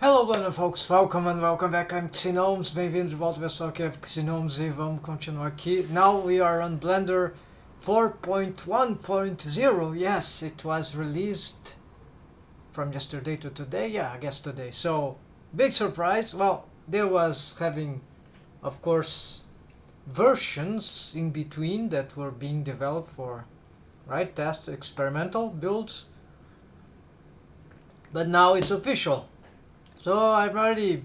Hello Blender folks, welcome back, I'm Pxy-STREAM, bem-vindo de volta pessoal, aqui é Pxy-STREAM e vamos continuar aqui. Now we are on Blender 4.1.0, yes, it was released from yesterday to today, yeah, I guess today. So, big surprise, well, there was having, of course, versions in between that were being developed for, right, test experimental builds, but now it's official. So I've already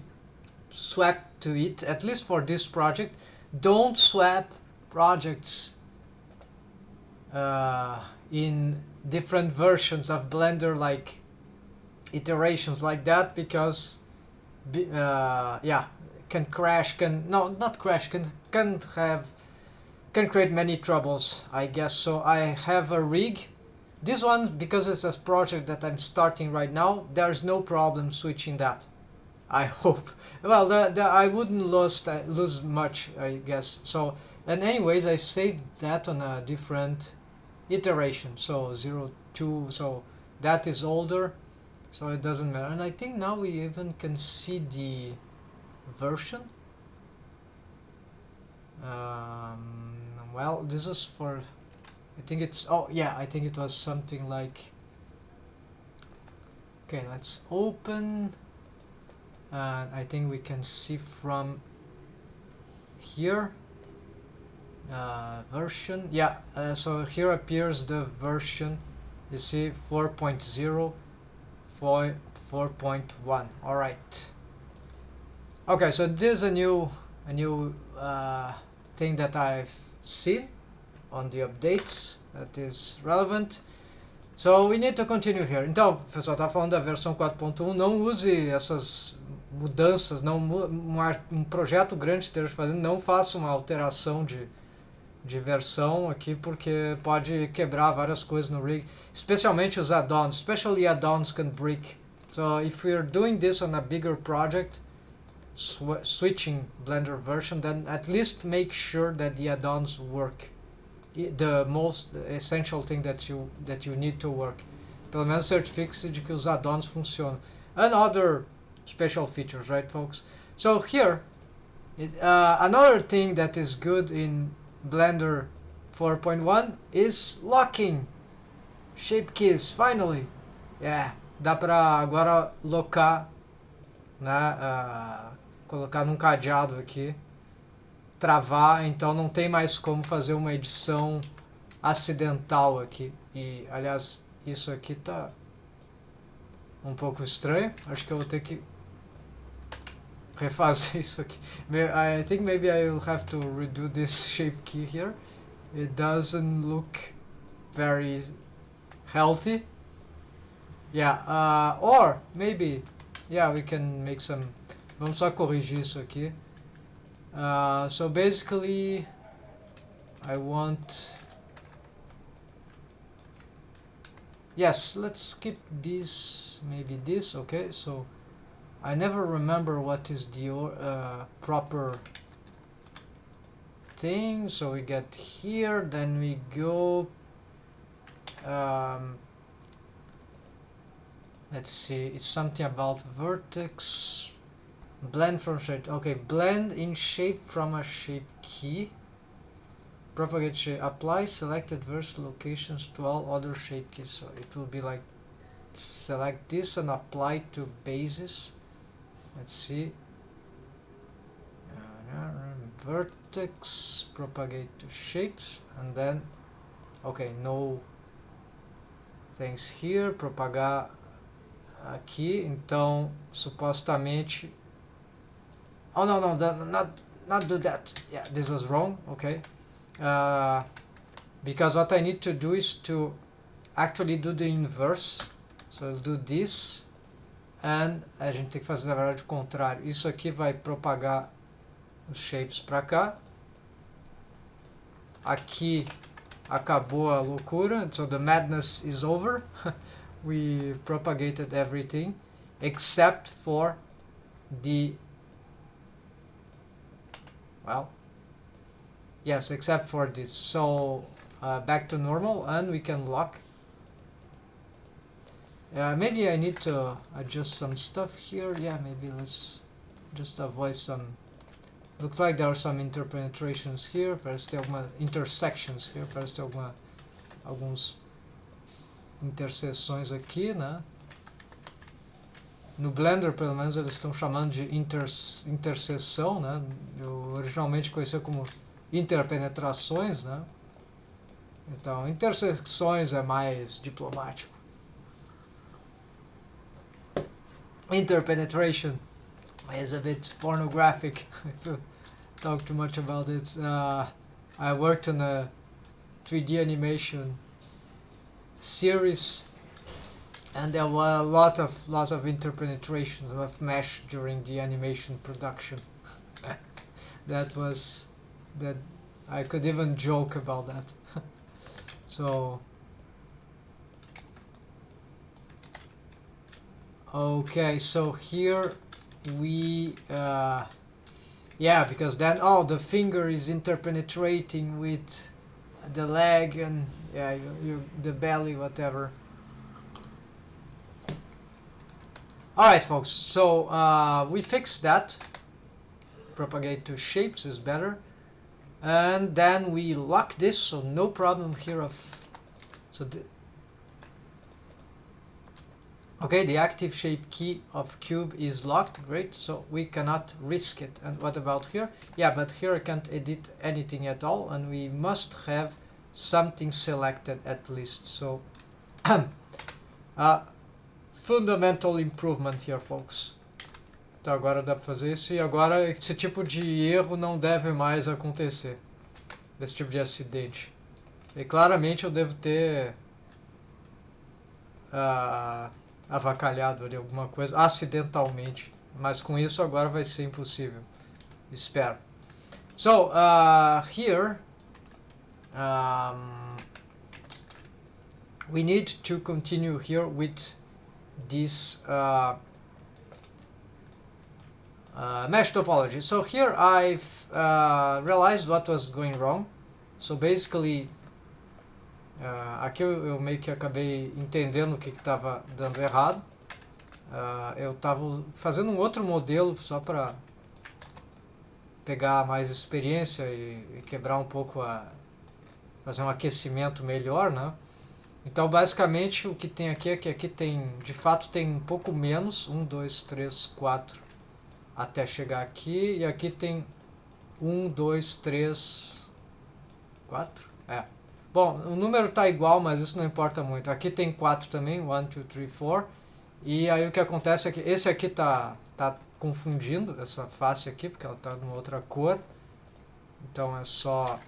swapped to it, at least for this project. Don't swap projects in different versions of Blender, like iterations like that, because yeah, can crash, can create many troubles, I guess. So I have a rig. This one, because it's a project that I'm starting right now, there's no problem switching that, I hope. Well, I wouldn't lose much, I guess. So, and anyways, I saved that on a different iteration. So 02. So that is older. So it doesn't matter. And I think now we even can see the version. Well, this is for. I think it's. Oh yeah, I think it was something like. Okay, let's open. And I think we can see from here version, yeah, so here appears the version, you see 4.0 4.1. all right, okay, so this is a new thing that I've seen on the updates that is relevant. So we need to continue here. Então, o pessoal tá falando da versão 4.1, não use essas mudanças, não um projeto grande esteja fazendo, não faça uma alteração de versão aqui, porque pode quebrar várias coisas no rig, especialmente os add-ons, especially add-ons can break. So if we're doing this on a bigger project, switching Blender version, then at least make sure that the add-ons work. The most essential thing that you need to work. Pelo menos certifique-se de que os add-ons funcionam. And other special features, right folks? So here, another thing that is good in Blender 4.1 is locking shape keys, finally. Yeah, dá pra agora locar, né, colocar num cadeado aqui, travar, então não tem mais como fazer uma edição acidental aqui. E aliás, isso aqui tá um pouco estranho, acho que eu vou ter que refazer isso aqui. I think maybe I will have to redo this shape key here. It doesn't look very healthy. Yeah, or maybe, yeah, we can make some. Vamos só corrigir isso aqui. So basically, I want. Yes, let's skip this. Maybe this. Okay, so. I never remember what is the proper thing. So we get here, then we go. Let's see. It's something about vertex. Blend from shape. Okay, blend in shape from a shape key. Propagate shape. Apply selected verse locations to all other shape keys. So it will be like select this and apply to bases. Let's see. Vertex, propagate to shapes, and then okay, no things here. Propagar aqui. Então, supostamente. Oh no, not do that. Yeah, this was wrong. Okay. Because what I need to do is to actually do the inverse. So I'll do this. And a gente tem que fazer na verdade o contrário. Isso aqui vai propagar os shapes para cá. Aqui acabou a loucura. So the madness is over. We propagated everything except for the, well, yes, except for this. So back to normal, and we can lock. Maybe I need to adjust some stuff here. Yeah, maybe let's just avoid some. Looks like there are some interpenetrations here. Parece ter algumas intersections here. Parece ter alguns interseções aqui, né? No Blender, pelo menos, eles estão chamando de interseção, né? Eu originalmente conhecia como interpenetrações, né? Então, intersecções é mais diplomático. Interpenetration is a bit pornographic if you talk too much about it. I worked on a 3D animation series, and there were lots of interpenetrations of mesh during the animation production. that I could even joke about that. So okay, so here we yeah, because then the finger is interpenetrating with the leg and yeah, the belly, whatever. Alright folks, so we fixed that. Propagate to shapes is better, and then we lock this, so no problem here of okay, the active shape key of cube is locked. Great, so we cannot risk it. And what about here? Yeah, but here I can't edit anything at all, and we must have something selected at least. So fundamental improvement here, folks. Então agora dá para fazer isso, e agora esse tipo de erro não deve mais acontecer, desse tipo de acidente. E claramente eu devo ter avacalhado ali alguma coisa acidentalmente, mas com isso agora vai ser impossível, espero. So here we need to continue here with this mesh topology. So here I've realized what was going wrong. So basically aqui eu meio que acabei entendendo o que estava dando errado. Eu estava fazendo um outro modelo só para pegar mais experiência e quebrar um pouco, fazer um aquecimento melhor, né? Então basicamente o que tem aqui é que aqui tem, de fato tem um pouco menos, 1, 2, 3, 4 até chegar aqui, e aqui tem 1, 2, 3, 4? Bom, o número está igual, mas isso não importa muito. Aqui tem 4 também, 1, 2, 3, 4. E aí o que acontece é que esse aqui tá confundindo, essa face aqui, porque ela está numa outra cor. Então é só...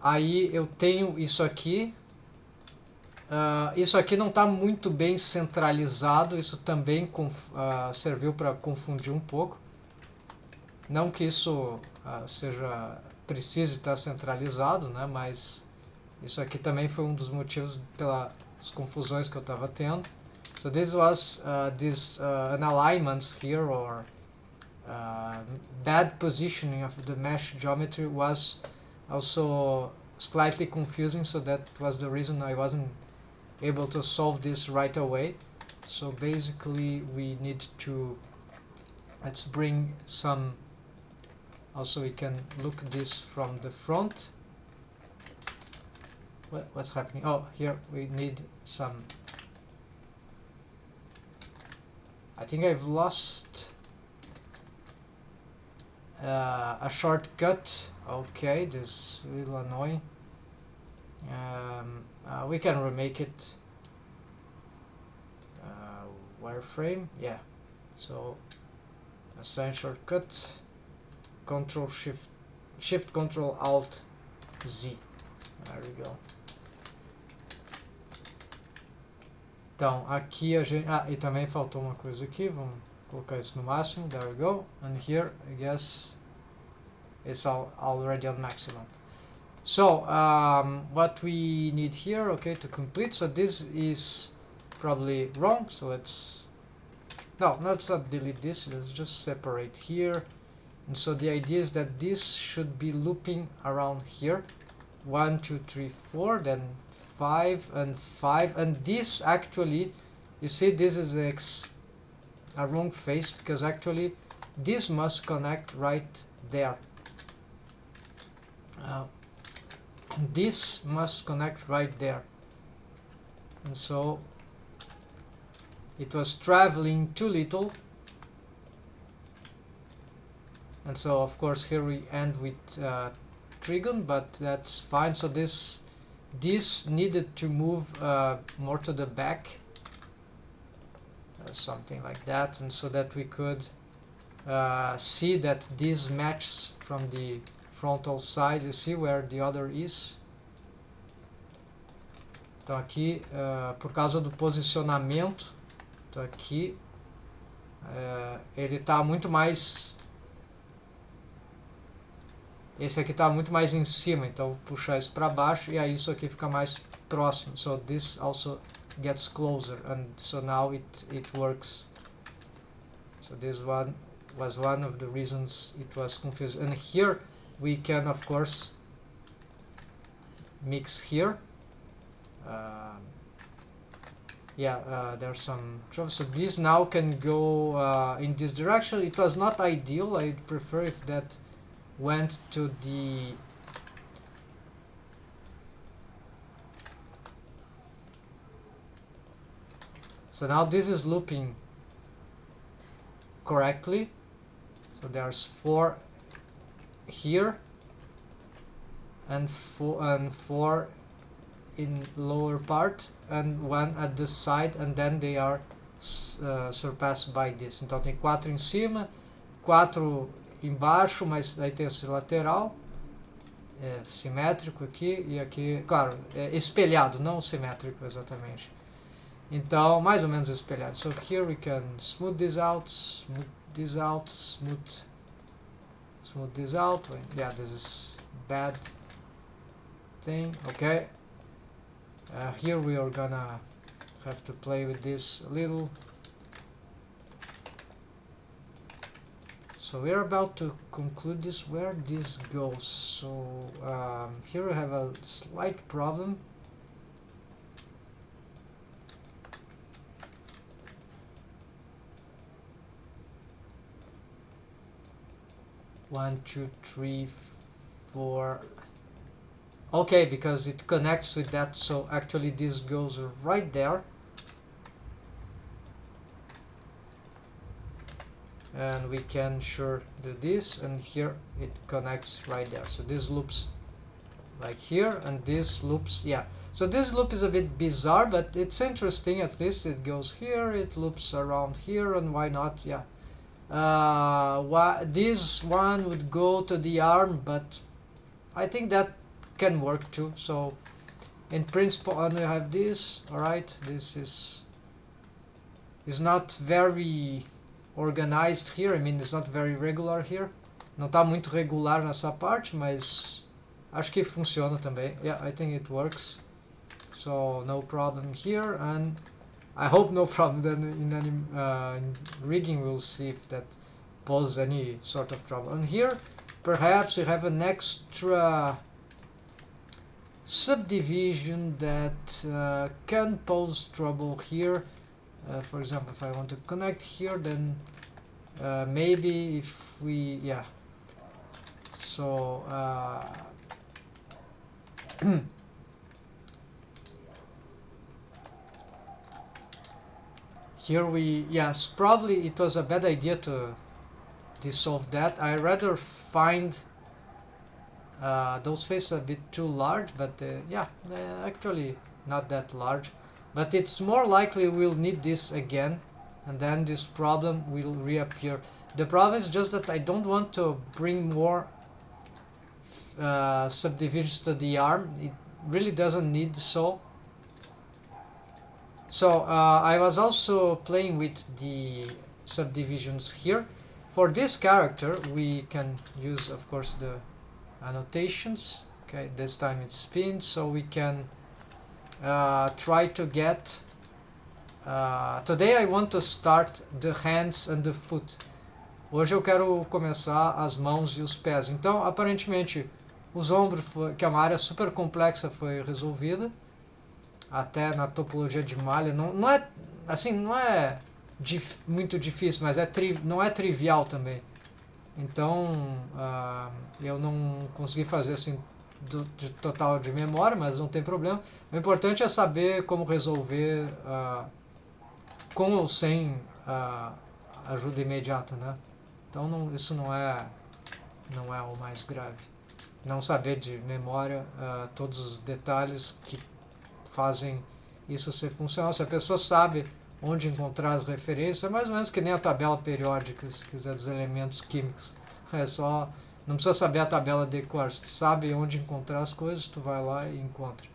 Aí eu tenho isso aqui. Isso aqui não está muito bem centralizado, isso também serviu para confundir um pouco. Não que isso precise estar centralizado, né? Mas isso aqui também foi um dos motivos pelas confusões que eu estava tendo. So this was an alignments here, or bad positioning of the mesh geometry was also slightly confusing, so that was the reason I wasn't able to solve this right away. So basically we need to, let's bring some, also we can look this from the front. What's happening? Oh, here we need some, I think I've lost a shortcut. Okay, this is a little annoying. We can remake it. Wireframe, yeah. So assign shortcut, Control Shift Control Alt Z. There we go. Então aqui a gente, e também faltou uma coisa aqui. Vamos colocar isso no máximo. There we go. And here I guess it's already on maximum. So what we need here, okay, to complete, so this is probably wrong, so let's not delete this, let's just separate here. And so the idea is that this should be looping around here, 1, 2, 3, 4, then 5 and 5, and this actually, you see, this is a wrong face, because actually this must connect right there. This must connect right there, and so it was traveling too little, and so of course here we end with trigon, but that's fine. So this needed to move more to the back, something like that, and so that we could see that this matches from the frontal side. You see where the other is? Então aqui, por causa do posicionamento, então aqui ele está muito mais, esse aqui está muito mais em cima, então vou puxar isso para baixo e aí isso aqui fica mais próximo. So this also gets closer, and so now it works. So this one was one of the reasons it was confused. And here we can of course mix here. There's some trouble. So this now can go in this direction. It was not ideal. I'd prefer if that went to the so now this is looping correctly. So there's 4 here and 4 in lower part and 1 at the side, and then they are surpassed by this. Então tem 4 em cima, 4 embaixo, mas aí tem esse lateral simétrico aqui e aqui, claro, espelhado, não simétrico exatamente. Então, mais ou menos espelhado. So here we can smooth this out, smooth this out, smooth this out. Yeah, this is bad thing. Okay. Here we are gonna have to play with this a little. So we're about to conclude this, where this goes. So here we have a slight problem. One, two, three, four. Okay, because it connects with that, so actually this goes right there. And we can sure do this, and here it connects right there. So this loops like here, and this loops, yeah. So this loop is a bit bizarre, but it's interesting. At least it goes here, it loops around here, and why not? Yeah. This one would go to the arm, but I think that can work too. So in principle, and we have this. All right, this is not very organized here. I mean, it's not very regular here. Não está muito regular nessa parte, mas acho que funciona também. Yeah, I think it works. So no problem here, and I hope no problem then in any in rigging. We'll see if that poses any sort of trouble. And here perhaps we have an extra subdivision that can pose trouble here. For example, if I want to connect here, then maybe if we, yeah, so here we, yes, probably it was a bad idea to dissolve that. I rather find those faces a bit too large, but yeah, actually not that large. But it's more likely we'll need this again, and then this problem will reappear. The problem is just that I don't want to bring more subdivisions to the arm. It really doesn't need so. So I was also playing with the subdivisions here. For this character we can use, of course, the annotations. Okay, this time it's pinned, so we can try to get today I want to start the hands and the foot. Hoje eu quero começar as mãos e os pés. Então, aparentemente, os ombros, que é uma área super complexa, foi resolvida. até na topologia de malha. Não é assim, não é muito difícil, mas não é trivial também. Então eu não consegui fazer assim de total de memória, mas não tem problema. O importante é saber como resolver com ou sem ajuda imediata, né? Então isso não é o mais grave. Não saber de memória todos os detalhes que fazem isso ser funcional. Se a pessoa sabe onde encontrar as referências, é mais ou menos que nem a tabela periódica, se quiser, dos elementos químicos. É só, não precisa saber a tabela de cor, se tu sabe onde encontrar as coisas, tu vai lá e encontra.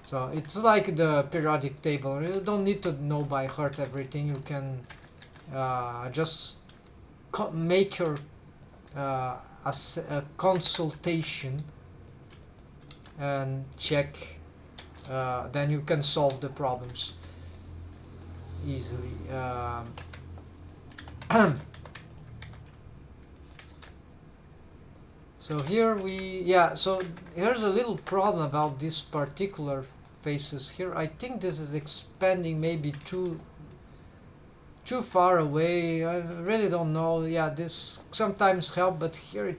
So it's like the periodic table. You don't need to know by heart everything. You can just make your a consultation and check. Then you can solve the problems easily. So here so here's a little problem about these particular faces here. I think this is expanding maybe too far away. I really don't know. Yeah, this sometimes helps, but here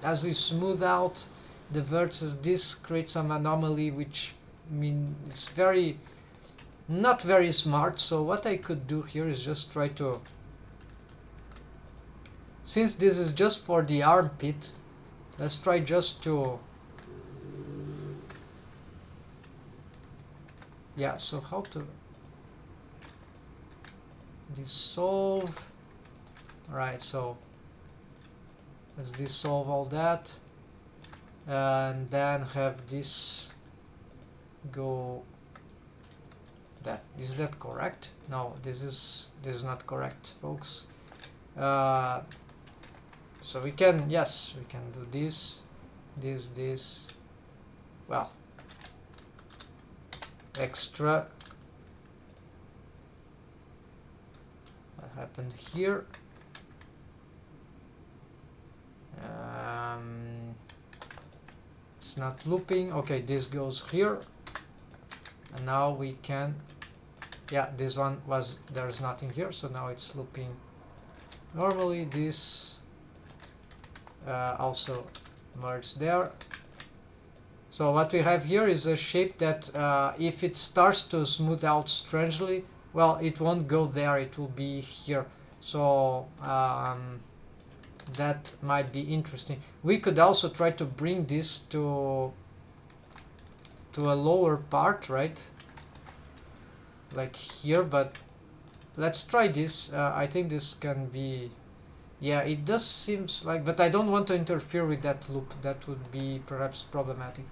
as we smooth out the vertices, this creates some anomaly, which it's not very smart. So what I could do here is just try to, since this is just for the armpit, let's try just to, so how to dissolve. Alright, so let's dissolve all that and then have this go that. Is that correct? No, this is not correct, folks. So we can do this, well, extra. What happened here? It's not looping. Okay, this goes here, and now we can, this one there's nothing here, so now it's looping normally. This also merged there. So what we have here is a shape that if it starts to smooth out strangely, well, it won't go there, it will be here. So that might be interesting. We could also try to bring this to a lower part, right? Like here, but let's try this. I think this can be, it does seems like, but I don't want to interfere with that loop. That would be perhaps problematic.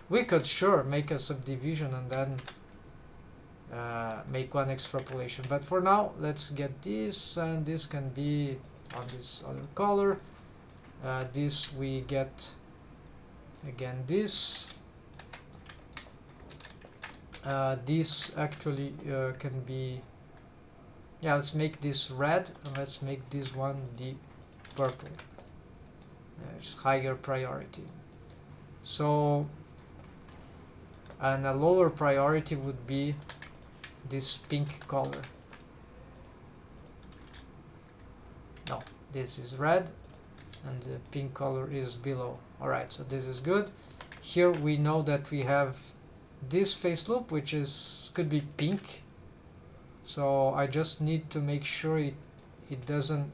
We could sure make a subdivision and then make one extrapolation, but for now let's get this, and this can be on this other color. This we get again this. This actually can be, let's make this red, and let's make this one the purple. It's higher priority. So, and a lower priority would be this pink color. No, this is red and the pink color is below. Alright, so this is good. Here we know that we have this face loop, which could be pink, so I just need to make sure it doesn't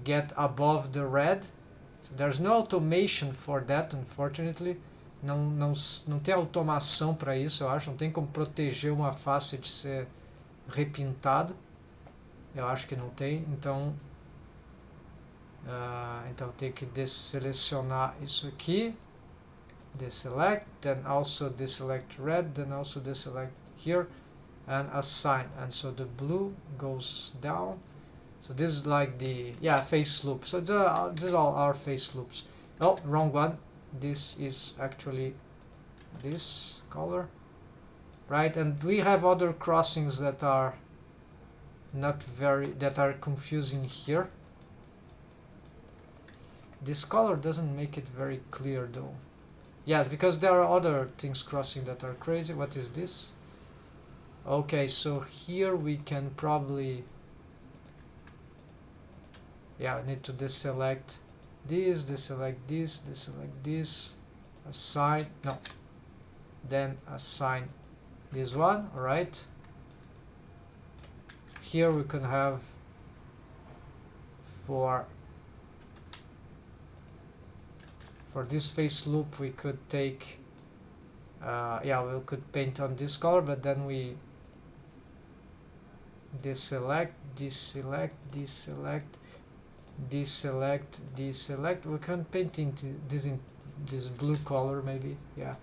get above the red. So there's no automation for that, unfortunately. Não tem automação para isso, eu acho. Não tem como proteger uma face de ser repintada. Eu acho que não tem. Então eu tenho que desselecionar isso aqui. Deselect, then also deselect red, then also deselect here, and assign. And so the blue goes down. So this is like the face loop. So these all are face loops. Oh, wrong one. This is actually this color, right? And we have other crossings that are that are confusing here. This color doesn't make it very clear though. Yes, because there are other things crossing that are crazy. What is this? Okay, so here we can probably, yeah, I need to deselect this, deselect this, deselect this, assign, no, then assign this one. All right, here we can have for this face loop we could take yeah, we could paint on this color, but then we deselect, deselect, deselect, deselect, deselect. We can paint into this in this blue color maybe. Yeah,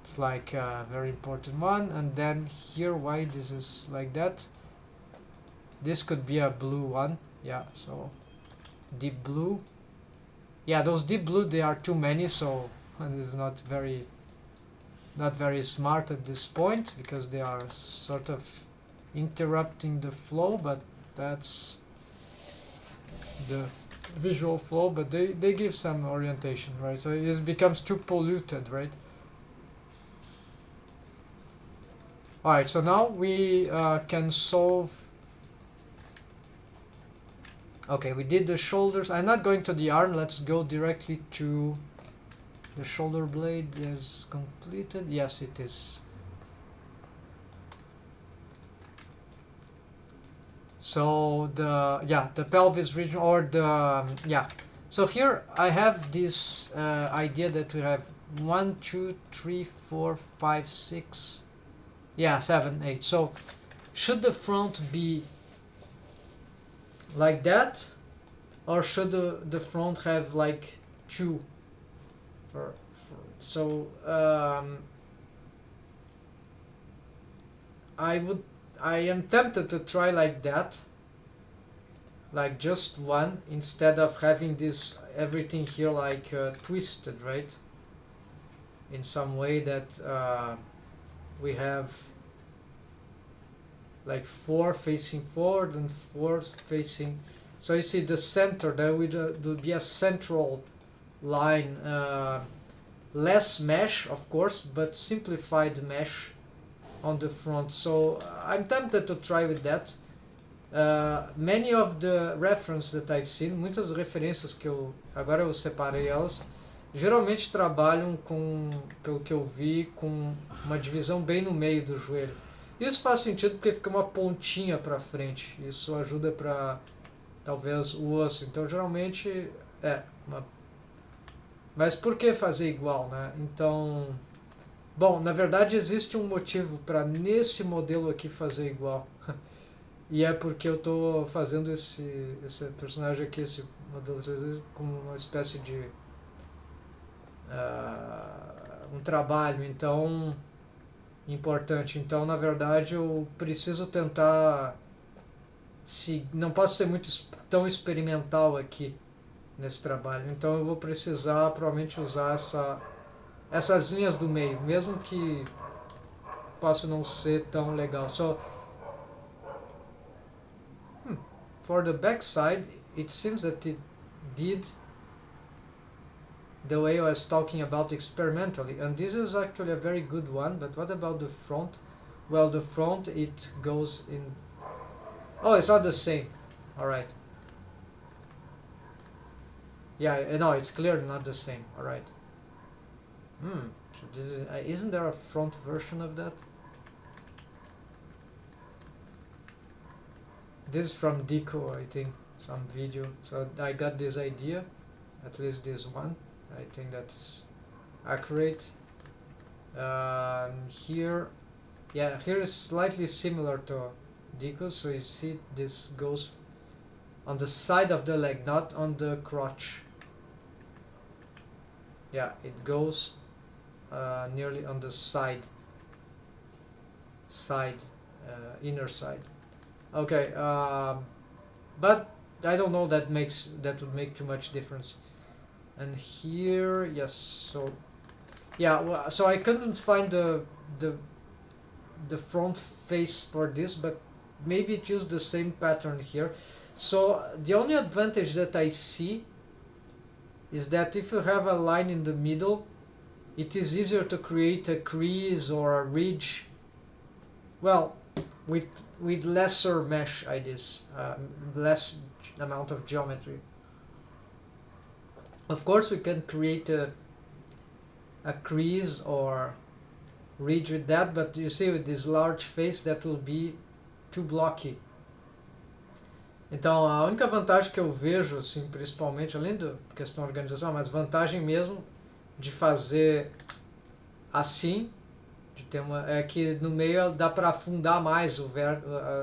it's like a very important one. And then here, why this is like that, this could be a blue one. Yeah, so deep blue. Yeah, those deep blue, they are too many, so this is not very smart at this point, because they are sort of interrupting the flow, but that's the visual flow, but they give some orientation, right? So it becomes too polluted, right? Alright, so now we can solve. Okay, we did the shoulders. I'm not going to the arm. Let's go directly to the shoulder blade. Is completed. Yes, it is. So the pelvis region, or the yeah. So here I have this idea that we have 1, 2, 3, 4, 5, 6. Yeah, 7, 8. So should the front be like that, or should the front have like 2? So I am tempted to try like that, like just one, instead of having this everything here like twisted, right? In some way that we have like 4 facing forward and 4 facing. So you see the center, there would be a central line, less mesh of course, but simplified mesh on the front. So I'm tempted to try with that. Many of the references that I've seen, muitas referências que agora eu separei elas, geralmente trabalham com, pelo que eu vi, com uma divisão bem no meio do joelho. Isso faz sentido porque fica uma pontinha para frente. Isso ajuda para talvez o osso. Então geralmente mas por que fazer igual, né? Então, bom, na verdade existe um motivo para nesse modelo aqui fazer igual. E é porque eu estou fazendo esse personagem aqui, esse modelo 3D, como uma espécie de um trabalho, então importante. Então, na verdade, eu preciso tentar, não posso ser muito tão experimental aqui nesse trabalho. Então, eu vou precisar provavelmente usar essas linhas do meio, mesmo que possa não ser tão legal. So, for the back side, it seems that it did the way I was talking about experimentally, and this is actually a very good one. But what about the front? Well, the front, it goes in, oh, it's not the same. Alright, yeah, no, it's clearly not the same. Alright, so this is, isn't there a front version of that? This is from Deco, I think, some video. So I got this idea, at least this one. I think that's accurate. Here, yeah, here is slightly similar to Deco. So you see this goes on the side of the leg, not on the crotch. Yeah, it goes nearly on the side, inner side. Okay, but I don't know that would make too much difference. And here, yes, so yeah, well, so I couldn't find the front face for this, but maybe it used the same pattern here. So the only advantage that I see is that if you have a line in the middle, it is easier to create a crease or a ridge, well, with lesser mesh ideas, less amount of geometry. Of course, we can create a crease or ridge with that, but you see, with this large face, that will be too blocky. Então, a única vantagem que eu vejo, assim, principalmente, além da questão de organização, mas vantagem mesmo de fazer assim, de ter é que no meio dá para afundar mais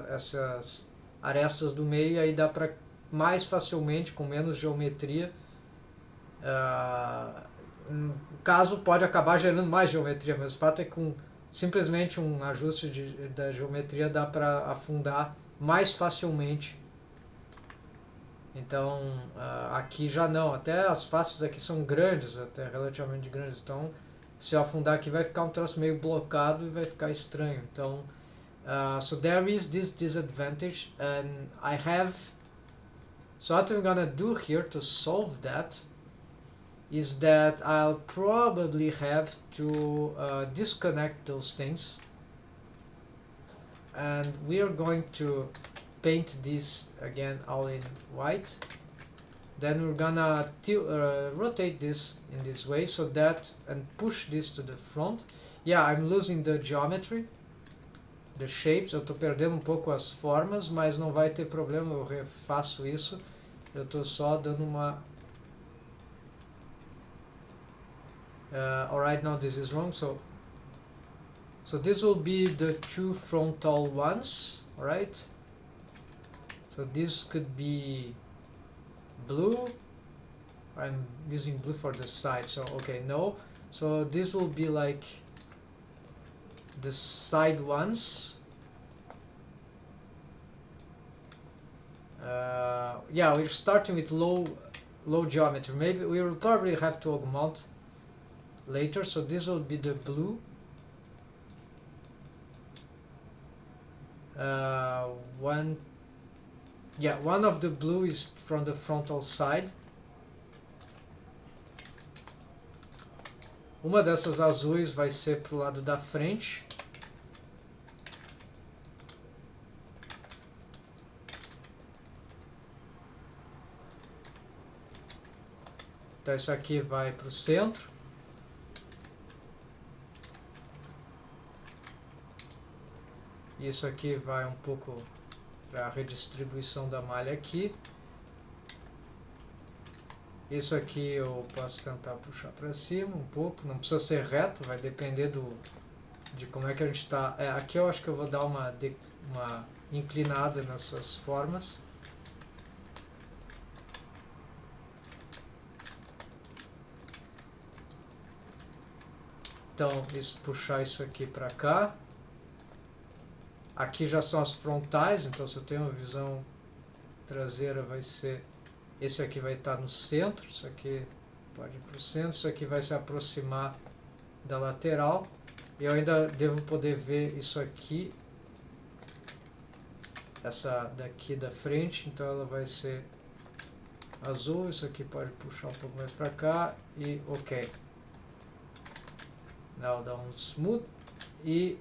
essas arestas do meio, e aí dá para mais facilmente, com menos geometria. No caso, pode acabar gerando mais geometria, mas o fato é que com simplesmente um ajuste da geometria dá para afundar mais facilmente. Então, aqui já não, até as faces aqui são grandes, até relativamente grandes, então se eu afundar aqui vai ficar um troço meio blocado e vai ficar estranho. Então, so there is this disadvantage, and I have, so what I'm gonna do here to solve that is that I'll probably have to disconnect those things, and we are going to paint this again all in white. Then we're gonna rotate this in this way, so that, and push this to the front. Yeah, I'm losing the geometry, the shapes, eu tô perdendo um pouco as formas, mas não vai ter problema, eu refaço isso. Eu tô só dando uma... alright, now this is wrong, so this will be the two frontal ones, alright? So this could be blue. I'm using blue for the side, so okay, no. So this will be like the side ones. Yeah, we're starting with low geometry. Maybe we will probably have to augment later. So this will be the blue. One of the blue is from the frontal side. Uma dessas azuis vai ser pro lado da frente. Então isso aqui vai pro centro. Isso aqui vai um pouco para a redistribuição da malha aqui. Isso aqui eu posso tentar puxar para cima um pouco, não precisa ser reto, vai depender de como é que a gente está. Aqui eu acho que eu vou dar uma inclinada nessas formas. Então, puxar isso aqui para cá. Aqui já são as frontais, então se eu tenho uma visão traseira vai ser... Esse aqui vai estar no centro, isso aqui pode ir para o centro, isso aqui vai se aproximar da lateral. Eu ainda devo poder ver isso aqui, essa daqui da frente, então ela vai ser azul, isso aqui pode puxar um pouco mais para cá e ok. Now dá um smooth e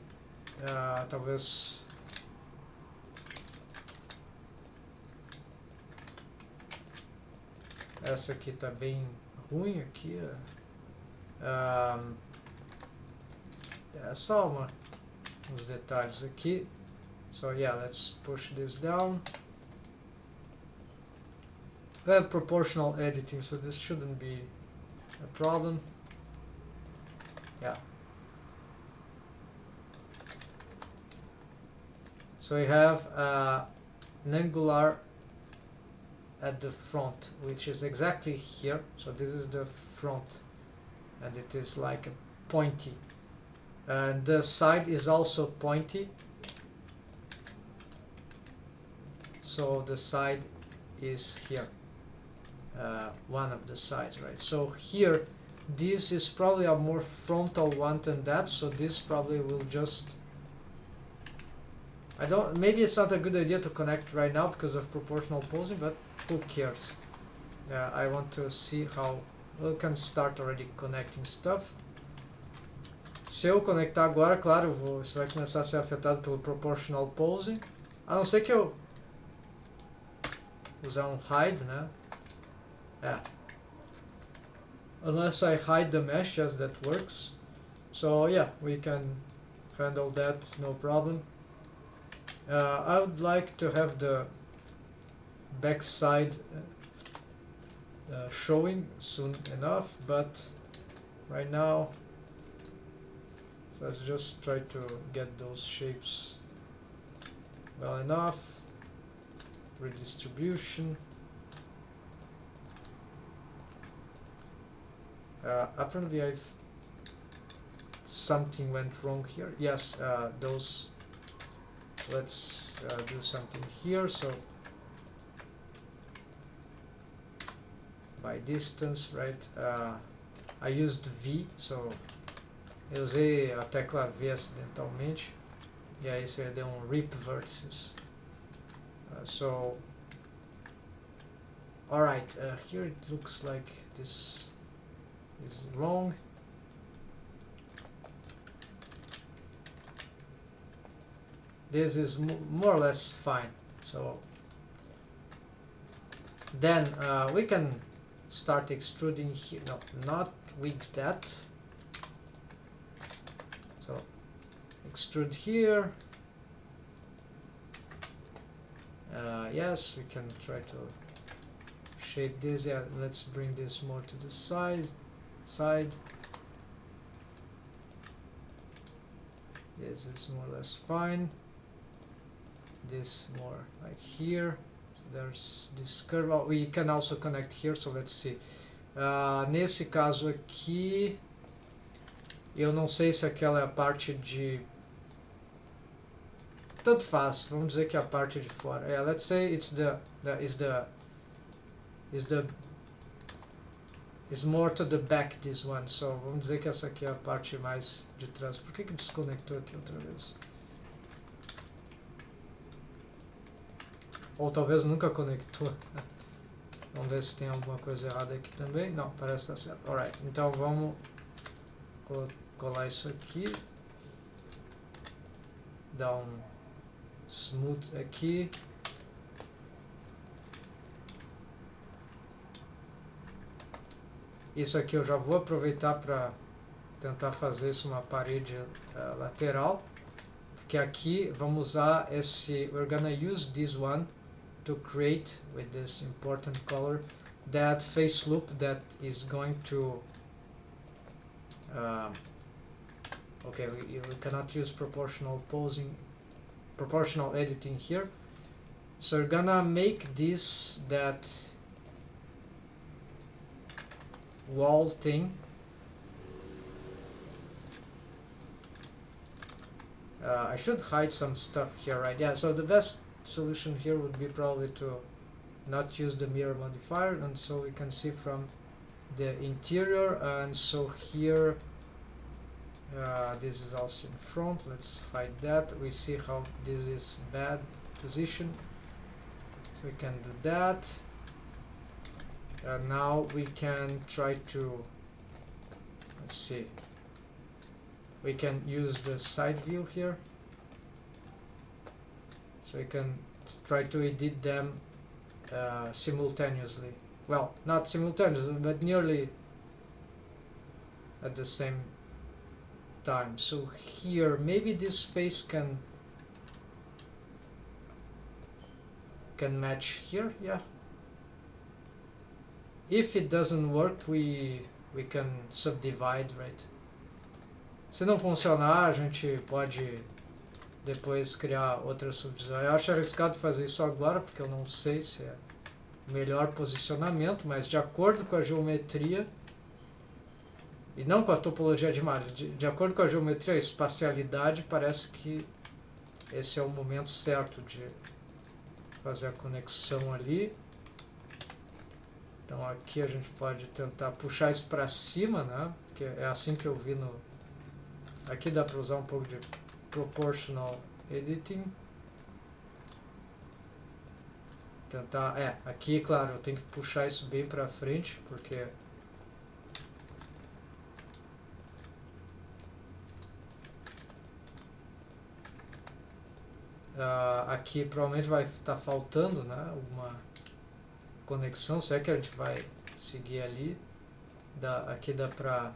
talvez... Essa aqui está bem ruim aqui. É só uns detalhes aqui. So yeah, let's push this down. We have proportional editing, so this shouldn't be a problem. Yeah. So we have an angular at the front, which is exactly here. So this is the front, and it is like a pointy, and the side is also pointy. So the side is here, one of the sides, right? So here, this is probably a more frontal one than that, so this probably will just... maybe it's not a good idea to connect right now because of proportional posing, but who cares? I want to see how we can start already connecting stuff. Se eu conectar agora, claro, isso vai começar a ser afetado pelo proportional posing. A não ser que eu usar um hide, né? Unless I hide the mesh, yes, that works. So yeah, we can handle that, no problem. I would like to have the backside showing soon enough, but right now, so let's just try to get those shapes well enough. Redistribution. Apparently something went wrong here. Yes, those, let's do something here. So by distance, right, I used V, so eu usei a tecla V acidentalmente, e aí você deu um rip vertices. So alright, here it looks like this is wrong. This is more or less fine. So then we can start extruding here. No, not with that. So extrude here. Yes, we can try to shape this. Yeah, let's bring this more to the side. This is more or less fine. This more like here. So there's this curve. Oh, we can also connect here, so let's see. Nesse caso aqui, eu não sei se aquela é a parte de... Tanto faz, vamos dizer que é a parte de fora. Yeah, let's say it's is more to the back, this one. So vamos dizer que essa aqui é a parte mais de trás. Por que desconectou aqui outra vez? Ou talvez nunca conectou. Vamos ver se tem alguma coisa errada aqui também. Não, parece estar certo. Alright, então vamos colar isso aqui. Dar um smooth aqui. Isso aqui eu já vou aproveitar para tentar fazer isso uma parede lateral. Porque aqui vamos usar esse... We're gonna use this one to create with this important color that face loop that is going to... okay, we cannot use proportional editing here. So we're gonna make this that wall thing. I should hide some stuff here, right? Yeah, so the best solution here would be probably to not use the mirror modifier, and so we can see from the interior. And so here this is also in front. Let's hide that. We see how this is bad position, so we can do that. Now we can try to, let's see, we can use the side view here, so we can try to edit them simultaneously. Well, not simultaneously, but nearly at the same time. So here, maybe this face can match here. Yeah. If it doesn't work, we can subdivide, right? Se não funcionar, a gente pode depois criar outra subdivisão. Eu acho arriscado fazer isso agora, porque eu não sei se é o melhor posicionamento, mas de acordo com a geometria, e não com a topologia de malha, de acordo com a geometria e a espacialidade, parece que esse é o momento certo de fazer a conexão ali. Então aqui a gente pode tentar puxar isso para cima, né? Porque é assim que eu vi no... Aqui dá para usar um pouco de proportional editing. Tentar... aqui, claro, eu tenho que puxar isso bem para frente, porque... Aqui provavelmente vai estar faltando, né, uma conexão. Será que a gente vai seguir ali? Aqui dá pra...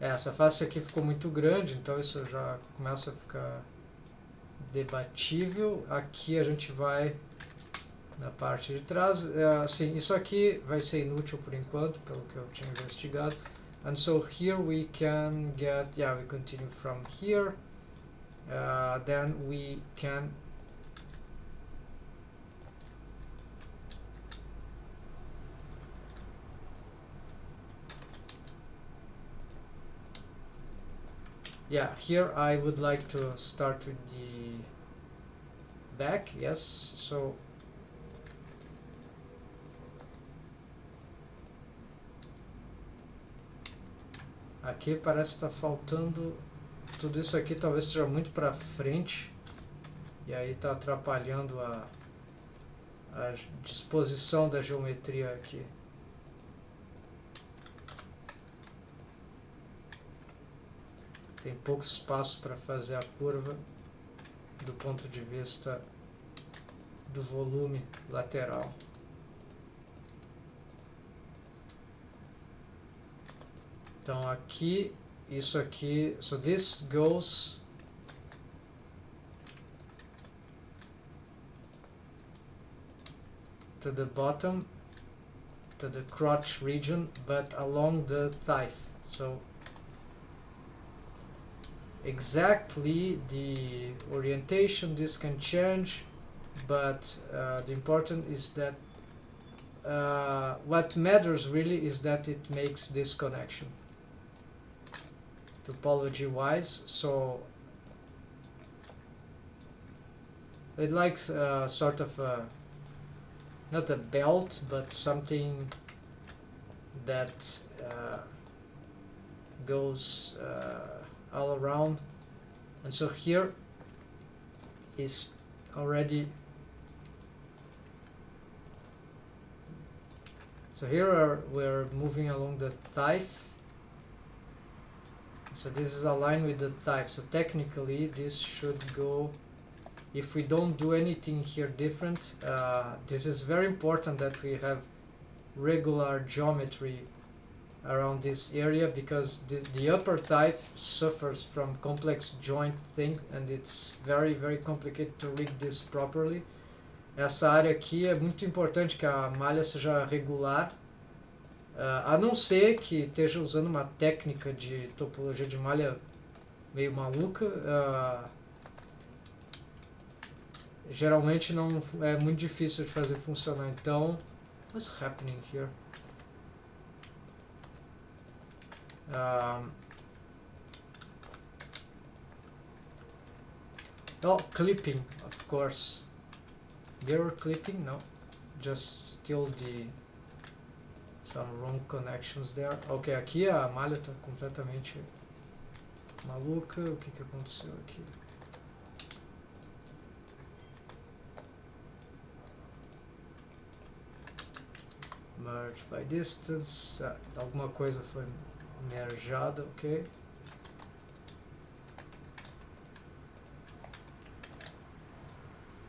essa face aqui ficou muito grande, então isso já começa a ficar debatível. Aqui a gente vai na parte de trás. Assim, isso aqui vai ser inútil por enquanto, pelo que eu tinha investigado. And so here we can get, yeah, we continue from here. Then we can yeah, here I would like to start with the back, yes, so aqui parece estar faltando tudo isso aqui, talvez seja muito para frente e aí está atrapalhando a disposição da geometria aqui. Tem pouco espaço para fazer a curva do ponto de vista do volume lateral. Então aqui, isso aqui, so this goes to the bottom, to the crotch region, but along the thigh. So exactly the orientation this can change, but the important is that what matters really is that it makes this connection topology wise. So it likes sort of not a belt, but something that goes all around. And so here is already, so here we're moving along the thigh, so this is aligned with the thigh, so technically this should go, if we don't do anything here different. This is very important that we have regular geometry around this area, because the upper thigh suffers from complex joint thing, and it's very complicated to rig this properly. Essa área aqui é muito importante que a malha seja regular, a não ser que esteja usando uma técnica de topologia de malha meio maluca. Geralmente não é muito difícil de fazer funcionar. Então, what's happening here? Oh, clipping, of course. Mirror clipping? No, just still some wrong connections there. Ok, aqui a malha está completamente maluca. O que aconteceu aqui? Merge by distance. Alguma coisa foi mergeada, ok.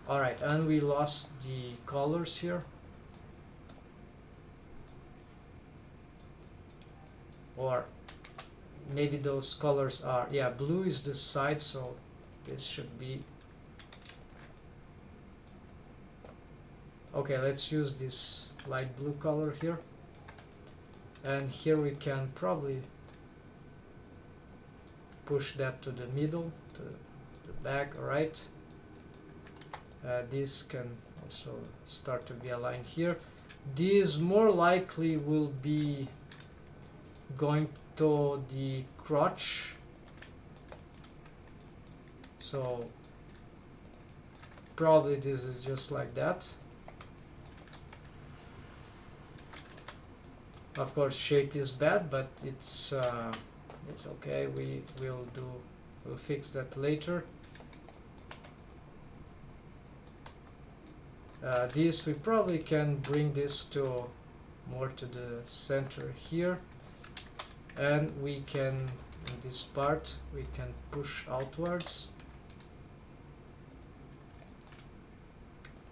Alright, and we lost the colors here. Or maybe those colors are, yeah, blue is the side, so this should be, okay, let's use this light blue color here. And here we can probably push that to the middle, to the back. Alright. This can also start to be aligned here. This more likely will be going to the crotch, so probably this is just like that. Of course, shape is bad, but it's okay. We'll fix that later. This, we probably can bring this to more to the center here, and we can, in this part, we can push outwards.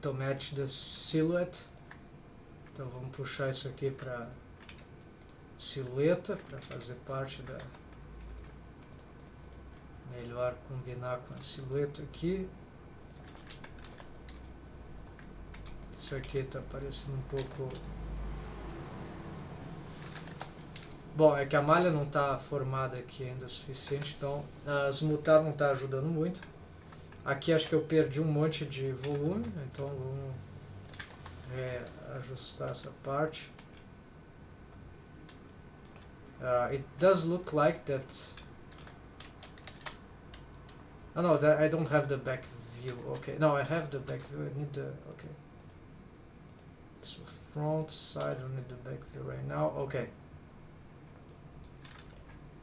to match the silhouette. Então vamos puxar isso aqui para silhueta, para fazer parte da... melhor combinar com a silhueta aqui. Isso aqui está parecendo um pouco... Bom, é que a malha não está formada aqui ainda o suficiente, então as mutar não está ajudando muito. Aqui acho que eu perdi um monte de volume, então vamos ajustar essa parte. It does look like that... Oh no, I don't have the back view. Okay, no, I have the back view. I need the... Okay. So front, side, I don't need the back view right now. Okay.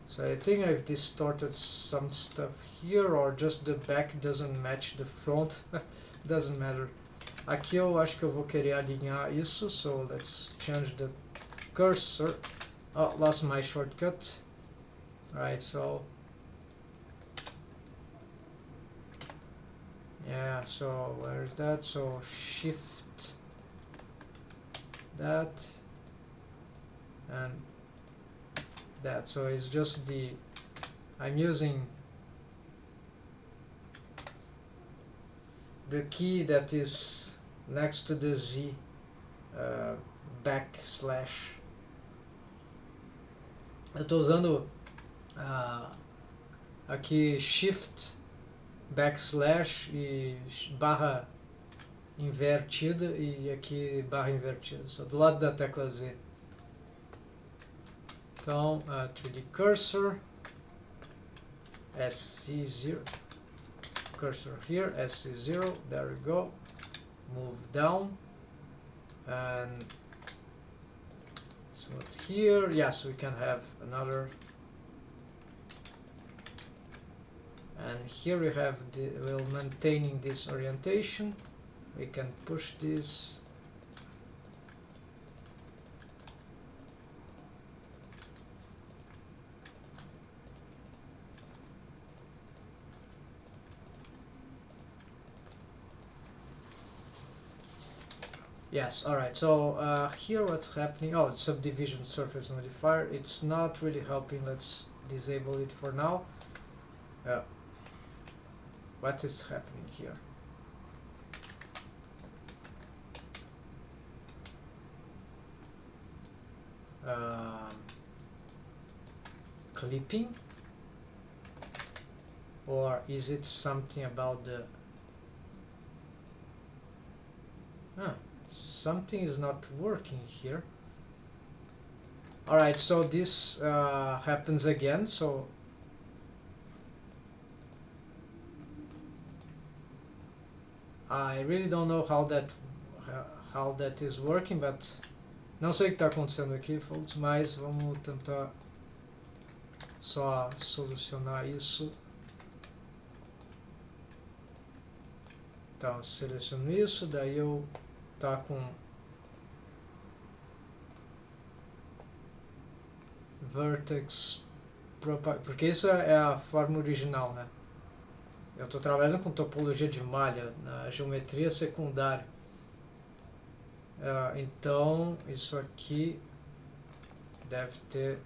So I think I've distorted some stuff here, or just the back doesn't match the front. Doesn't matter. Aqui eu acho que eu vou querer alinhar isso, so let's change the cursor. Oh, lost my shortcut. Alright, so... yeah, so where is that? So shift that and that. So it's just the... I'm using the key that is next to the Z backslash. Eu estou usando aqui shift backslash e barra invertida e aqui barra invertida, só do lado da tecla Z. Então 3D cursor, SC0, cursor here, SC0, there we go, move down and smooth here. Yes, we can have another, and here we have the, while maintaining this orientation, we can push this yes. Alright, so here what's happening, oh, subdivision surface modifier, it's not really helping. Let's disable it for now. What is happening here? Clipping, or is it something about the something is not working here. Alright, so this happens again, so I really don't know how that is working, but não sei o que está acontecendo aqui, folks, mas vamos tentar só solucionar isso. Então, seleciono isso, daí eu tá com vertex porque isso é a forma original, né? Eu estou trabalhando com topologia de malha na geometria secundária. Então isso aqui deve ter...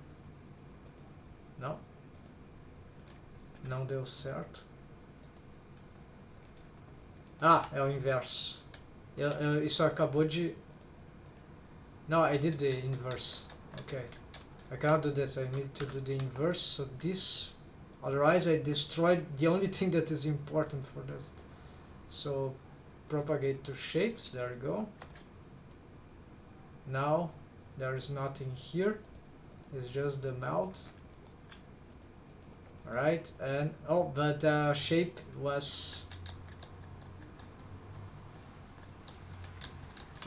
não deu certo. É o inverso. Isso acabou de... No, I did the inverse. Okay, I cannot do this. I need to do the inverse. So this, otherwise I destroyed the only thing that is important for this. So propagate to shapes. There we go. Now there is nothing here. It's just the mouth. Alright, and but the shape was...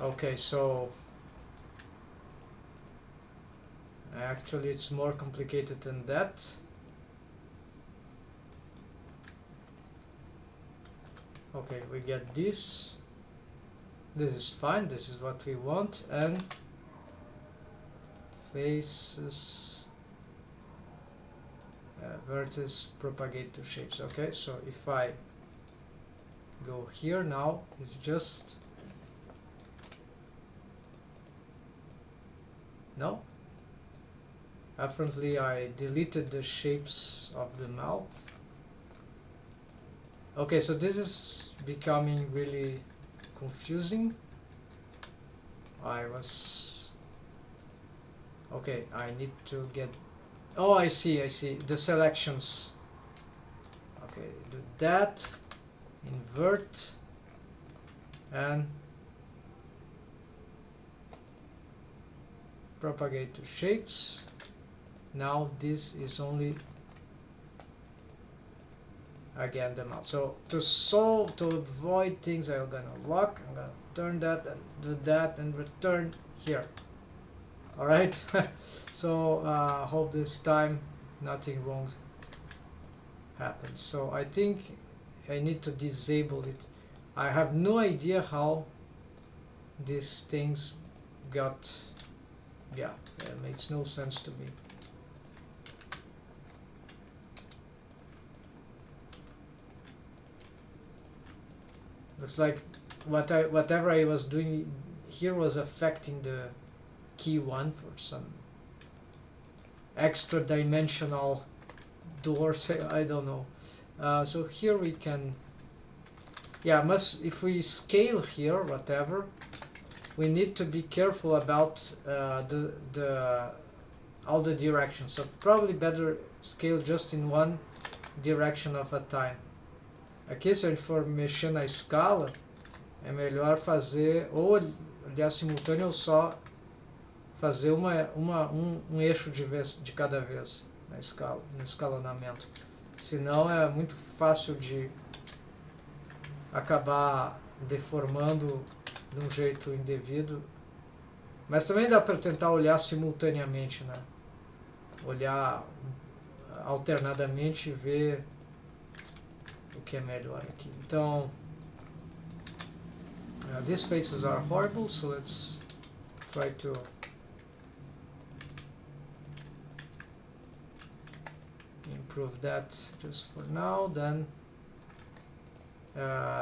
Okay, so actually it's more complicated than that. Okay, we get this. This is fine, this is what we want, and faces, vertex, propagate to shapes. Okay, so if I go here now, it's just No? Apparently I deleted the shapes of the mouth. Okay, so this is becoming really confusing. Okay, I need to get... Oh, I see, the selections. Okay, do that, invert, and propagate to shapes. Now this is only again the mouth. So to avoid things, I'm gonna lock, I'm gonna turn that and do that and return here. Alright, so hope this time nothing wrong happens. So I think I need to disable it. I have no idea how these things got... yeah, it makes no sense to me. Looks like whatever I was doing here was affecting the key 1 for some extra dimensional doors. I don't know. So here we can... yeah, if we scale here, whatever, we need to be careful about all the directions. So probably better scale just in one direction of a time. Aqui, se a gente for mexer na escala, é melhor fazer ou olhar simultâneo ou só fazer um eixo de cada vez na escala, no escalonamento. Senão é muito fácil de acabar deformando de um jeito indevido. Mas também dá para tentar olhar simultaneamente, né? Olhar alternadamente e ver o que é melhor aqui. Então, these faces are horrible, so let's try to improve that just for now. Then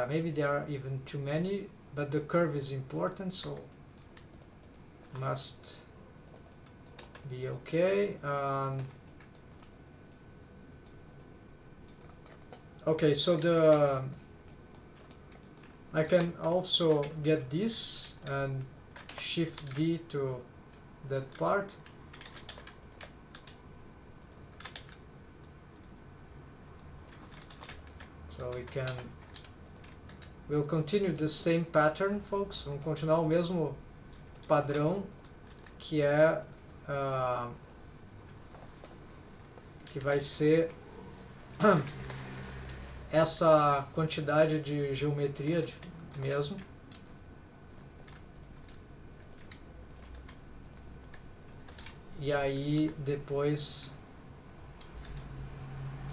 maybe there are even too many, but the curve is important, so must be okay. Okay, so I can also get this and shift D to that part. So we'll continue the same pattern, folks. Vamos continuar o mesmo padrão, que é que vai ser essa quantidade de geometria mesmo. E aí depois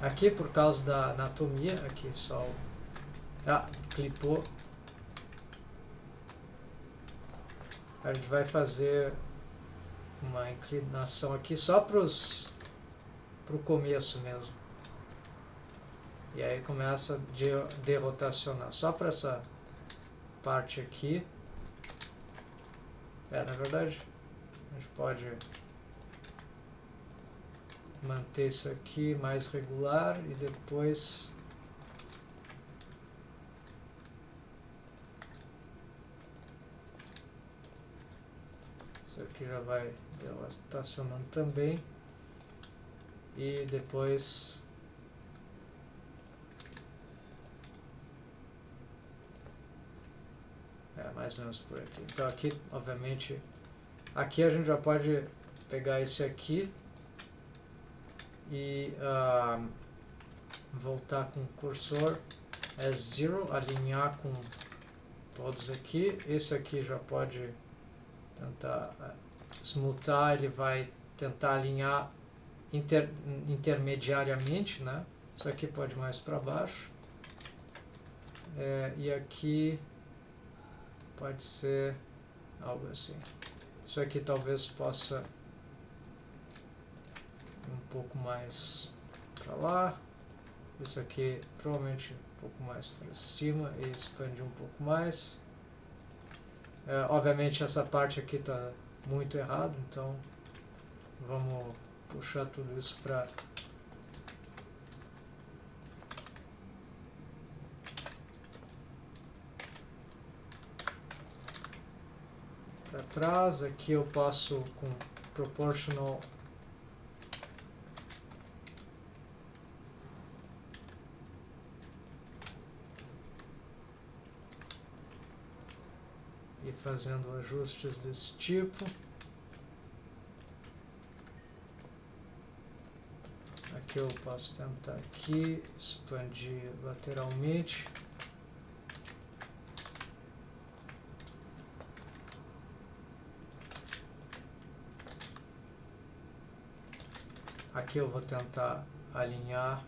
aqui, por causa da anatomia, aqui só clipou, a gente vai fazer uma inclinação aqui só pro começo mesmo. E aí começa a derrotacionar só para essa parte aqui. Na verdade, a gente pode manter isso aqui mais regular e depois isso aqui já vai estacionando também e depois mais ou menos por aqui. Então aqui, obviamente, aqui a gente já pode pegar esse aqui e voltar com o cursor S0, alinhar com todos aqui. Esse aqui já pode tentar smutar, ele vai tentar alinhar intermediariamente, né? Isso aqui pode ir mais para baixo. E aqui pode ser algo assim. Isso aqui talvez possa ir um pouco mais para lá. Isso aqui provavelmente um pouco mais para cima e expandir um pouco mais. Obviamente essa parte aqui está muito errado, então vamos puxar tudo isso para trás. Aqui eu passo com proportional e fazendo ajustes desse tipo. Aqui eu posso tentar aqui expandir lateralmente. Aqui eu vou tentar alinhar.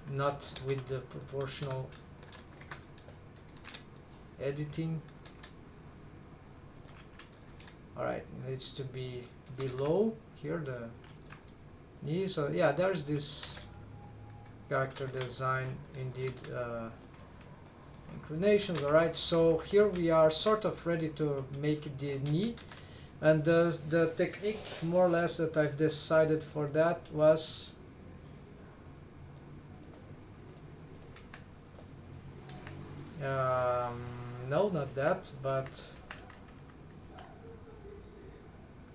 Not with the proportional editing. Alright, needs to be below here the knee. So yeah, there's this character design indeed inclinations. Alright, so here we are sort of ready to make the knee, and the technique more or less that I've decided for that was no, not that, but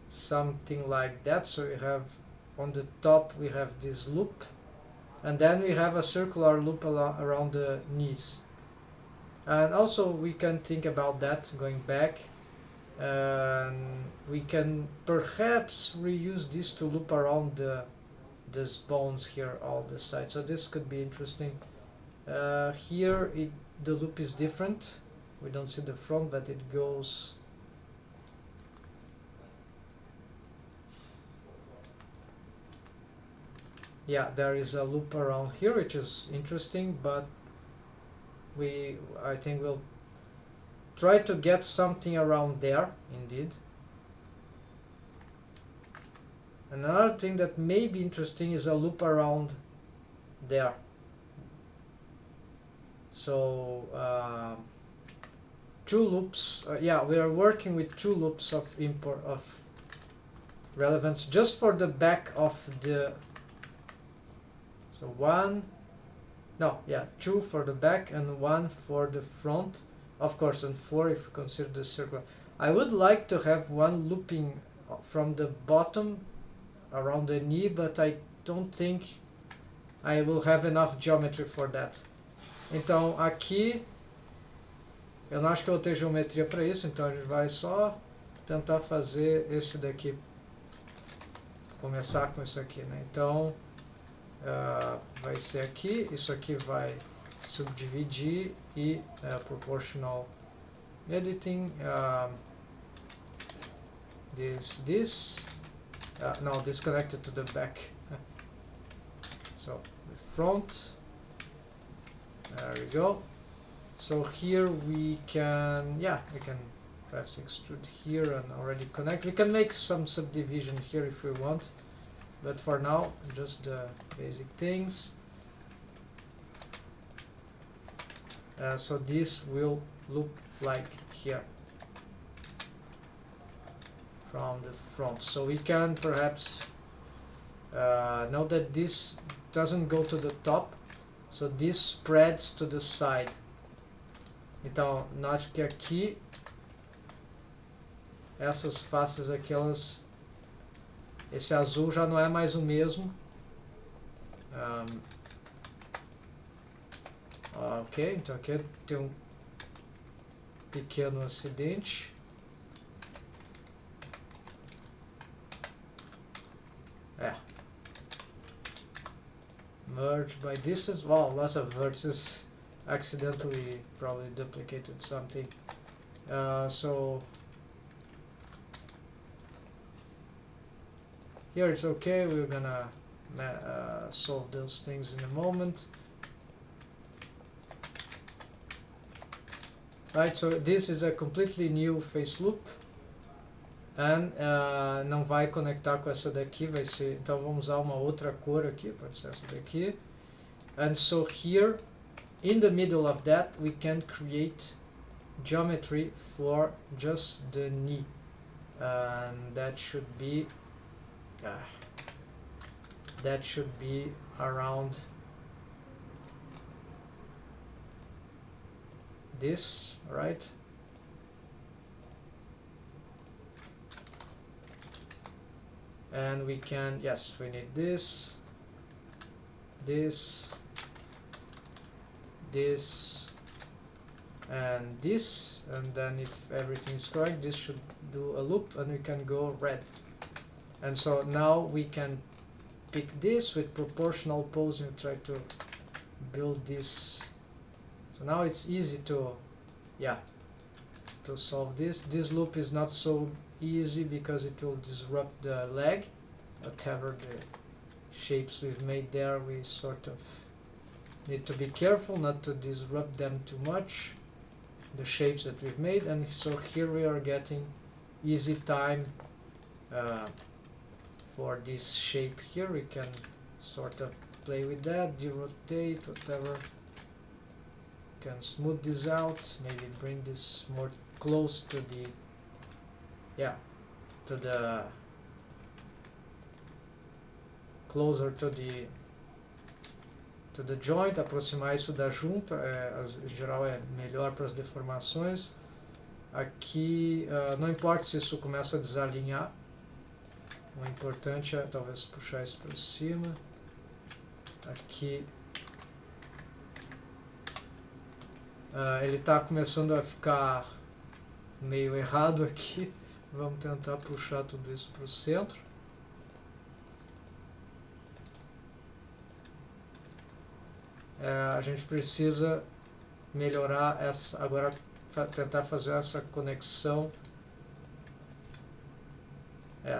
something like that. So we have on the top we have this loop, and then we have a circular loop around the knees. And also we can think about that going back, and we can perhaps reuse this to loop around these bones here all the side. So this could be interesting. Here the loop is different. We don't see the front, but it goes yeah, there is a loop around here, which is interesting, but I think we'll try to get something around there indeed. Another thing that may be interesting is a loop around there. So two loops. Yeah, we are working with two loops of import of relevance just for the back of the. So two for the back and one for the front, of course, and four if you consider the circle. I would like to have one looping from the bottom around the knee, but I don't think I will have enough geometry for that. Então aqui eu não acho que eu vou ter geometria para isso, então a gente vai só tentar fazer esse daqui, começar com isso aqui, né? Então vai ser aqui, isso aqui vai subdividir e proportional editing, this now disconnected to the back. So the front, there we go. So here we can perhaps extrude here and already connect. We can make some subdivision here if we want, but for now just the basic things. So this will look like here from the front. So we can perhaps know that this doesn't go to the top, so this spreads to the side. Então, note que aqui essas faces aqui, esse azul já não é mais o mesmo. Ok, então aqui tem um pequeno acidente. Merge by distance. Wow, lots of vertices. Accidentally probably duplicated something. So here it's okay. We're gonna solve those things in a moment. right? So this is a completely new face loop. And não vai conectar com essa daqui, vai ser, então vamos usar uma outra cor aqui, pode ser essa daqui. And so here, in the middle of that, we can create geometry for just the knee, and that should be around this, right? And we can, yes, we need this, this, this, and this, and then if everything is correct, this should do a loop, and we can go red. And so now we can pick this with proportional posing, try to build this. So now it's easy to, yeah, to solve this. This loop is not so easy because it will disrupt the leg. Whatever the shapes we've made there, we sort of need to be careful not to disrupt them too much, the shapes that we've made. And so here we are getting easy time for this shape here. We can sort of play with that, derotate, whatever. Can smooth this out, maybe bring this more close to the, yeah, to the, closer to the joint, aproximar isso da junta, em geral é melhor para as deformações. Aqui não importa se isso começa a desalinhar, o importante é talvez puxar isso para cima. Aqui ele está começando a ficar meio errado aqui. Vamos tentar puxar tudo isso para o centro. A gente precisa melhorar essa, agora tentar fazer essa conexão.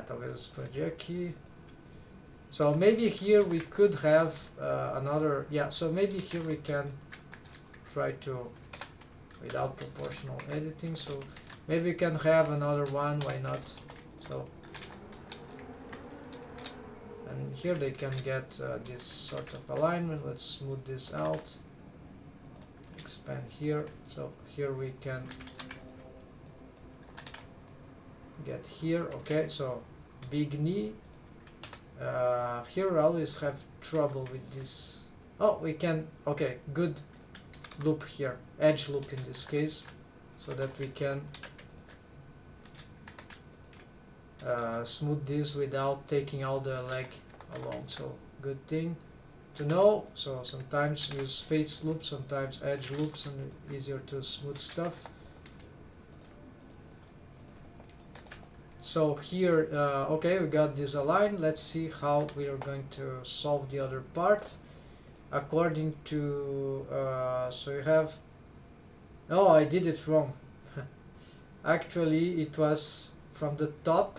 Talvez expandir aqui. So maybe here we could have another, yeah, so maybe here we can try to, without proportional editing, so maybe we can have another one, why not? So, and here they can get this sort of alignment. Let's smooth this out, expand here, so here we can get here. Okay, so big knee. Here I always have trouble with this. Oh, we can, okay, good loop here, edge loop in this case, so that we can smooth this without taking all the leg along. So good thing to know. So sometimes use face loops, sometimes edge loops, and easier to smooth stuff. So here, okay, we got this aligned. Let's see how we are going to solve the other part. According to, so you have, oh, I did it wrong. Actually, it was from the top,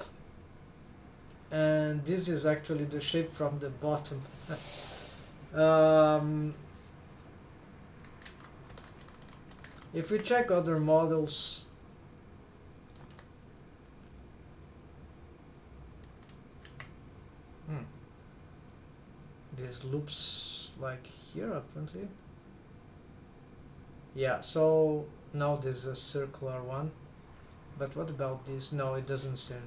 and this is actually the shape from the bottom. If we check other models, these loops like here apparently. Yeah, so now this is a circular one, but what about this? No, it doesn't seem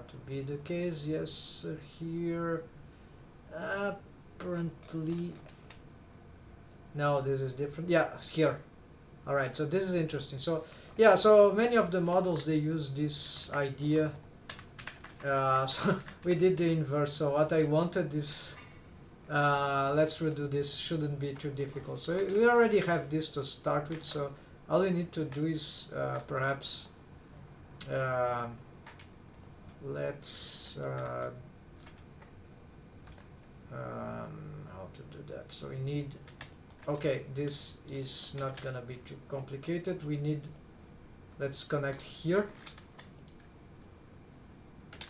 to be the case. Yes, here apparently, no, this is different. Yeah, here. Alright, so this is interesting. So yeah, so many of the models, they use this idea. So we did the inverse. So what I wanted is, let's redo this, shouldn't be too difficult. So we already have this to start with, so all we need to do is perhaps let's how to do that. So we need, okay, this is not gonna be too complicated. We need, let's connect here.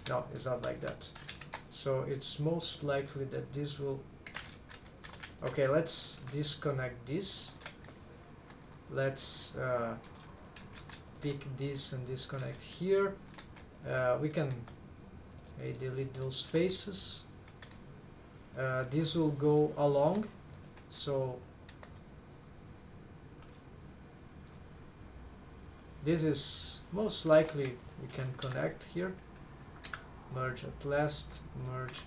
No, it's not like that. So it's most likely that this will, okay, let's disconnect this. Let's pick this and disconnect here. We can delete those faces. This will go along, so this is most likely we can connect here. Merge at last,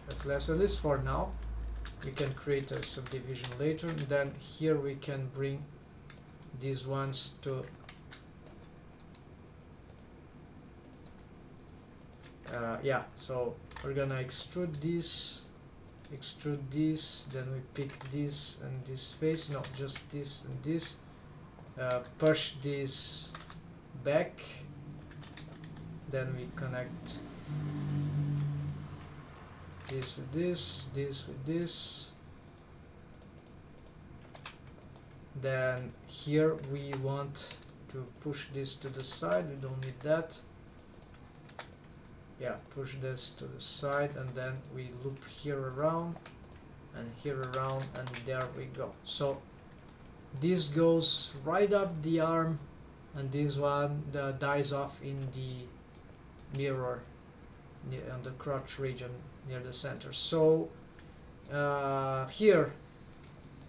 at least for now. We can create a subdivision later, and then here we can bring these ones to yeah, so we're gonna extrude this, then we pick this and this face, no, just this and this, push this back, then we connect this with this, this with this. Then here we want to push this to the side, we don't need that. Yeah, push this to the side, and then we loop here around and here around, and there we go. So this goes right up the arm, and this one dies off in the mirror on the crotch region near the center. So here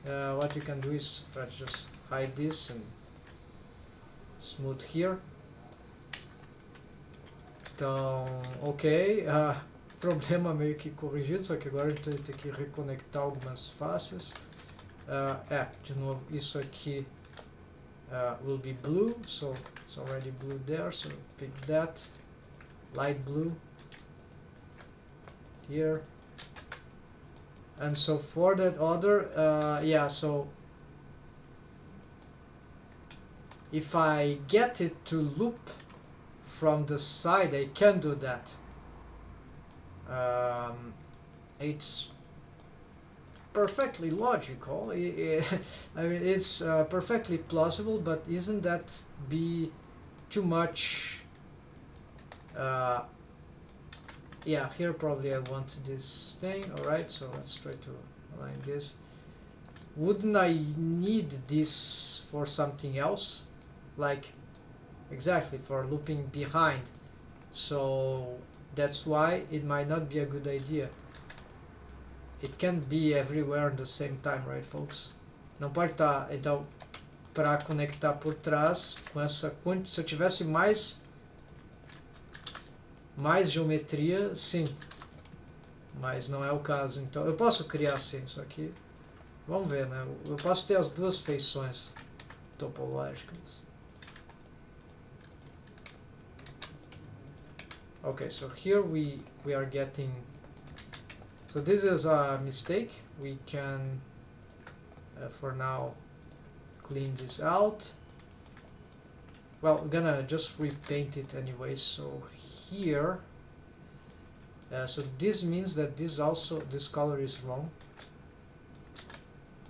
what you can do is let's just hide this and smooth here. Então, ok, problema meio que corrigido, só que agora a gente vai ter que reconectar algumas faces. De novo, isso aqui will be blue, so it's already blue there, so pick that, light blue here. And so for that other, yeah, so if I get it to loop from the side, I can do that. It's perfectly logical. I mean, it's perfectly plausible, but isn't that be too much? Yeah, here probably I want this thing. Alright, so let's try to align this. Wouldn't I need this for something else? Like, exactly, for looping behind. So that's why it might not be a good idea. It can't be everywhere at the same time, right, folks? Não pode estar, então, para conectar por trás com essa, se eu tivesse mais geometria, sim, mas não é o caso. Então eu posso criar sim, só que vamos ver, né? Eu posso ter as duas feições topológicas. Okay, so here we are getting, so this is a mistake. We can for now clean this out. Well, we're gonna just repaint it anyway. So here, so this means that this color is wrong.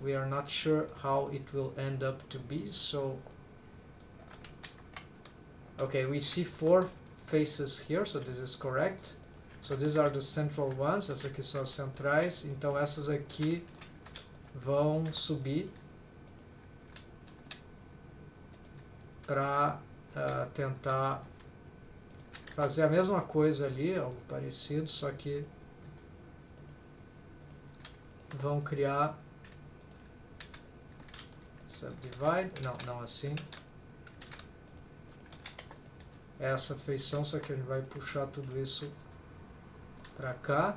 We are not sure how it will end up to be. So okay, we see 4 faces here, so this is correct. So these are the central ones, essas aqui são as centrais, então essas aqui vão subir para tentar fazer a mesma coisa ali, algo parecido, só que vão criar subdivide, não assim. Essa feição, só que a gente vai puxar tudo isso para cá.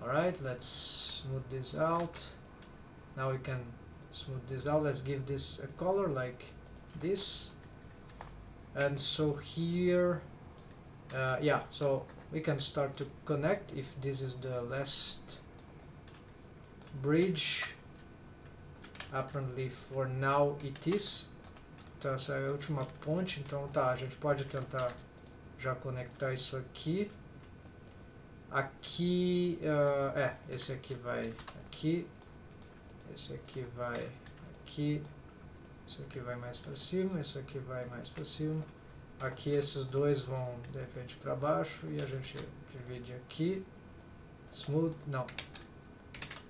Alright, let's smooth this out. Now we can smooth this out. Let's give this a color like this. And so here, yeah, so we can start to connect if this is the last bridge. Apparently for now it is. Então essa é a última ponte, então tá, a gente pode tentar já conectar isso aqui. Aqui, esse aqui vai aqui, esse aqui vai aqui, esse aqui vai mais para cima, esse aqui vai mais para cima. Aqui esses dois vão de repente para baixo e a gente divide aqui. Smooth, não.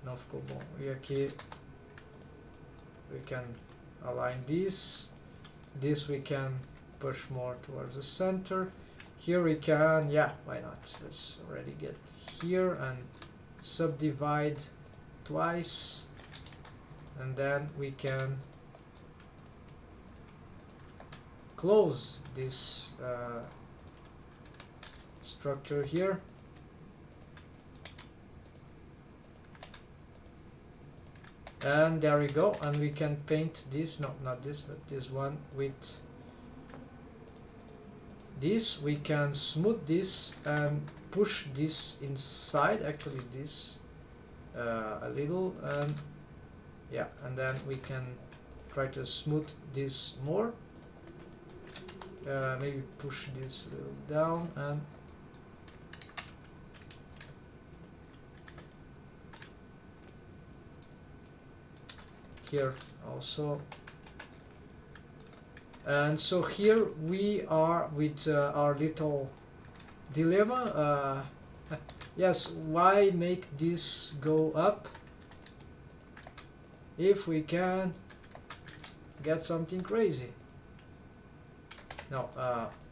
não ficou bom. E aqui we can align this we can push more towards the center. Here we can, yeah, why not, let's already get here and subdivide twice, and then we can close this structure here. And there we go, and we can paint this, no, not this, but this one with this. We can smooth this and push this inside, actually this a little, and yeah, and then we can try to smooth this more, maybe push this a little down, and here also. And so here we are with our little dilemma. Yes, why make this go up if we can get something crazy? No,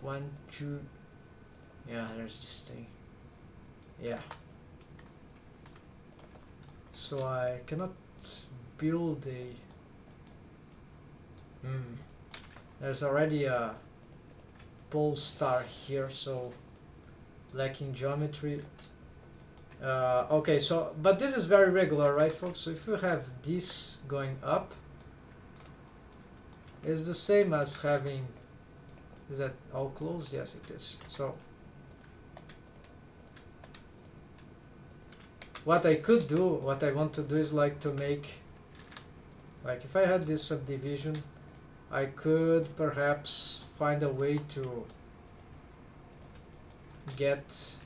1, 2, yeah, there's this thing, yeah. So I cannot build a there's already a pole star here, so lacking geometry. Okay, so but this is very regular, right folks? So if you have this going up, it's the same as having, is that all closed? Yes, it is. So what I could do, what I want to do is like to make, like if I had this subdivision, I could perhaps find a way to get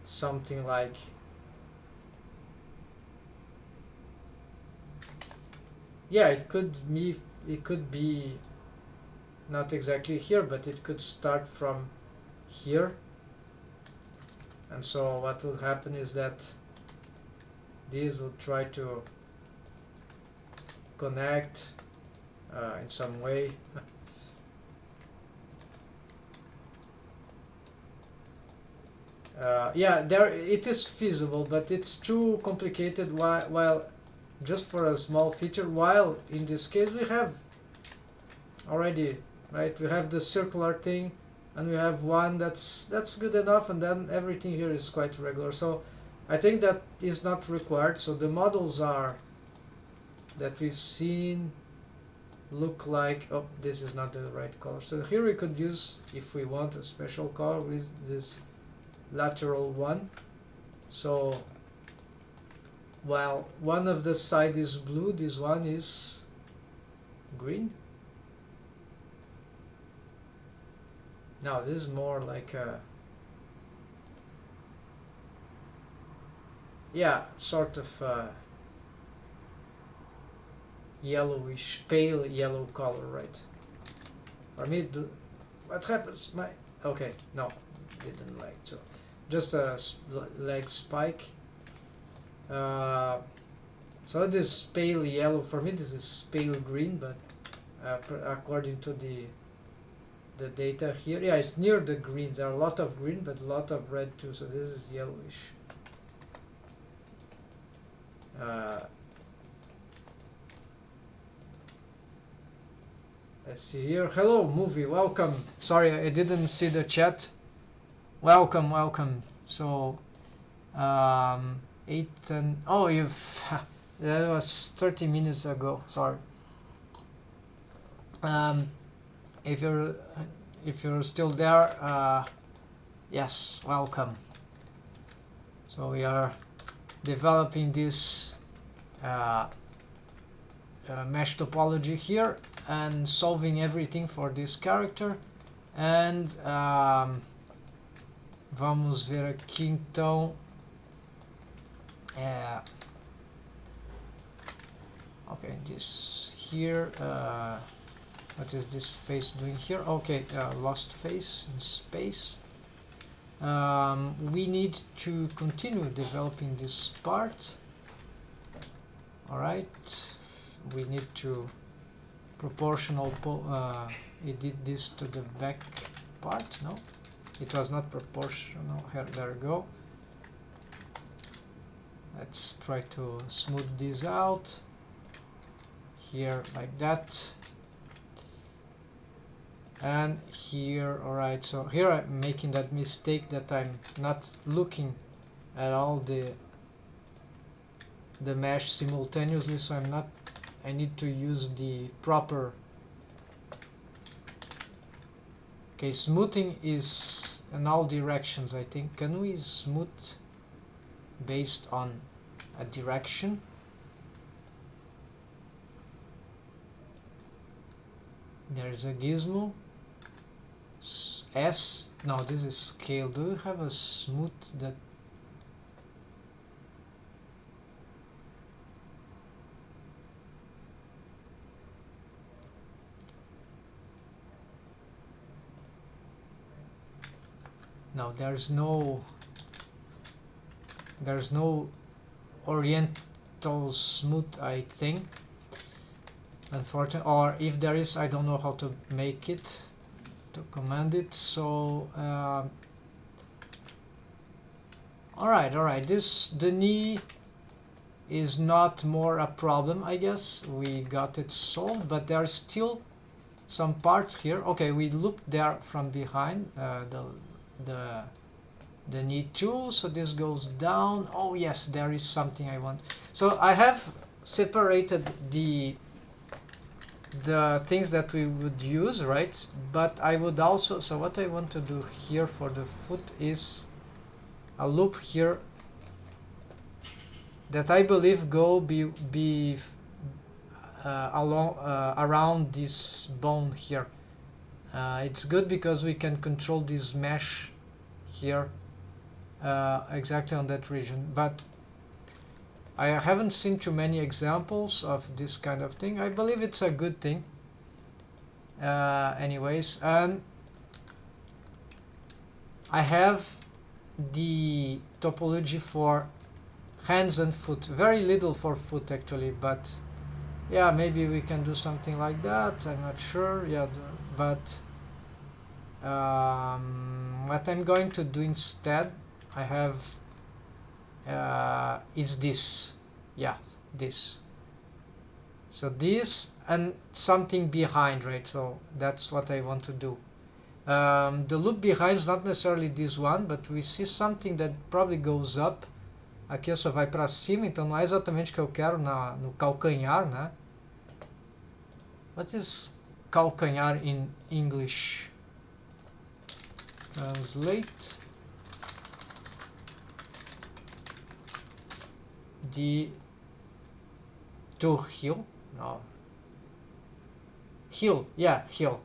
something like yeah, it could be not exactly here, but it could start from here. And so what will happen is that these will try to connect in some way. Yeah, there it is feasible, but it's too complicated while just for a small feature, while in this case we have already, right, we have the circular thing, and we have one that's good enough, and then everything here is quite regular. So I think that is not required. So the models are that we've seen look like, oh, this is not the right color. So here we could use, if we want, a special color with this lateral one. So while one of the side is blue, this one is green. Now this is more like a, yeah, sort of yellowish, pale yellow color, right? For me, what happens? My okay, no, didn't like, so just a leg spike. So this pale yellow, for me this is pale green, but according to the data here, yeah, it's near the green. There are a lot of green, but a lot of red too, so this is yellowish. Let's see here. Hello, movie, welcome. Sorry, I didn't see the chat. Welcome, welcome. So 8 and oh, you've that was 30 minutes ago. Sorry. If you're still there, yes, welcome. So we are developing this mesh topology here and solving everything for this character. And vamos ver aqui então. Okay, this here. What is this face doing here? Okay, lost face in space. We need to continue developing this part. Alright, we need to proportional edit this to the back part. No, it was not proportional. Here, there we go. Let's try to smooth this out here like that, and here. Alright, so here I'm making that mistake that I'm not looking at all the mesh simultaneously, so I need to use the proper. Okay, smoothing is in all directions, I think. Can we smooth based on a direction? There is a gizmo. No, this is scale. Do you have a smooth that? No, there's no oriental smooth, I think, unfortunately, or if there is, I don't know how to make it, to command it. So alright, the knee is not more a problem, I guess. We got it solved, but there is still some parts here. Okay, we looped there from behind the knee too, so this goes down. Oh yes, there is something I want. So I have separated the things that we would use, right? But I would also, so what I want to do here for the foot is a loop here that I believe be along around this bone here. It's good because we can control this mesh here exactly on that region, but I haven't seen too many examples of this kind of thing. I believe it's a good thing anyways. And I have the topology for hands and foot, very little for foot actually, but yeah, maybe we can do something like that. I'm not sure. Yeah, but what I'm going to do instead, I have is this. Yeah, this. So this and something behind, right? So that's what I want to do. The loop behind is not necessarily this one, but we see something that probably goes up. Aqui só vai para cima, então não é exatamente o que eu quero no calcanhar, né? What is calcanhar in English? Translate to heel? No. Heel, yeah, heel.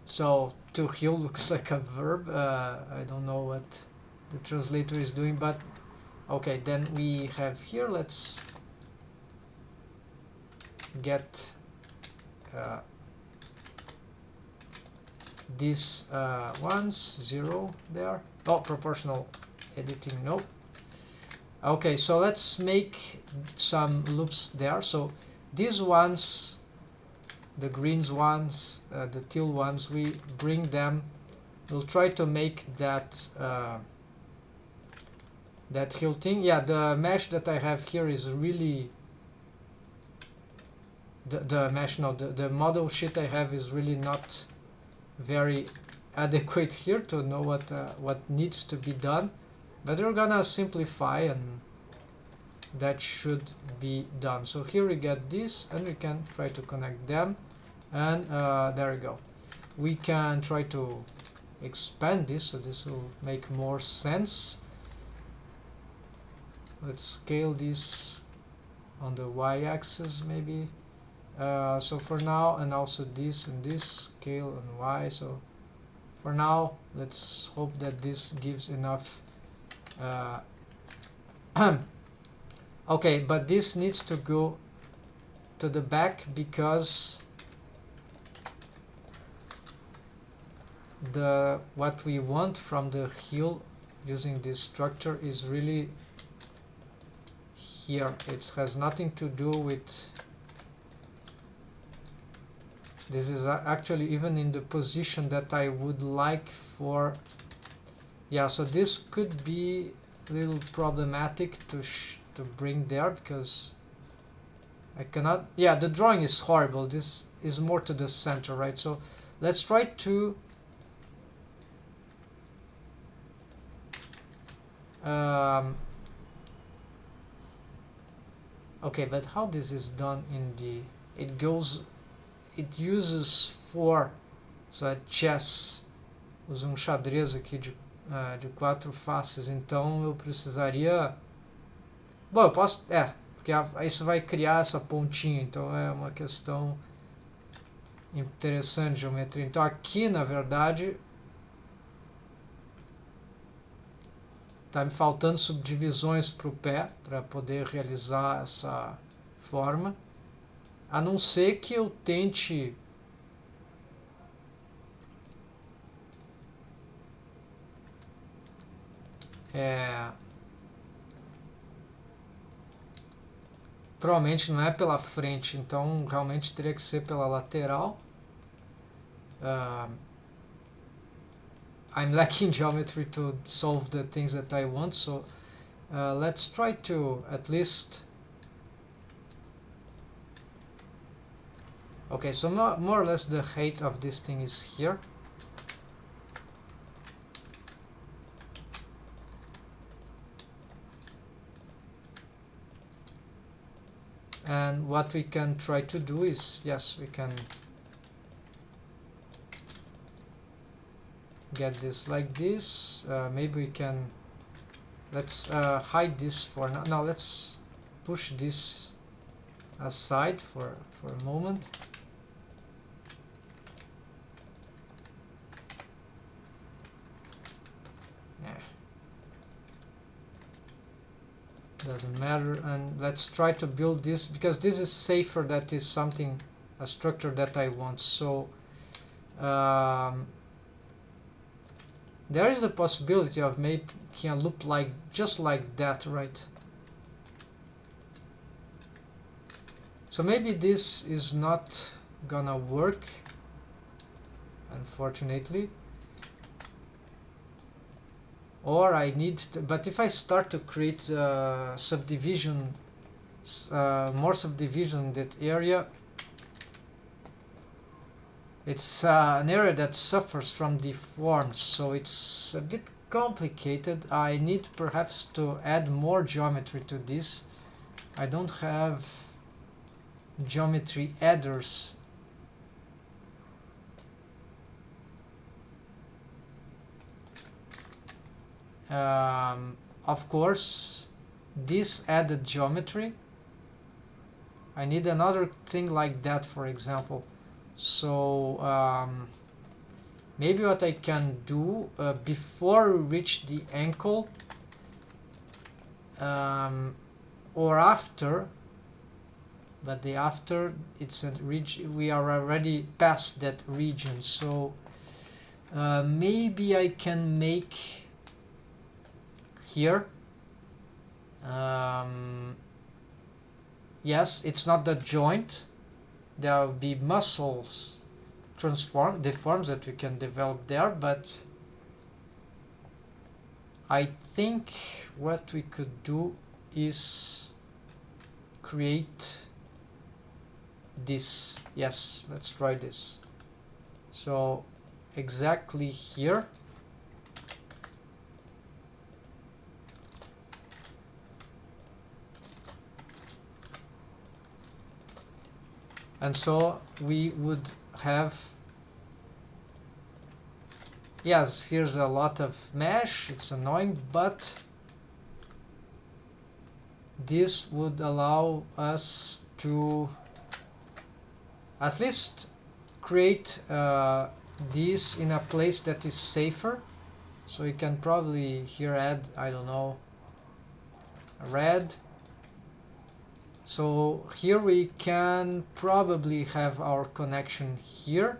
So to heel looks like a verb. I don't know what the translator is doing, but okay, then we have here, let's get these ones, 0 there. Oh, proportional editing, no. Okay, so let's make some loops there. So these ones, the greens ones, the teal ones, we bring them, we'll try to make that that heel thing. Yeah, the mesh that I have here is really the mesh, no, the model sheet I have is really not very adequate here to know what needs to be done, but we're gonna simplify and that should be done. So here we get this, and we can try to connect them, and there we go. We can try to expand this, so this will make more sense. Let's scale this on the y-axis maybe. So for now, and also this and this, scale on y. So for now, let's hope that this gives enough Okay, but this needs to go to the back because what we want from the heel using this structure is really here. It has nothing to do with this. Is actually even in the position that I would like for. Yeah, so this could be a little problematic to bring there because I cannot. Yeah, the drawing is horrible. This is more to the center, right? So let's try to okay, but how this is done in the it uses 4, so é chess, usa um xadrez aqui de 4 faces, então eu precisaria, bom, eu posso, porque isso vai criar essa pontinha, então é uma questão interessante de geometria. Então aqui na verdade está me faltando subdivisões para o pé para poder realizar essa forma, a não ser que eu tente provavelmente não é pela frente, então realmente teria que ser pela lateral. I'm lacking geometry to solve the things that I want, so let's try to at least. Okay, so more or less the height of this thing is here. And what we can try to do is, yes, we can get this like this. Maybe we can, let's hide this for now. Now let's push this aside for a moment. Doesn't matter, and let's try to build this because this is safer. That is something, a structure that I want. So there is a possibility of making a loop like just like that, right? So maybe this is not gonna work, unfortunately. Or I need to, but if I start to create subdivision, more subdivision in that area, it's an area that suffers from deforms, so it's a bit complicated. I need perhaps to add more geometry to this. I don't have geometry adders. Of course, this added geometry, I need another thing like that, for example. So maybe what I can do before we reach the ankle, or after, but the after, it's a region, we are already past that region, so maybe I can make here, yes, it's not the joint, there will be muscles deforms that we can develop there, but I think what we could do is create this. Yes, let's try this. So exactly here, and so we would have, yes, here's a lot of mesh, it's annoying, but this would allow us to at least create this in a place that is safer. So you can probably here add, I don't know, red. So here we can probably have our connection here.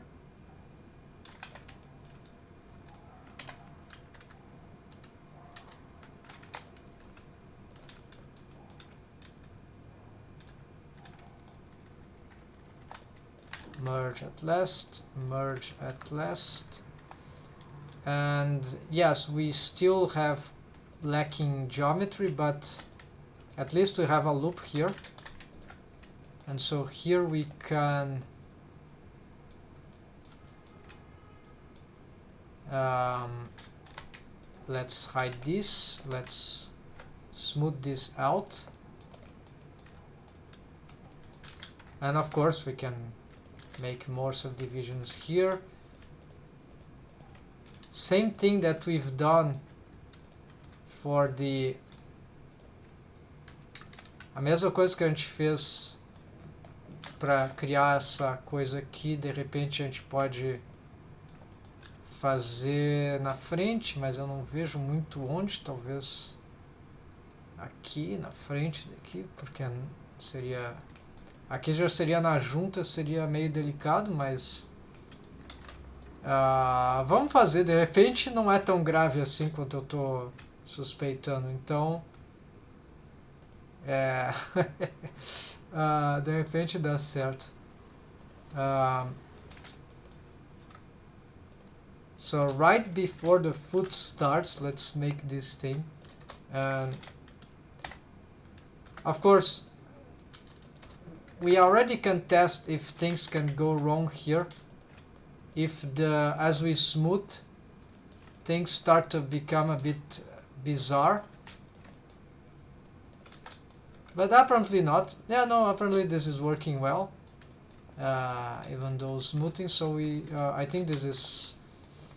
Merge at last, merge at last. And yes, we still have lacking geometry, but at least we have a loop here. And so here we can let's hide this, let's smooth this out. And of course we can make more subdivisions here. Same thing that we've done for the... A mesma coisa que a gente fez para criar essa coisa aqui, de repente a gente pode fazer na frente, mas eu não vejo muito onde, talvez aqui na frente daqui, porque seria... Aqui já seria na junta, seria meio delicado, mas vamos fazer. De repente não é tão grave assim quanto eu estou suspeitando. Então, de repente dá certo. So right before the foot starts, let's make this thing. And of course, we already can test if things can go wrong here. If as we smooth, things start to become a bit bizarre. But apparently not. Yeah, no, apparently this is working well. Even though smoothing, so I think this is...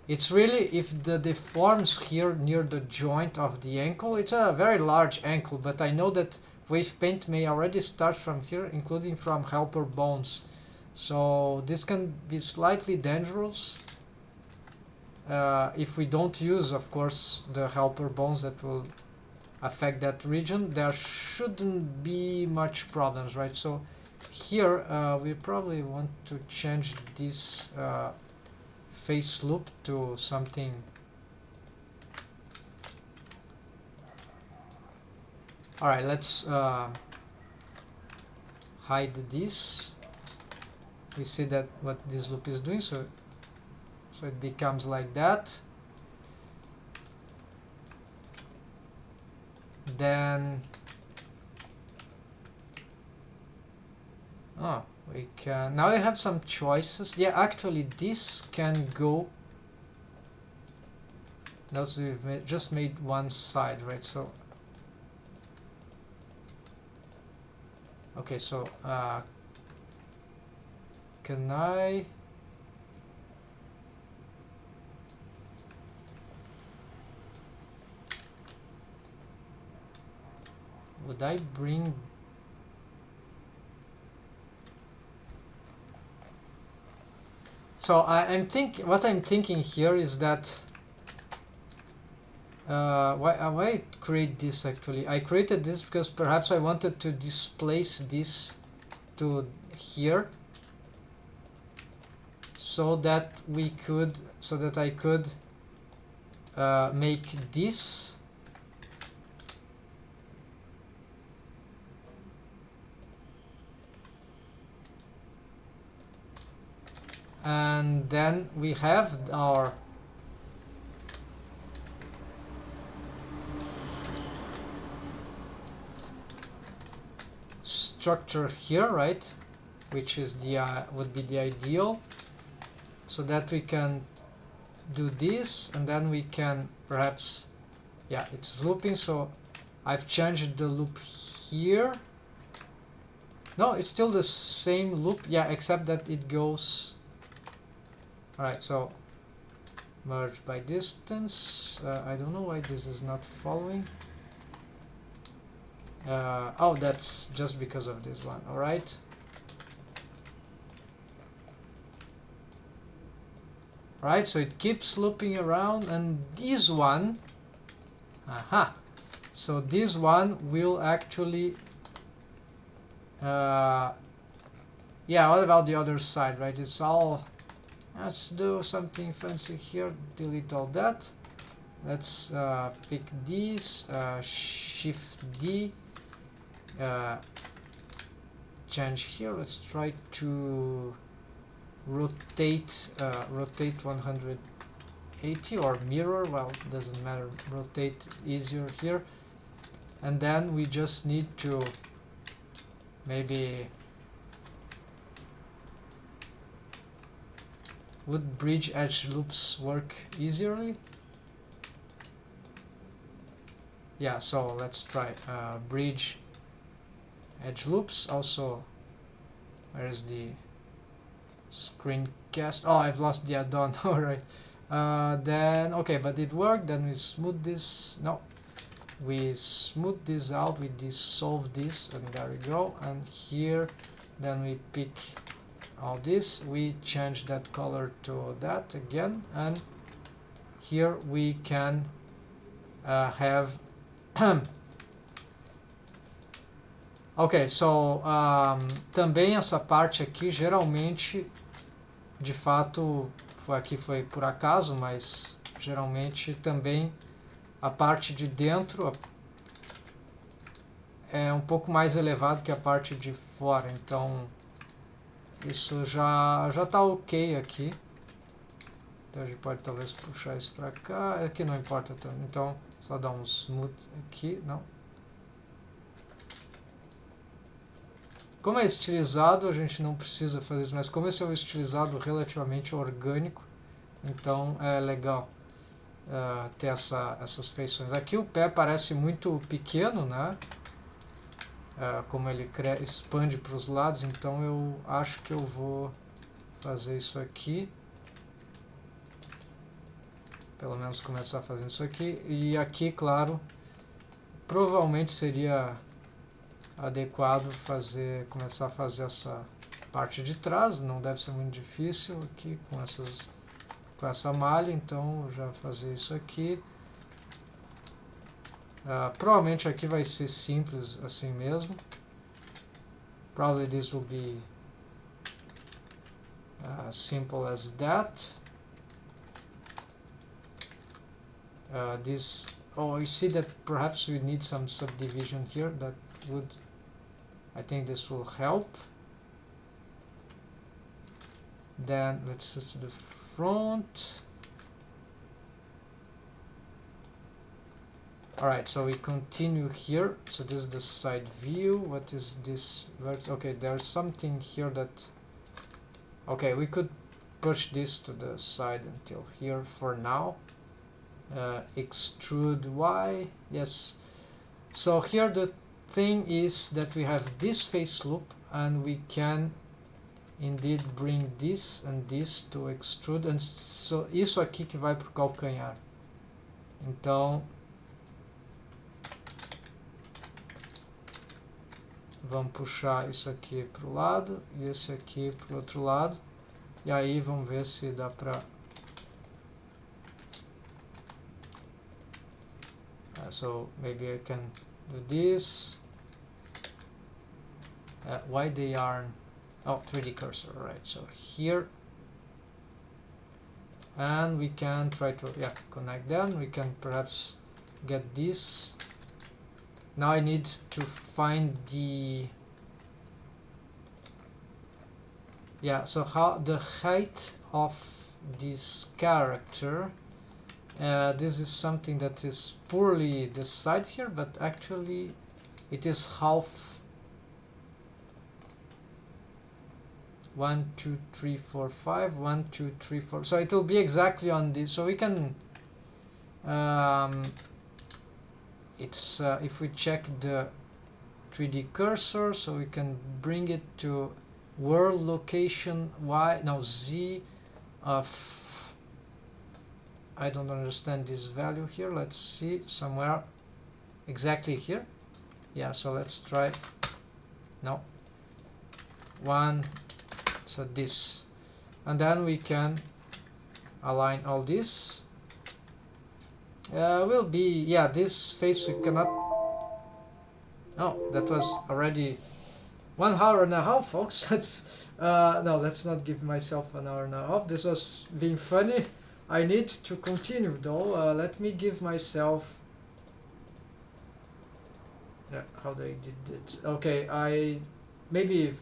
It's really, if the deforms here near the joint of the ankle, it's a very large ankle, but I know that wave paint may already start from here, including from helper bones. So this can be slightly dangerous if we don't use, of course, the helper bones that will affect that region. There shouldn't be much problems, right? So here we probably want to change this face loop to something. Alright, let's hide this. We see that what this loop is doing, so it becomes like that. Then we can now I have some choices. Yeah, actually this can go. That's we've just made one side, right? So okay, so can I would I bring so what I'm thinking here is that why create this actually? I created this because perhaps I wanted to displace this to here so that I could make this and then we have our structure here, right, which is the would be the ideal, so that we can do this, and then we can perhaps, yeah, it's looping, so I've changed the loop here. No, it's still the same loop, yeah, except that it goes. Alright, so merge by distance. I don't know why this is not following. Oh, that's just because of this one. Alright. Right, so it keeps looping around, and this one, aha, So this one will actually yeah, what about the other side, right? It's all, let's do something fancy here, delete all that. Let's pick these, shift D, change here. Let's try to rotate rotate 180 or mirror, well, doesn't matter, rotate easier here. And then we just need to maybe, would bridge edge loops work easily? Yeah, so let's try bridge edge loops. Also, where is the screencast? Oh, I've lost the add-on. Alright, then okay, but it worked. Then we smooth this, no, we smooth this out, we dissolve this, and there we go. And here then we pick all this, we change that color to that again, and here we can have ok, so também essa parte aqui geralmente, de fato, aqui foi por acaso, mas geralmente também a parte de dentro é um pouco mais elevado que a parte de fora, então isso já está ok aqui. Então a gente pode talvez puxar isso para cá, aqui não importa tanto, então só dar um smooth aqui, não. Como é estilizado, a gente não precisa fazer isso, mas como esse é um estilizado relativamente orgânico, então é legal ter essas feições. Aqui o pé parece muito pequeno, né? Como ele expande para os lados, então eu acho que eu vou fazer isso aqui. Pelo menos começar fazendo isso aqui. E aqui, claro, provavelmente seria adequado começar a fazer essa parte de trás, não deve ser muito difícil aqui com essa malha, então eu já vou fazer isso aqui. Provavelmente aqui vai ser simples assim mesmo. Probably this will be simple as that. You see that perhaps we need some subdivision here. That would, I think this will help. Then let's just the front. Alright, so we continue here. So this is the side view. What is this? Okay, there's something here that, okay, we could push this to the side until here for now. Extrude Y, yes. So here the thing is that we have this face loop, and we can indeed bring this and this to extrude, and so isso aqui que vai pro calcanhar. Então vamos puxar isso aqui pro lado e esse aqui pro outro lado, e aí vamos ver se dá pra so maybe I can do this. Why they aren't, oh, 3D cursor, right? So here, and we can try to connect them. We can perhaps get this. Now I need to find the so how the height of this character. This is something that is poorly decided here, but actually it is half 1, 2, 3, 4, 5, 1, 2, 3, 4. So it will be exactly on this. So we can it's if we check the 3D cursor, so we can bring it to world location Y, now Z of, I don't understand this value here. Let's see, somewhere exactly here. Yeah, so let's try. No, 1, so this, and then we can align all this. Will be, this face we cannot Oh, that was already 1 hour and a half, folks. That's no, let's not give myself an hour and a half. This was being funny. I need to continue though. Let me give myself. Yeah, how they did it. Okay, I maybe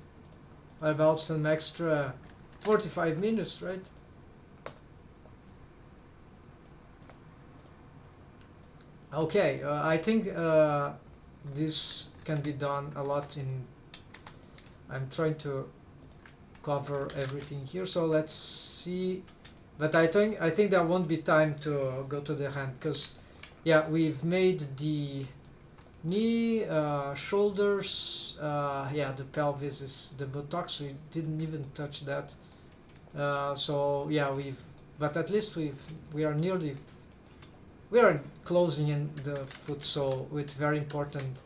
about some extra 45 minutes, right? Okay, I think this can be done a lot in. I'm trying to cover everything here, so let's see. But I think there won't be time to go to the hand, because yeah, we've made the knee, shoulders, yeah, the pelvis is the buttocks. We didn't even touch that. So yeah, but at least we are closing in the foot, so with very important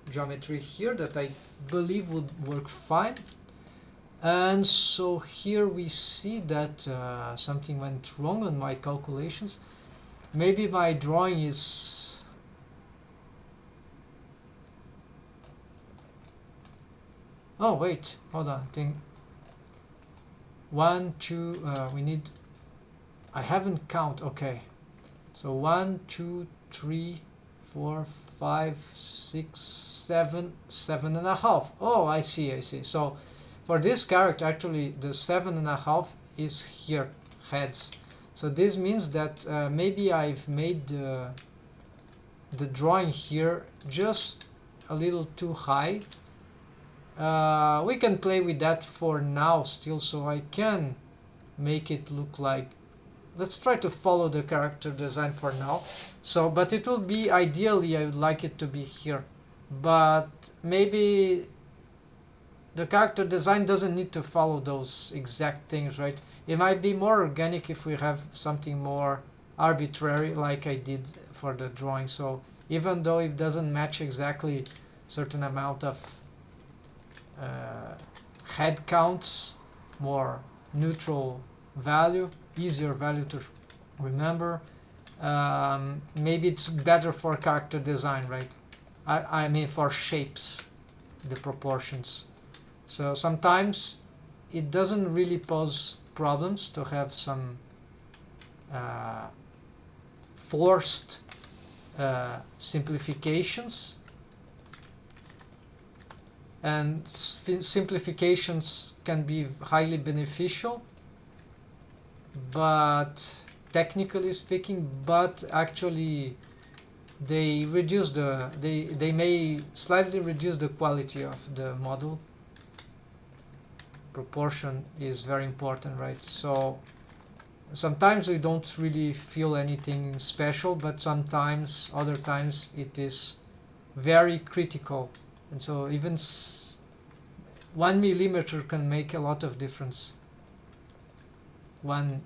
geometry here that I believe would work fine. And so here we see that something went wrong on my calculations. Maybe my drawing is... Oh wait, hold on, I think 1, 2, we need... I haven't count, okay. So 1, 2, 3, 4, 5, 6, 7, 7.5. Oh, I see. So for this character, actually, the 7.5 is here, heads. So this means that maybe I've made the drawing here just a little too high. We can play with that for now still, so I can make it look like... Let's try to follow the character design for now. So, but it will be, ideally, I would like it to be here. But maybe the character design doesn't need to follow those exact things, right? It might be more organic if we have something more arbitrary, like I did for the drawing. So even though it doesn't match exactly certain amount of head counts, more neutral value, easier value to remember, maybe it's better for character design, right? I mean for shapes, the proportions. So sometimes it doesn't really pose problems to have some forced simplifications, and simplifications can be highly beneficial, but technically speaking, but actually they reduce they may slightly reduce the quality of the model. Proportion is very important, right? So sometimes we don't really feel anything special, but sometimes, other times, it is very critical, and so even 1 millimeter can make a lot of difference. One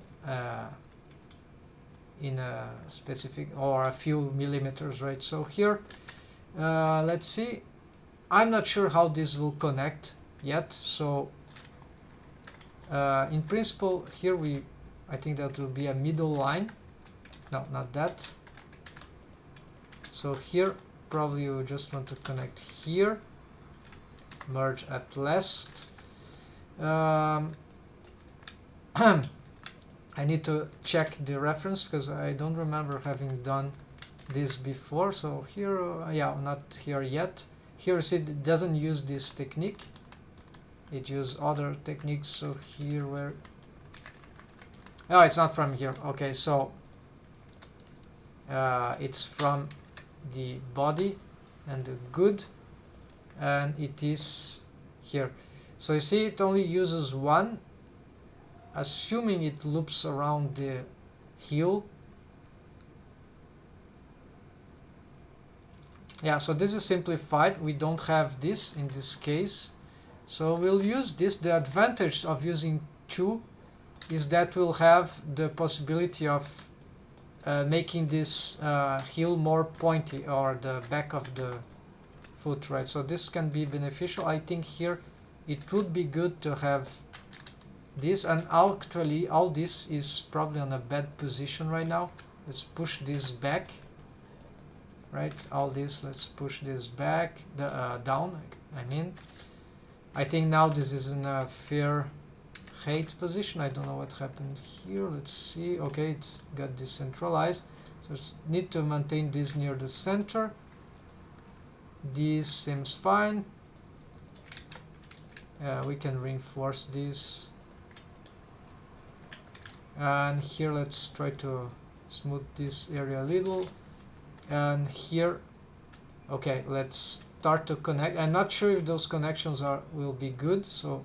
in a specific, or a few millimeters, right? So here, let's see. I'm not sure how this will connect yet. So in principle, here I think that will be a middle line. No, not that. So here, probably you just want to connect here. Merge at last. I need to check the reference because I don't remember having done this before. So here, yeah, not here yet. Here, see, it doesn't use this technique. It uses other techniques. So here, where... Oh, it's not from here. Okay, so it's from the body and the good, and it is here. So you see, it only uses one, assuming it loops around the heel. Yeah, so this is simplified. We don't have this in this case, so we'll use this. The advantage of using two is that we'll have the possibility of making this heel more pointy, or the back of the foot, right? So this can be beneficial. I think here it would be good to have this, and actually all this is probably on a bad position right now. Let's push this back, right? All this, let's push this back, down, I mean. I think now this is in a fair height position. I don't know what happened here. Let's see. Okay, it's got decentralized. So just need to maintain this near the center. This seems fine. We can reinforce this. And here let's try to smooth this area a little. And here, okay, let's start to connect. I'm not sure if those connections will be good, so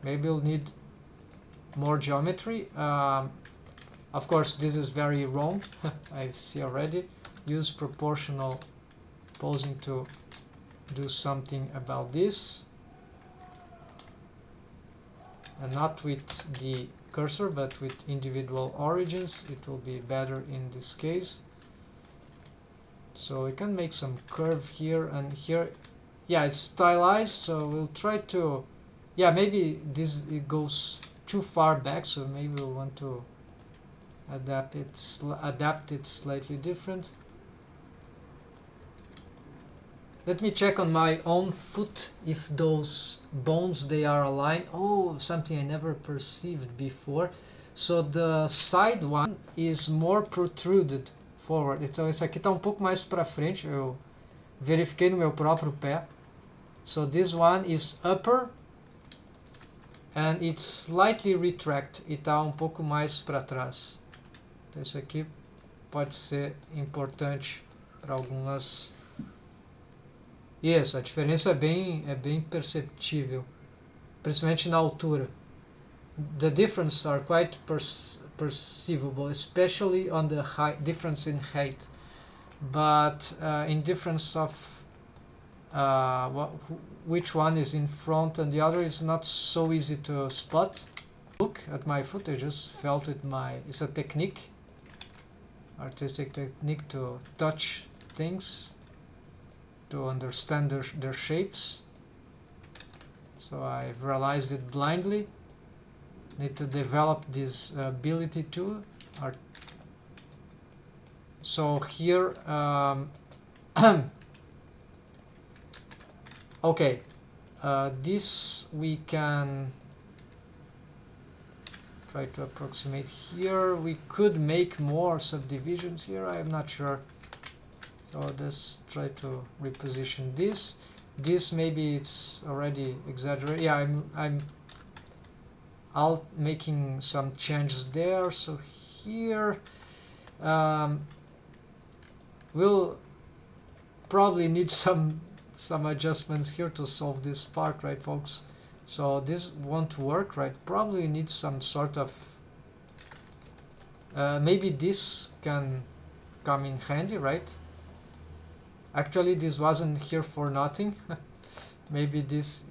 maybe we'll need more geometry. Of course, this is very wrong. I see already. Use proportional posing to do something about this, and not with the cursor but with individual origins. It will be better in this case. So we can make some curve here and here. Yeah, it's stylized, so we'll try to, yeah, maybe it goes too far back, so maybe we'll want to adapt it slightly different. Let me check on my own foot if those bones, they are aligned. Oh, something I never perceived before. So the side one is more protruded forward. Então esse aqui está um pouco mais para frente. Eu verifiquei no meu próprio pé. So this one is upper and it's slightly retract. E está um pouco mais para trás. Então isso aqui pode ser importante para algumas. Isso, a diferença é bem perceptível, principalmente na altura. The difference are quite perceivable, especially on the difference in height, but in difference of which one is in front and the other is not so easy to spot. Look at my foot, I just felt with it's a technique, artistic technique to touch things, to understand their shapes. So I've realized it blindly. Need to develop this ability too. So here, okay, this we can try to approximate here. We could make more subdivisions here, I'm not sure. So let's try to reposition this. This maybe it's already exaggerated. Yeah, I'll making some changes there. So here we'll probably need some adjustments here to solve this part, right, folks? So this won't work, right? Probably need some sort of maybe this can come in handy, right? Actually, this wasn't here for nothing. Maybe this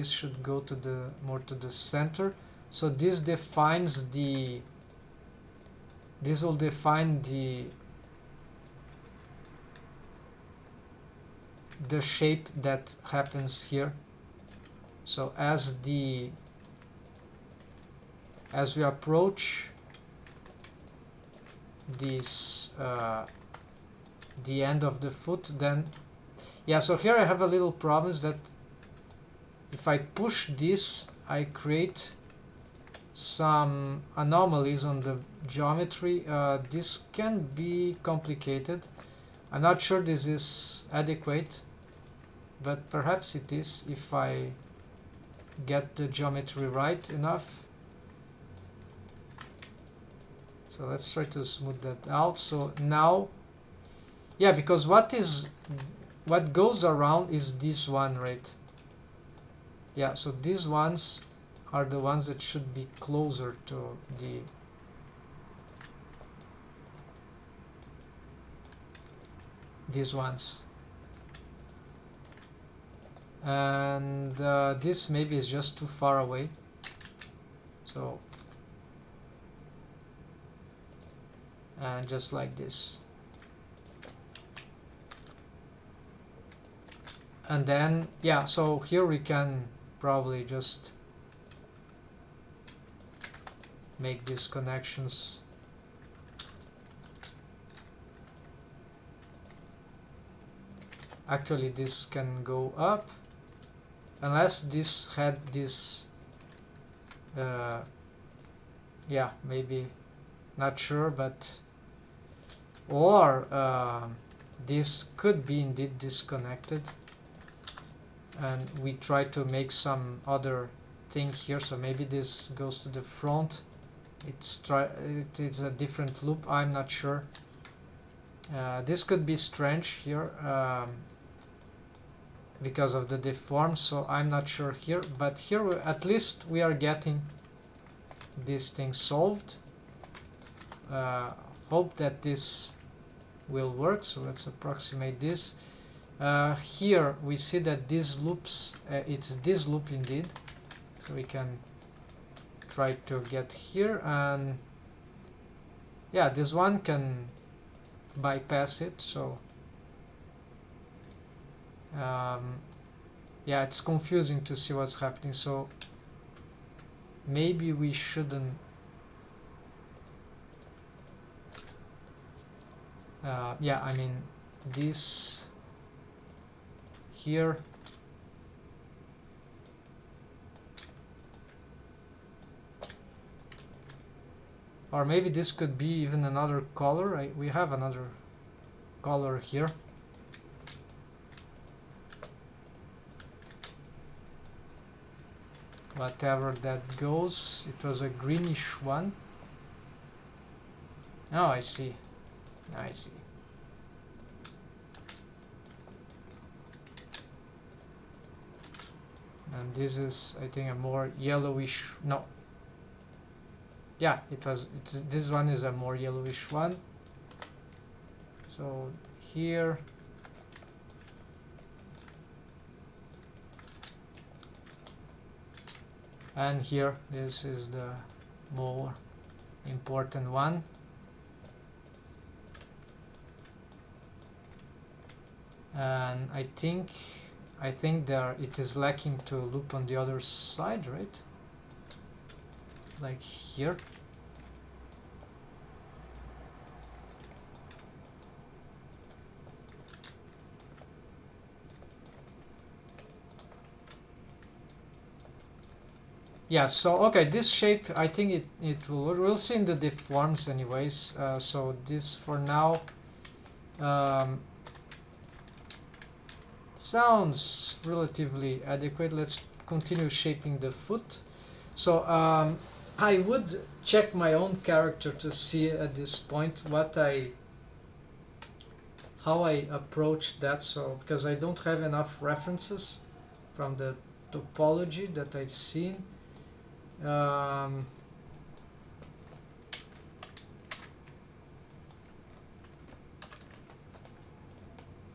should go to more to the center. So this defines this will define the shape that happens here. So as we approach this the end of the foot, then yeah, so here I have a little problems that if I push this, I create some anomalies on the geometry. This can be complicated. I'm not sure this is adequate, but perhaps it is if I get the geometry right enough. So let's try to smooth that out. So now, yeah, because what goes around is this one, right? Yeah, so these ones are the ones that should be closer to these ones. And this maybe is just too far away. So, and just like this. And then, yeah, so here we can probably just make these connections. Actually this can go up, unless this had this yeah, maybe, not sure, but or this could be indeed disconnected and we try to make some other thing here, so maybe this goes to the front. It is a different loop, I'm not sure. This could be strange here because of the deform, so I'm not sure here, but here at least we are getting this thing solved. Hope that this will work, so let's approximate this. Here we see that these loops, it's this loop indeed, so we can try to get here, and yeah, this one can bypass it, so yeah, it's confusing to see what's happening, so maybe we shouldn't yeah, I mean this here, or maybe this could be even another color. We have another color here. Whatever that goes, it was a greenish one. Oh, I see. I see. And this is, I think, a more yellowish. No. Yeah, this one is a more yellowish one. So here. And here, this is the more important one. And I think there it is lacking to loop on the other side, right? Like here. Yeah, so okay, this shape, I think it will, we'll see in the deforms anyways. So this for now sounds relatively adequate. Let's continue shaping the foot. So I would check my own character to see at this point how I approach that. So because I don't have enough references from the topology that I've seen.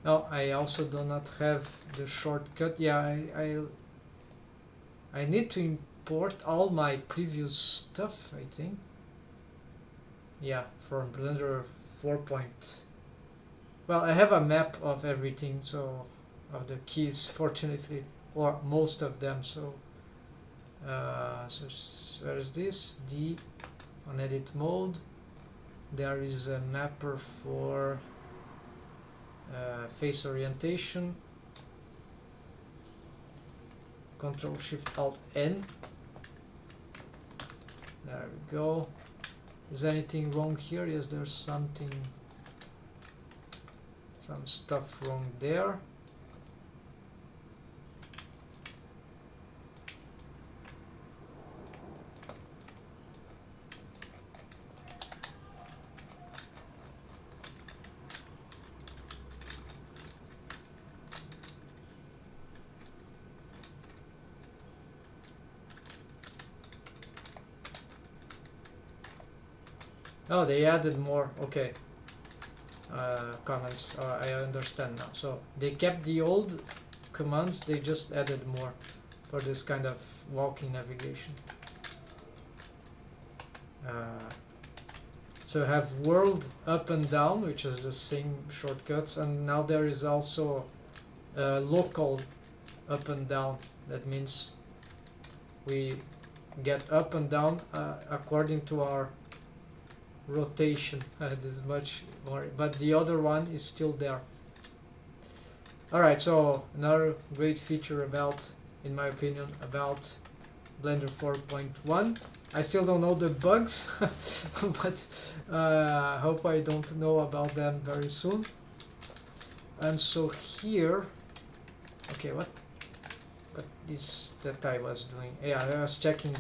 Oh, I also do not have the shortcut. Yeah, I need to import all my previous stuff, I think. Yeah, from Blender 4. Well, I have a map of everything, so of the keys, fortunately, or most of them. So, so where is this? D on edit mode. There is a mapper for face orientation. Control Shift Alt N. There we go. Is anything wrong here? Yes, there's some stuff wrong there. Oh, they added more. Okay. Comments. I understand now. So they kept the old commands, they just added more for this kind of walking navigation. So have world up and down, which is the same shortcuts, and now there is also local up and down. That means we get up and down according to our rotation. This is much more, but the other one is still there. Alright, so another great feature about, in my opinion, about Blender 4.1. I still don't know the bugs, but hope I don't know about them very soon. And so here, okay, what is that I was doing? Yeah, I was checking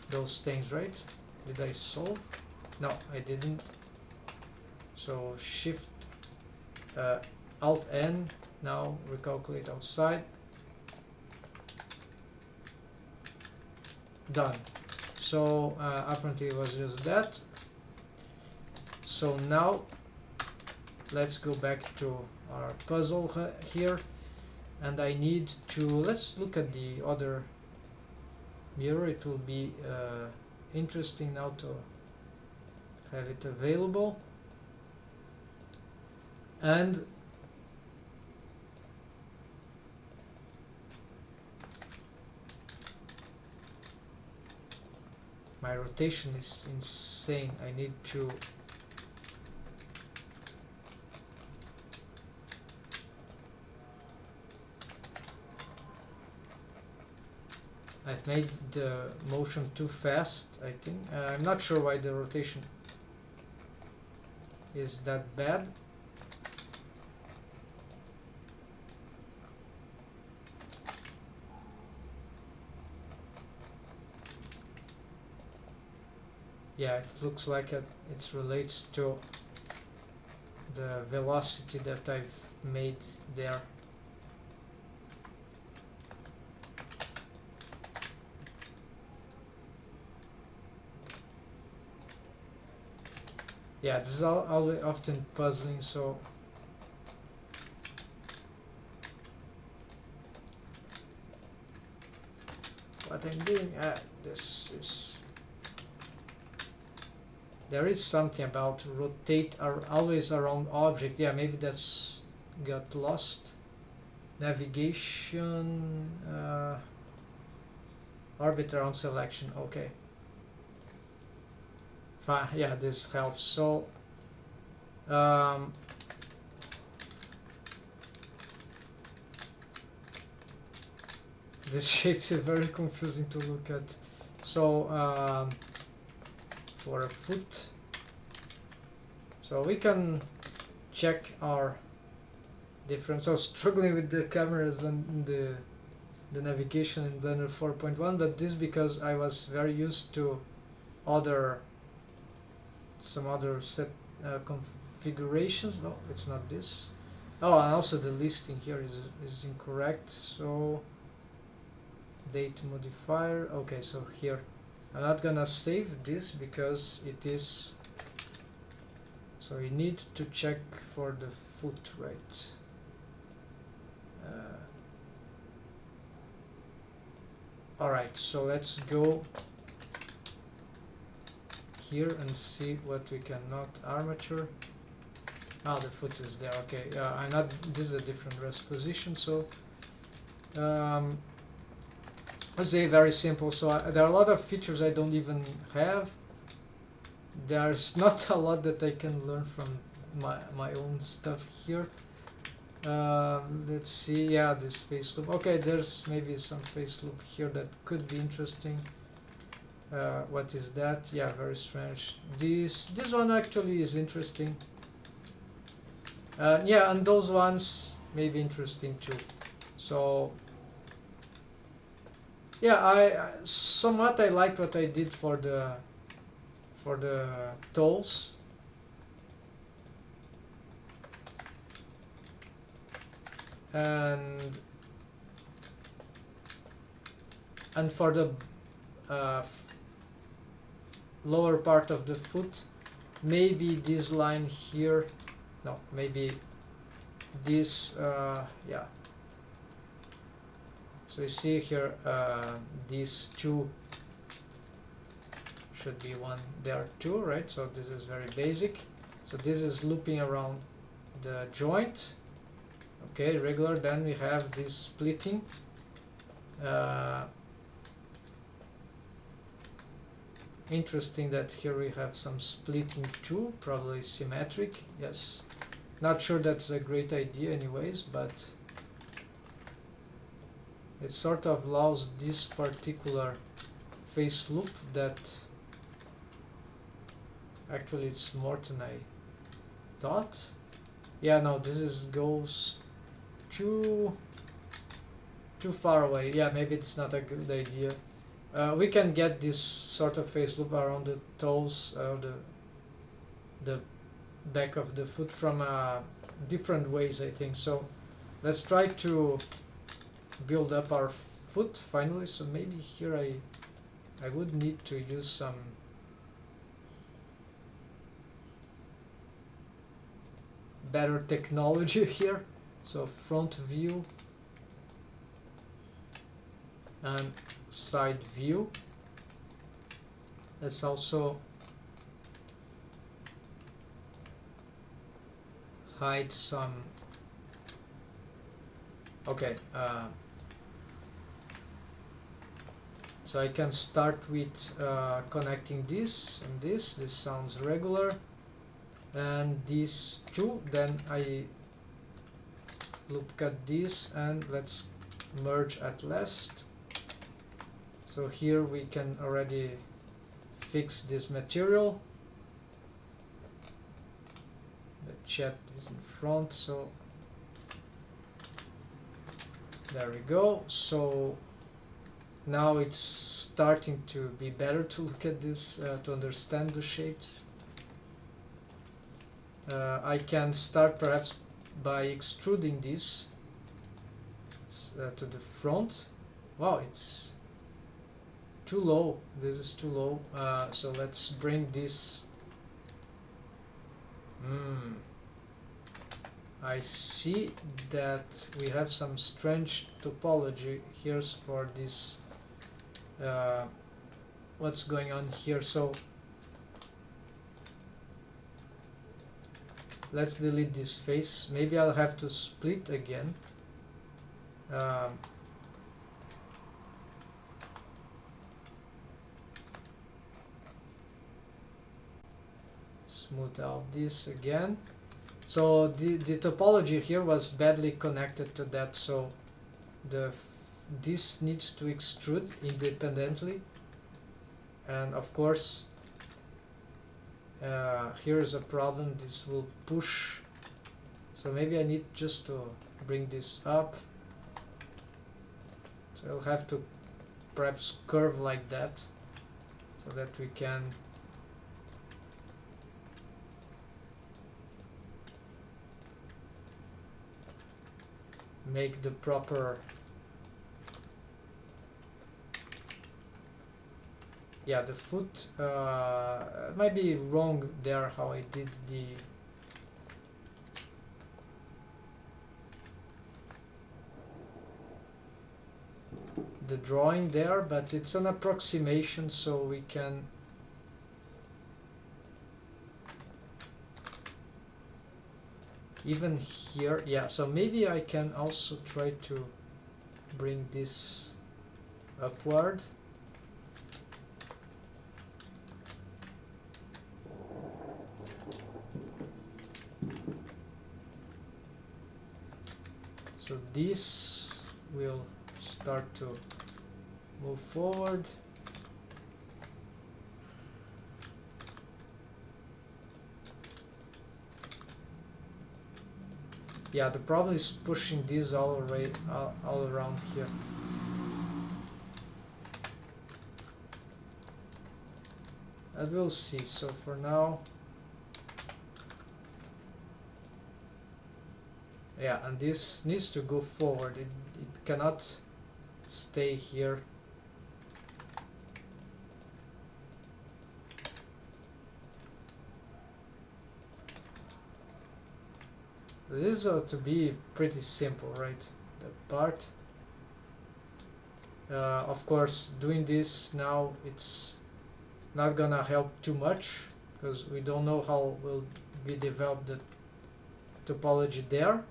those things, right? Did I solve? No, I didn't. So Shift Alt N. Now recalculate outside. Done. So apparently it was just that. So now let's go back to our puzzle here, and I need to, let's look at the other mirror. It will be interesting now to have it available. And my rotation is insane. I need to I've made the motion too fast, I think. I'm not sure why the rotation is that bad. Yeah, it looks like it relates to the velocity that I've made there. Yeah, this is always often puzzling, so what I'm doing, this is, there is something about rotate always around object. Yeah, maybe that's got lost. Navigation, orbit around selection, okay. Fine, yeah, this helps. So this shapes is very confusing to look at. So for a foot, so we can check our different. So struggling with the cameras and the navigation in Blender 4.1, but this because I was very used to some other set configurations. No, it's not this. Oh, and also the listing here is incorrect. So date modifier. Okay, so here I'm not gonna save this because it is. So you need to check for the foot, right? Alright, so let's go here and see what we can. Not armature. Ah, the foot is there. Okay, I not. This is a different rest position. So let's say very simple. So there are a lot of features I don't even have. There's not a lot that I can learn from my own stuff here. Let's see. Yeah, this face loop. Okay, there's maybe some face loop here that could be interesting. What is that? Yeah, very strange. This one actually is interesting. Yeah, and those ones may be interesting too. So yeah, I somewhat I liked what I did for the tolls. And for the lower part of the foot, maybe this line here, no, maybe this, yeah. So you see here, these two should be one there too, right? So this is very basic. So this is looping around the joint. Okay, regular. Then we have this splitting. Interesting that here we have some splitting too, probably symmetric. Yes. Not sure that's a great idea anyways, but it sort of allows this particular face loop that actually it's more than I thought. Yeah, no, this is goes too far away. Yeah, maybe it's not a good idea. We can get this sort of face loop around the toes, the back of the foot from different ways, I think. So let's try to build up our foot finally. So maybe here I would need to use some better technology here. So front view and side view. Let's also hide some. Okay, so I can start with connecting this and this. This sounds regular, and these two. Then I look at this and let's merge at last. So here we can already fix this material. The chat is in front, so there we go. So now it's starting to be better to look at this, to understand the shapes. I can start perhaps by extruding this to the front. Wow, it's too low. This is too low. So let's bring this. I see that we have some strange topology here for this. What's going on here? So let's delete this face. Maybe I'll have to split again. Smooth out this again. So the topology here was badly connected to that, so this needs to extrude independently, and of course here is a problem. This will push, so maybe I need just to bring this up. So I'll have to perhaps curve like that so that we can make the proper, yeah, the foot. Might be wrong there how I did the drawing there, but it's an approximation, so we can even here, yeah. So maybe I can also try to bring this upward. So this will start to move forward. Yeah, the problem is pushing this all around here. And we'll see. So for now, yeah, and this needs to go forward. It cannot stay here. This ought to be pretty simple, right? The part. Of course, doing this now, it's not gonna help too much because we don't know how will be developed the topology there.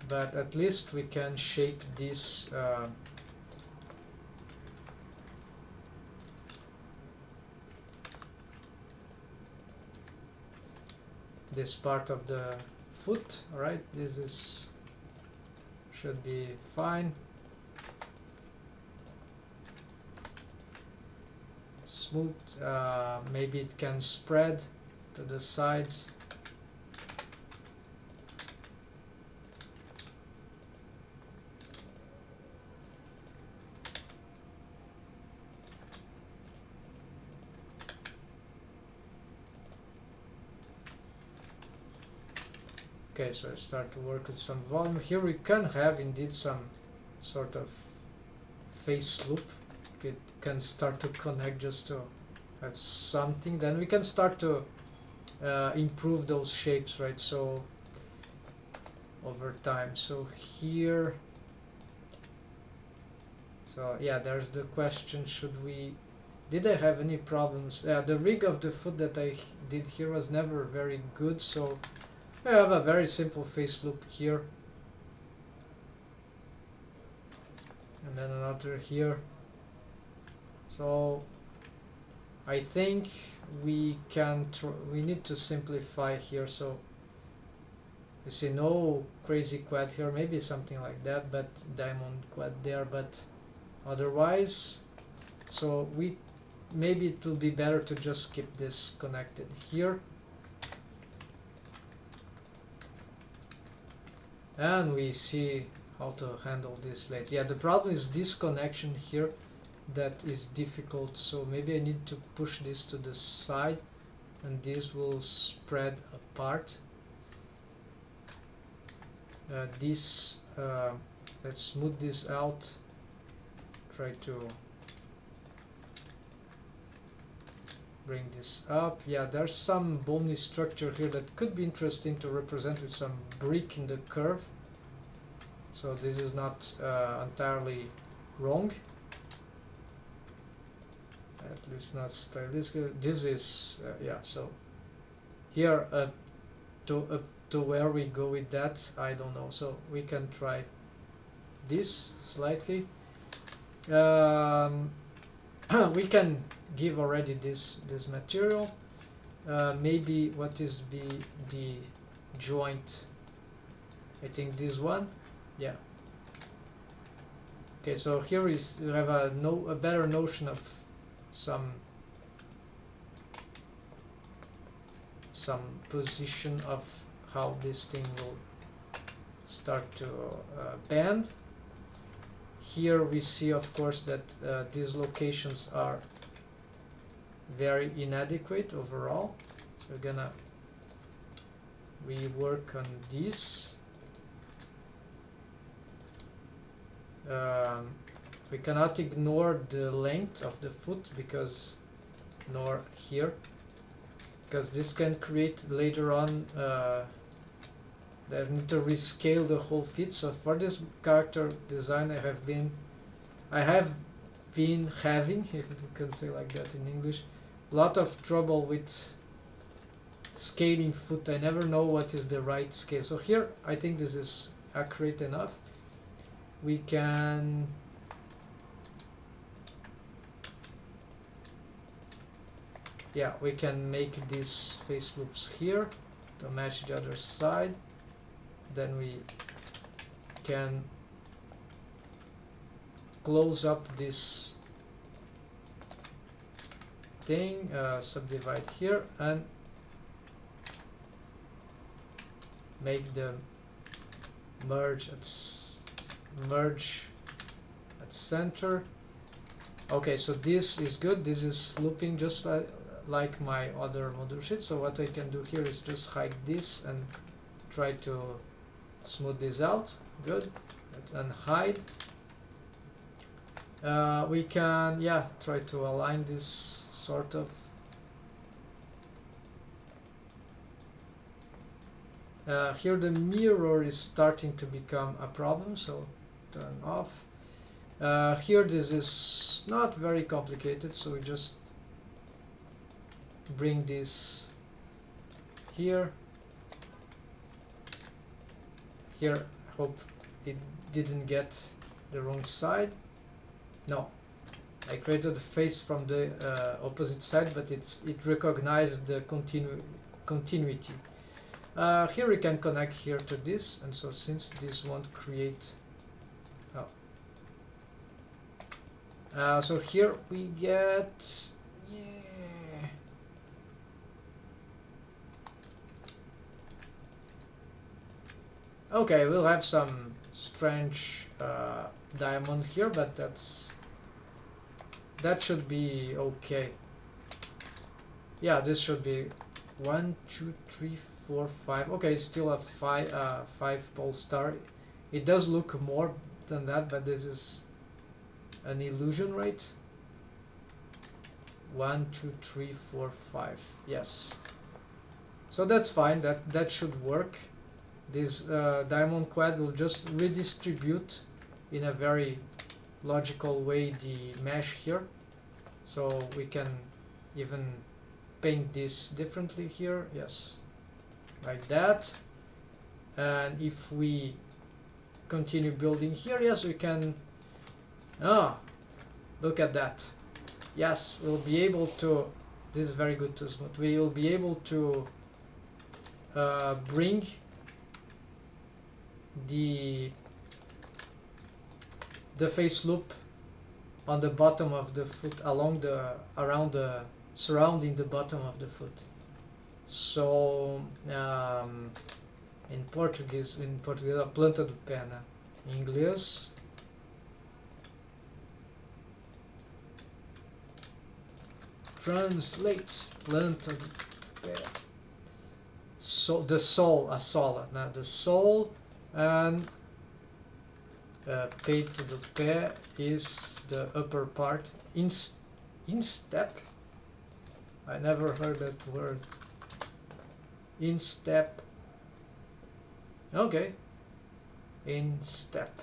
But at least we can shape this this part of the foot. Alright, this is should be fine. Smooth, maybe it can spread to the sides. Okay, so I start to work with some volume. Here we can have indeed some sort of face loop. It can start to connect just to have something. Then we can start to improve those shapes, right? So over time. So here, so yeah, there's the question: did I have any problems? The rig of the foot that I did here was never very good, so I have a very simple face loop here, and then another here. So I think we need to simplify here. So you see no crazy quad here, maybe something like that, but diamond quad there, but otherwise, so maybe it will be better to just keep this connected here. And we see how to handle this later. Yeah, the problem is this connection here that is difficult, so maybe I need to push this to the side and this will spread apart. Let's smooth this out, try to bring this up. Yeah, there's some bony structure here that could be interesting to represent with some brick in the curve. So this is not entirely wrong, at least not stylistic. This is yeah. So here to where we go with that, I don't know. So we can try this slightly. We can give already this material. Maybe what is the joint? I think this one. Yeah. Okay, so here is you have a better notion of some position of how this thing will start to bend. Here we see, of course, that these locations are very inadequate overall. So we're gonna rework on this. We cannot ignore the length of the foot nor here, because this can create later on they need to rescale the whole feet. So for this character design I have been having, if you can say like that in English, a lot of trouble with scaling foot. I never know what is the right scale. So here I think this is accurate enough. We can make these face loops here to match the other side. Then we can close up this thing, subdivide here, and make the merge at center. Okay, so this is good. This is looping just like my other model sheet. So what I can do here is just hide this and try to smooth this out. Good. And hide. We can try to align this sort of. Here the mirror is starting to become a problem, so turn off. Here this is not very complicated, so we just bring this here. Here, hope it didn't get the wrong side. No, I created the face from the opposite side, but it recognized the continuity. Here we can connect here to this, and so since this won't create, so here we get, yeah. Okay, we'll have some strange diamond here, but that should be okay. Yeah, this should be 1, 2, 3, 4, 5. Okay, it's still a 5 pole star. It does look more than that, but this is an illusion, right? 1, 2, 3, 4, 5. Yes. So that's fine. That should work. This diamond quad will just redistribute in a very logical way the mesh here. So we can even paint this differently here. Yes, like that. And if we continue building here, yes, we can. Look at that. Yes, we'll be able to. This is very good to smooth. We will be able to bring the face loop on the bottom of the foot, surrounding the bottom of the foot. So em português, a planta do pé, né? Em inglês, translate planta do pé. So the sole, a sola, né? The sole, and peito do pé is the upper part. Instep. I never heard that word. Instep. Okay. Instep.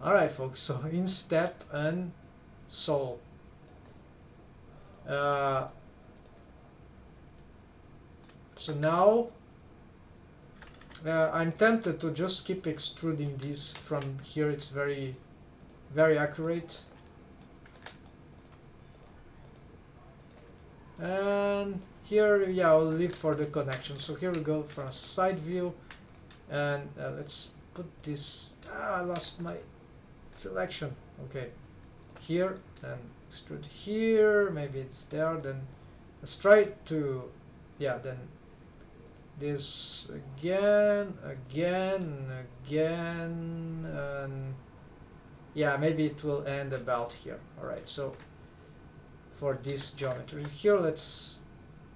Alright, folks. So instep and sole. So now I'm tempted to just keep extruding this from here. It's very, very accurate. And here, yeah, I'll leave for the connection. So here we go for a side view, and let's put this. I lost my selection. Okay, here and extrude here. Maybe it's there. Then let's try to, yeah, then this again, and yeah, maybe it will end about here. Alright, so for this geometry here, let's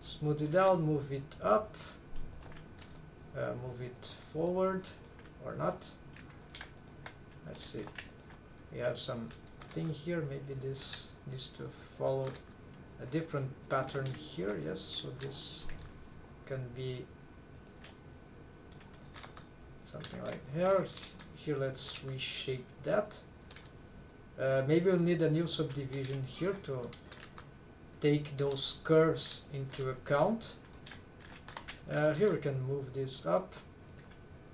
smooth it out, move it up, move it forward or not. Let's see, we have some thing here. Maybe this needs to follow a different pattern here. Yes, so this can be something like here. Here, let's reshape that. Maybe we'll need a new subdivision here to take those curves into account. Here we can move this up,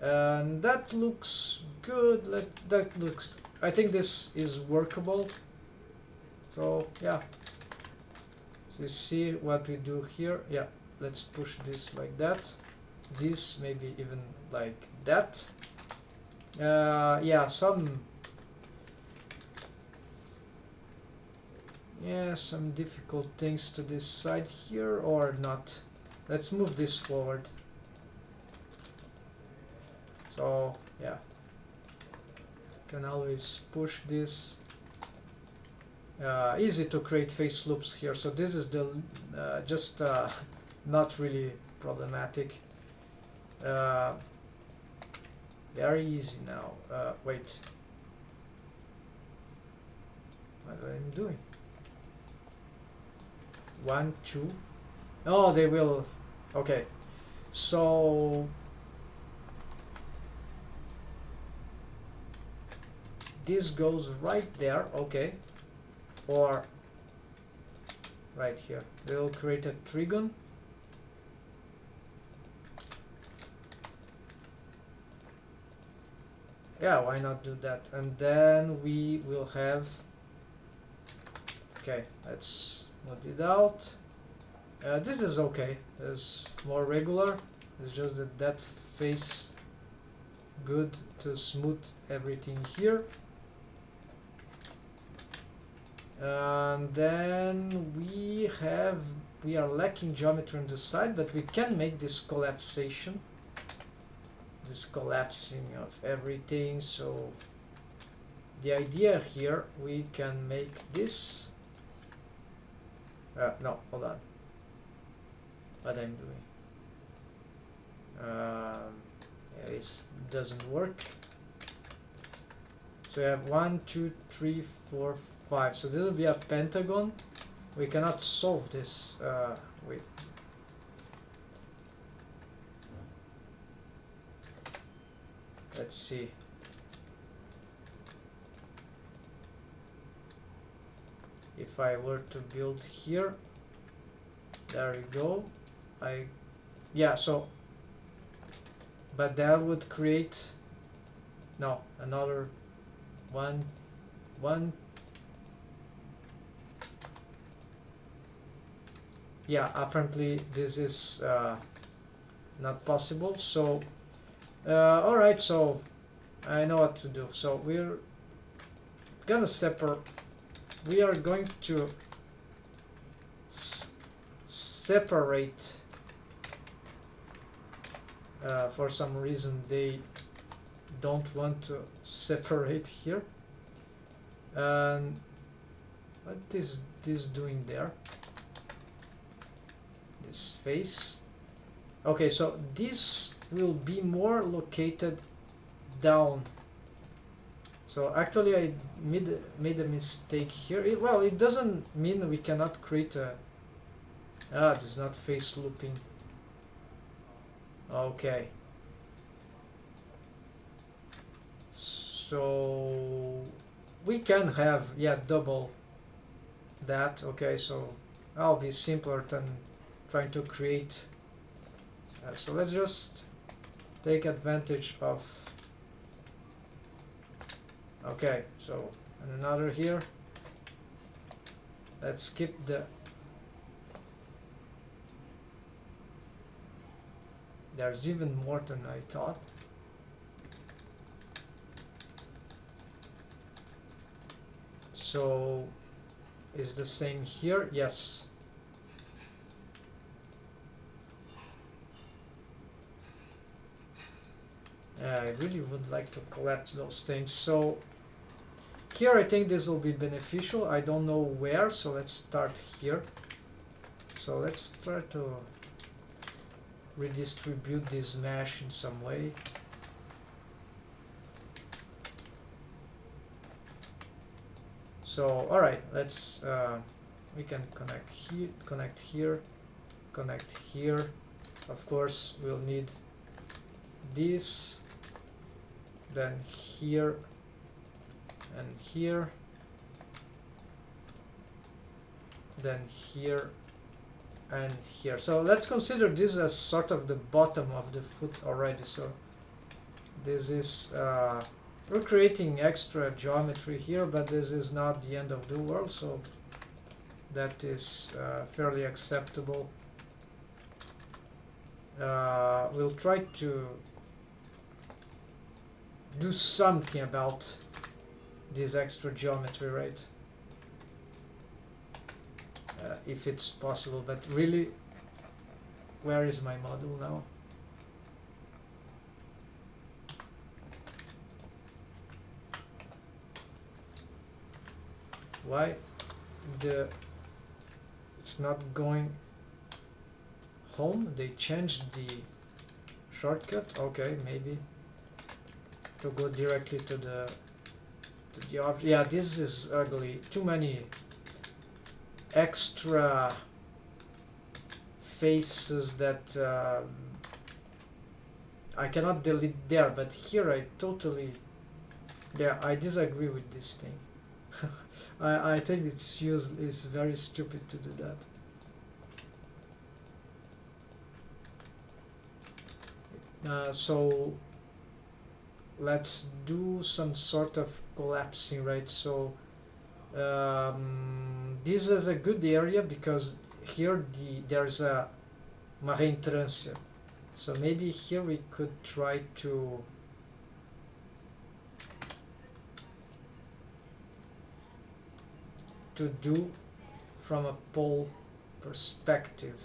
and that looks good. That looks. I think this is workable. So yeah. So you see what we do here. Yeah, let's push this like that. This maybe even like that. Yeah, some difficult things to this side here, or not. Let's move this forward. So yeah, can always push this. Easy to create face loops here. So this is the just not really problematic. Very easy now. Wait, what am I doing? 1, 2. Oh, they will. Okay, so this goes right there. Okay, or right here. They'll create a trigon. Yeah, why not do that? And then we will have. Okay, let's smooth it out. This is okay. It's more regular. It's just that face good to smooth everything here. And then we are lacking geometry on the side, but we can make this collapsation, this collapsing of everything. So the idea here, we can make this no, hold on, what I'm doing, it doesn't work. So we have 1, 2, 3, 4, 5. So this will be a pentagon. We cannot solve this. Wait. Let's see. If I were to build here, there we go. Yeah. So, but that would create another one. Yeah, apparently this is not possible. So alright, so I know what to do. So we're gonna we are going to separate, for some reason they don't want to separate here. And what is this doing there? This face. Okay, so this will be more located down. So actually I made a mistake here. Well, it doesn't mean we cannot create a... this is not face looping. Okay. So we can have, yeah, double that. Okay, so I'll be simpler than trying to create. So let's just take advantage of... Okay, so and another here. Let's skip the... There's even more than I thought. So is the same here? Yes. I really would like to collapse those things. So here I think this will be beneficial. I don't know where, so let's start here. So let's try to redistribute this mesh in some way. So alright, let's we can connect here, connect here. Of course we'll need this, then here and here, then here and here. So let's consider this as sort of the bottom of the foot already. So this is we're creating extra geometry here, but this is not the end of the world, so that is fairly acceptable. We'll try to do something about this extra geometry, right? If it's possible, but really, where is my model now? Why it's not going home? They changed the shortcut. Okay, maybe to go directly to the object. Yeah, this is ugly. Too many extra faces that I cannot delete there, but here I totally, yeah, I disagree with this thing. I think it's very stupid to do that. So let's do some sort of collapsing, right? So this is a good area because here there's a marine transient. So maybe here we could try to do from a pole perspective.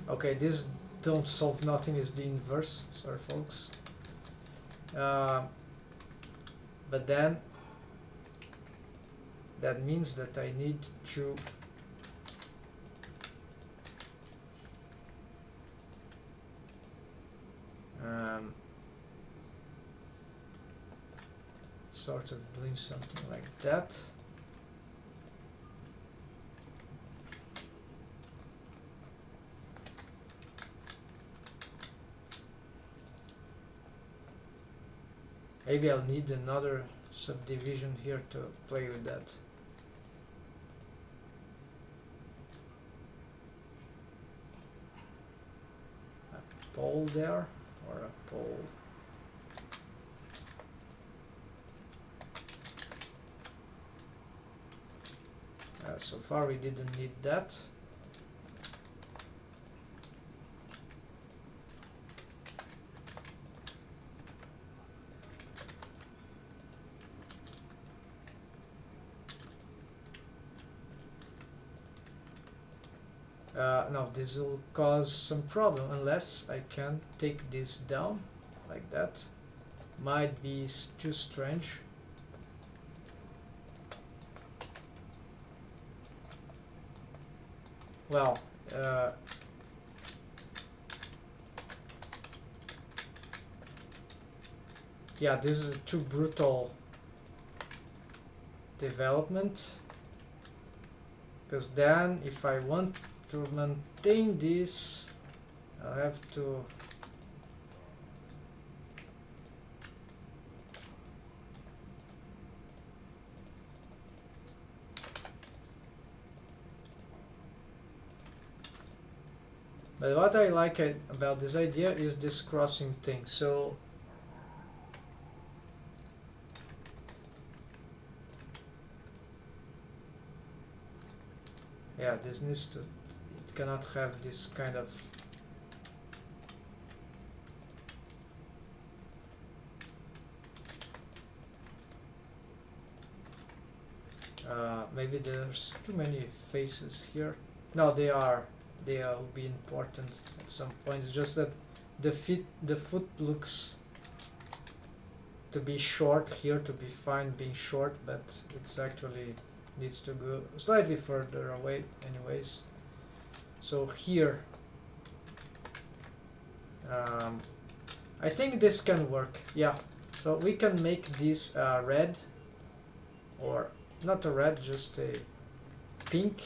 Okay, this don't solve nothing is the inverse, sorry folks. But then that means that I need to sort of doing something like that. Maybe I'll need another subdivision here to play with that. A pole there, or a pole. So far we didn't need that. No, this will cause some problem unless I can take this down like that. Might be too strange. Well, yeah, this is a too brutal development, because then if I want to maintain this, I'll have to but what I like about this idea is this crossing thing. So yeah, this needs to, it cannot have this kind of maybe there's too many faces here. No, they will be important at some point. It's just that the foot looks to be short here, to be fine being short, but it's actually needs to go slightly further away anyways. So here I think this can work. Yeah, so we can make this red, or not a red, just a pink,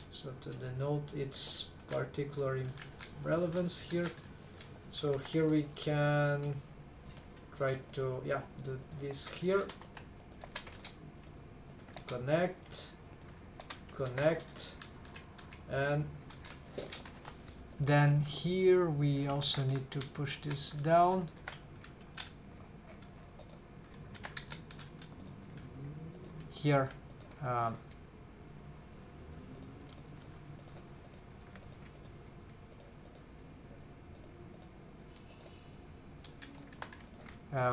so to denote its particular relevance here. So here we can try to, yeah, do this here, connect, and then here we also need to push this down. Here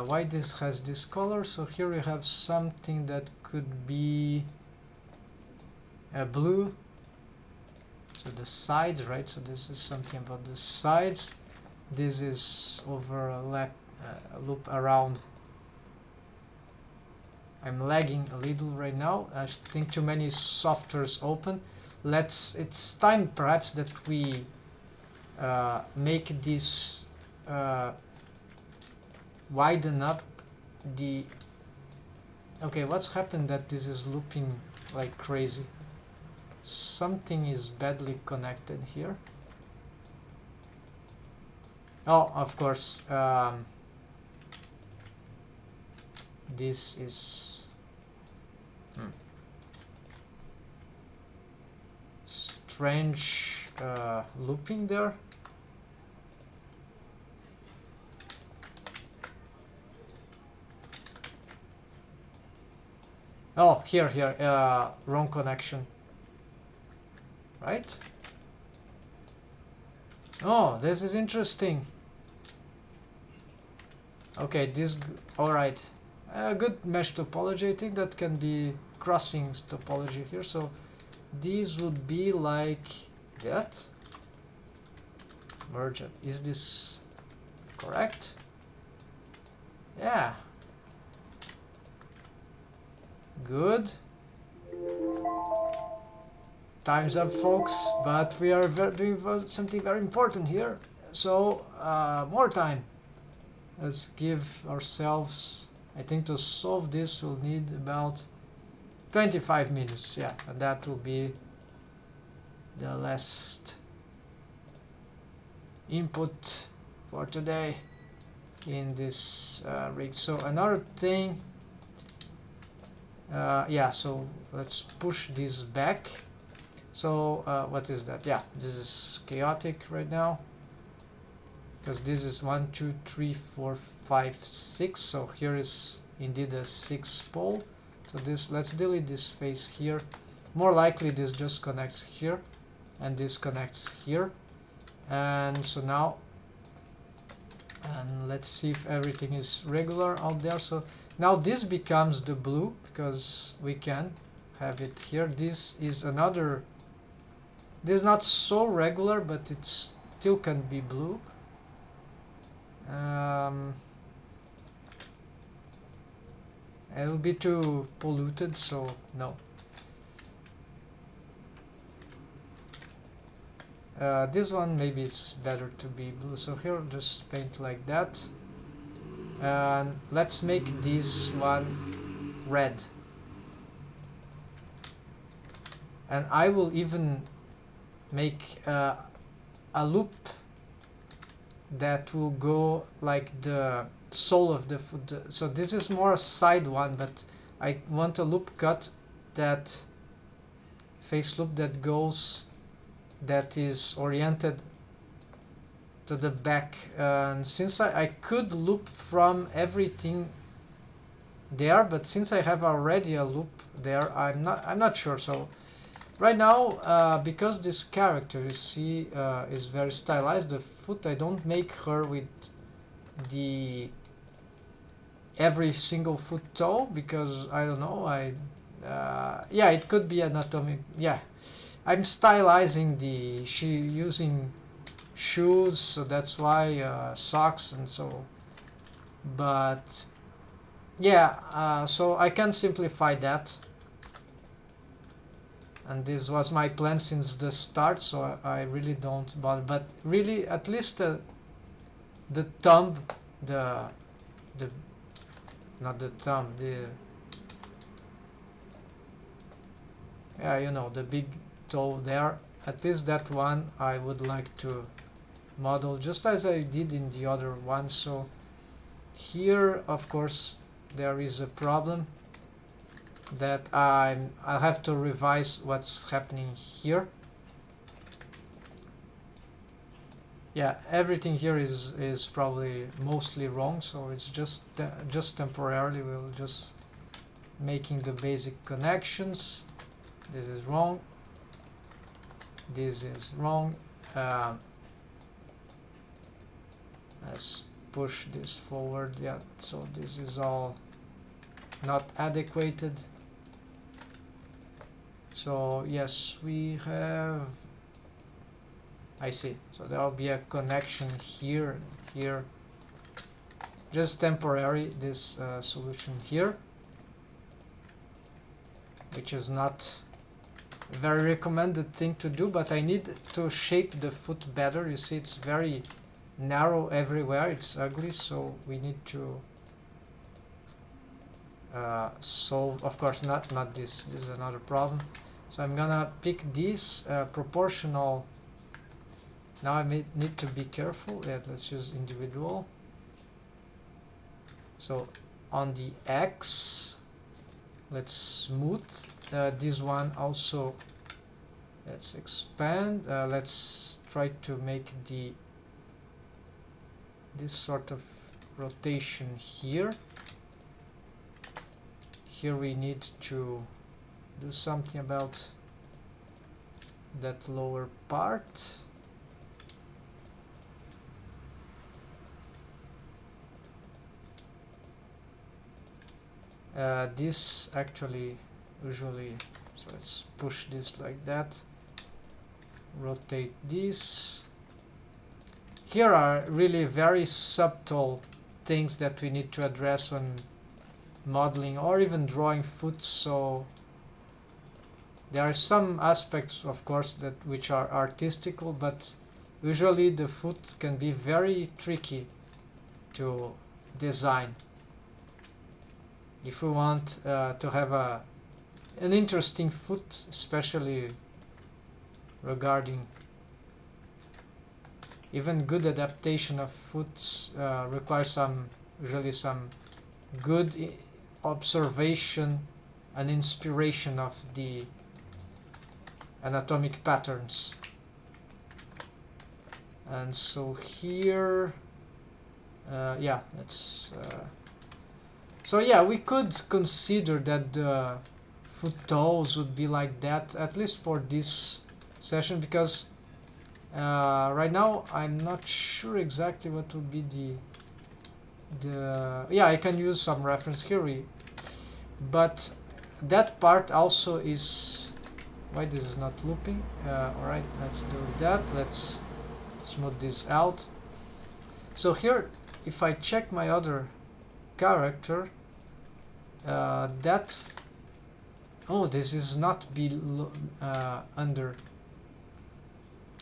why this has this color? So here we have something that could be blue. So the sides, right? So this is something about the sides. This is overlap, loop around. I'm lagging a little right now. I think too many softwares open. It's time perhaps that we make this widen up the. Okay, what's happened that this is looping like crazy? Something is badly connected here. Oh, of course, this is strange looping there. Oh, here, wrong connection. right? Oh, this is interesting. Okay, this, alright. Good mesh topology. I think that can be crossings topology here. So these would be like that. Merge it. Is this correct? Yeah. Good. Time's up, folks. But we are doing something very important here. So more time. Let's give ourselves, I think to solve this we'll need about 25 minutes, yeah, and that will be the last input for today in this rig. So another thing, yeah, so let's push this back. So what is that? Yeah, this is chaotic right now, because this is 1, 2, 3, 4, 5, 6. So here is indeed a 6 pole. So this, let's delete this face here. More likely this just connects here, and this connects here. And so now, and let's see if everything is regular out there. So now this becomes the blue, because we can have it here. This is another, this is not so regular, but it still can be blue. It will be too polluted, so no. This one maybe it's better to be blue, so here just paint like that, and let's make this one red, and I will even make a loop that will go like the sole of the foot. So this is more a side one, but I want a loop cut, that face loop that goes, that is oriented to the back. And since I could loop from everything there, but since I have already a loop there, I'm not sure. So right now, because this character, you see, is very stylized, the foot, I don't make her with the every single foot toe, because I don't know, yeah, it could be anatomy. Yeah, I'm stylizing she using shoes, so that's why socks and so. But yeah, so I can simplify that, and this was my plan since the start, so I really don't bother. But really, at least the thumb, the not the thumb, yeah, you know, the big toe there, at least that one I would like to model just as I did in the other one. So here, of course, there is a problem that I'll have to revise what's happening here. Yeah, everything here is probably mostly wrong, so it's just temporarily we'll just making the basic connections. This is wrong. This is wrong. Let's push this forward. Yeah, so this is all not adequated. So yes, we have, I see, so there will be a connection here and here, just temporary, this solution here, which is not a very recommended thing to do, but I need to shape the foot better. You see, it's very narrow everywhere, it's ugly, so we need to solve, of course, not this is another problem. So I'm gonna pick this proportional. Now I need to be careful. Yeah, let's use individual. So on the X, let's smooth this one also. Let's expand. Let's try to make this sort of rotation here. Here we need to do something about that lower part. This actually usually, so let's push this like that, rotate this. Here are really very subtle things that we need to address when modeling or even drawing foot. So there are some aspects, of course, that which are artistical, but usually the foot can be very tricky to design. If we want to have an interesting foot, especially regarding even good adaptation of foots, requires usually some good observation and inspiration of the anatomic patterns. And so here, yeah, let's. So yeah, we could consider that the foot toes would be like that, at least for this session, because right now I'm not sure exactly what would be the yeah, I can use some reference here, but that part also is, why this is not looping? Alright, let's do that. Let's smooth this out. So here, if I check my other character, oh, this is not below, under.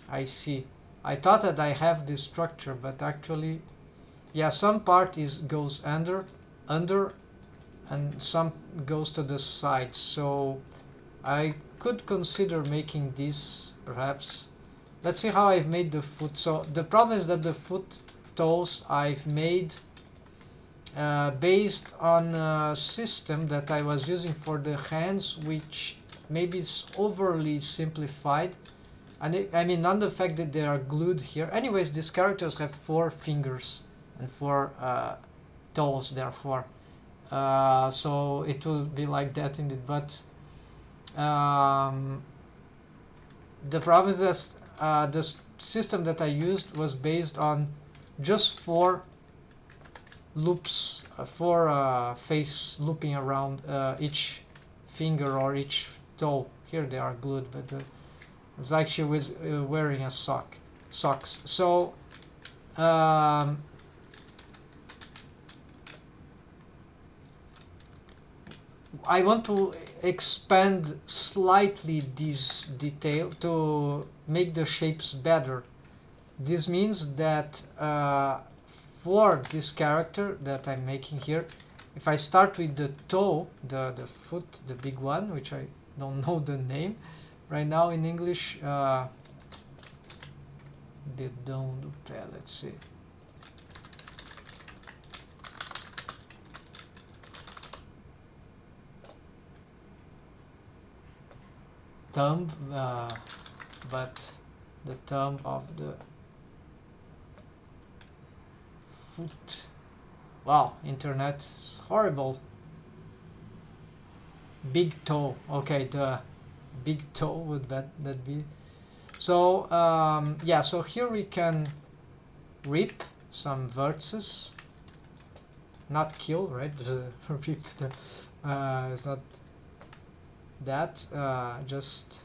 I see. I thought that I have this structure, but actually, yeah, some part goes under, and some goes to the side. So I could consider making this, perhaps. Let's see how I've made the foot. So the problem is that the foot toes I've made based on a system that I was using for the hands, which maybe is overly simplified. And I mean, not the fact that they are glued here. Anyways, these characters have 4 fingers and 4 toes, therefore. So it will be like that indeed. But the problem is that the system that I used was based on just 4 loops, 4 face looping around each finger or each toe. Here they are glued, but it's actually with wearing a socks. So I want to expand slightly this detail to make the shapes better. This means that for this character that I'm making here, if I start with the toe, the foot, the big one, which I don't know the name right now in English, let's see. Thumb, but the thumb of the foot. Wow, internet is horrible. Big toe. Okay, the big toe would that be. So yeah, so here we can rip some vertices, not kill, right? Rip the it's not that, just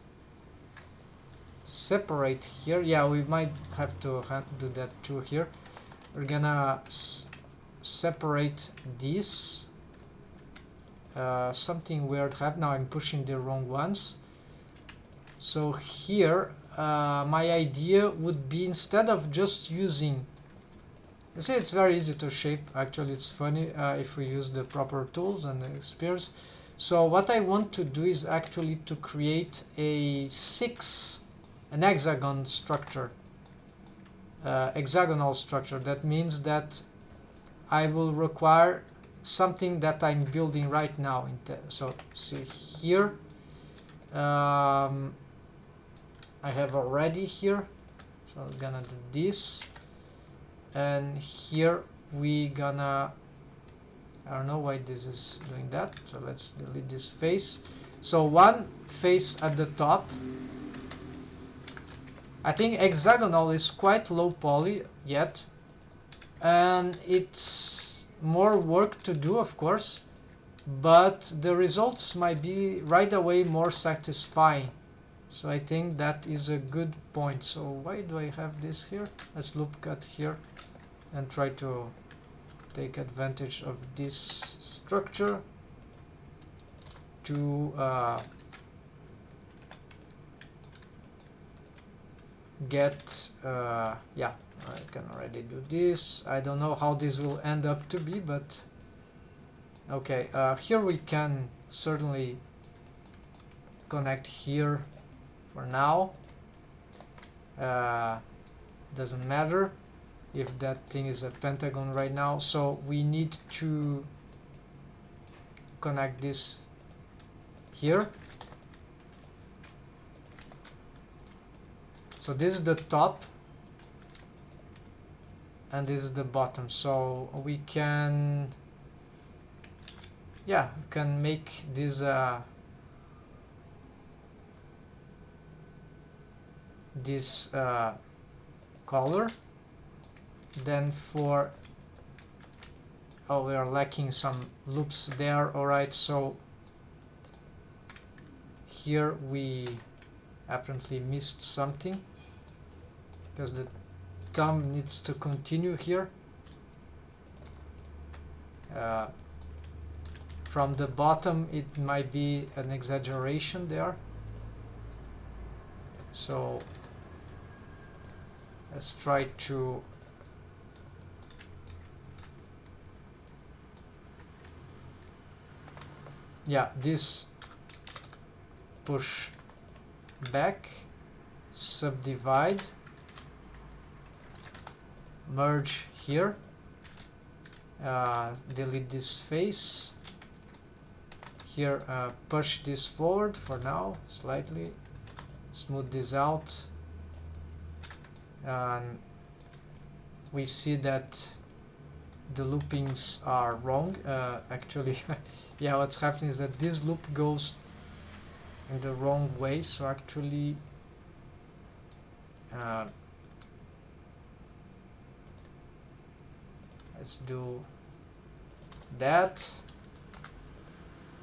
separate here. Yeah, we might have to do that too here. We're gonna separate this. Something weird happened. Now I'm pushing the wrong ones. So here my idea would be, instead of just using, you see, it's very easy to shape. Actually, it's funny if we use the proper tools and the experience. So what I want to do is actually to create an hexagon structure, hexagonal structure. That means that I will require something that I'm building right now. So see here, I have already here, so I'm gonna do this, and here we gonna, I don't know why this is doing that, so let's delete this face. So one face at the top, I think hexagonal is quite low poly yet, and it's more work to do, of course, but the results might be right away more satisfying. So I think that is a good point. So why do I have this here? Let's loop cut here and try to take advantage of this structure to get yeah, I can already do this. I don't know how this will end up to be, but okay, here we can certainly connect here for now. Doesn't matter if that thing is a pentagon right now, so we need to connect this here. So this is the top and this is the bottom, so we can, yeah, we can make this color. Then for, oh, we are lacking some loops there. Alright, so here we apparently missed something because the thumb needs to continue here. From the bottom it might be an exaggeration there, so let's try to this push back, subdivide, merge here, delete this face here, push this forward for now slightly, smooth this out, and we see that the loopings are wrong. Actually yeah, what's happening is that this loop goes in the wrong way, so actually let's do that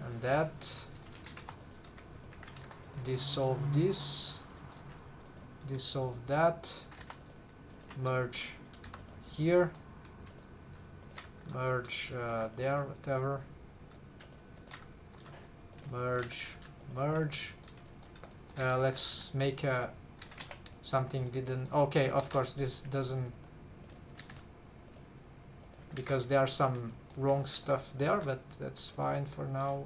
and that, dissolve this, dissolve that, merge here, merge there, whatever, merge, merge. Let's make something didn't, okay, of course this doesn't, because there are some wrong stuff there, but that's fine for now.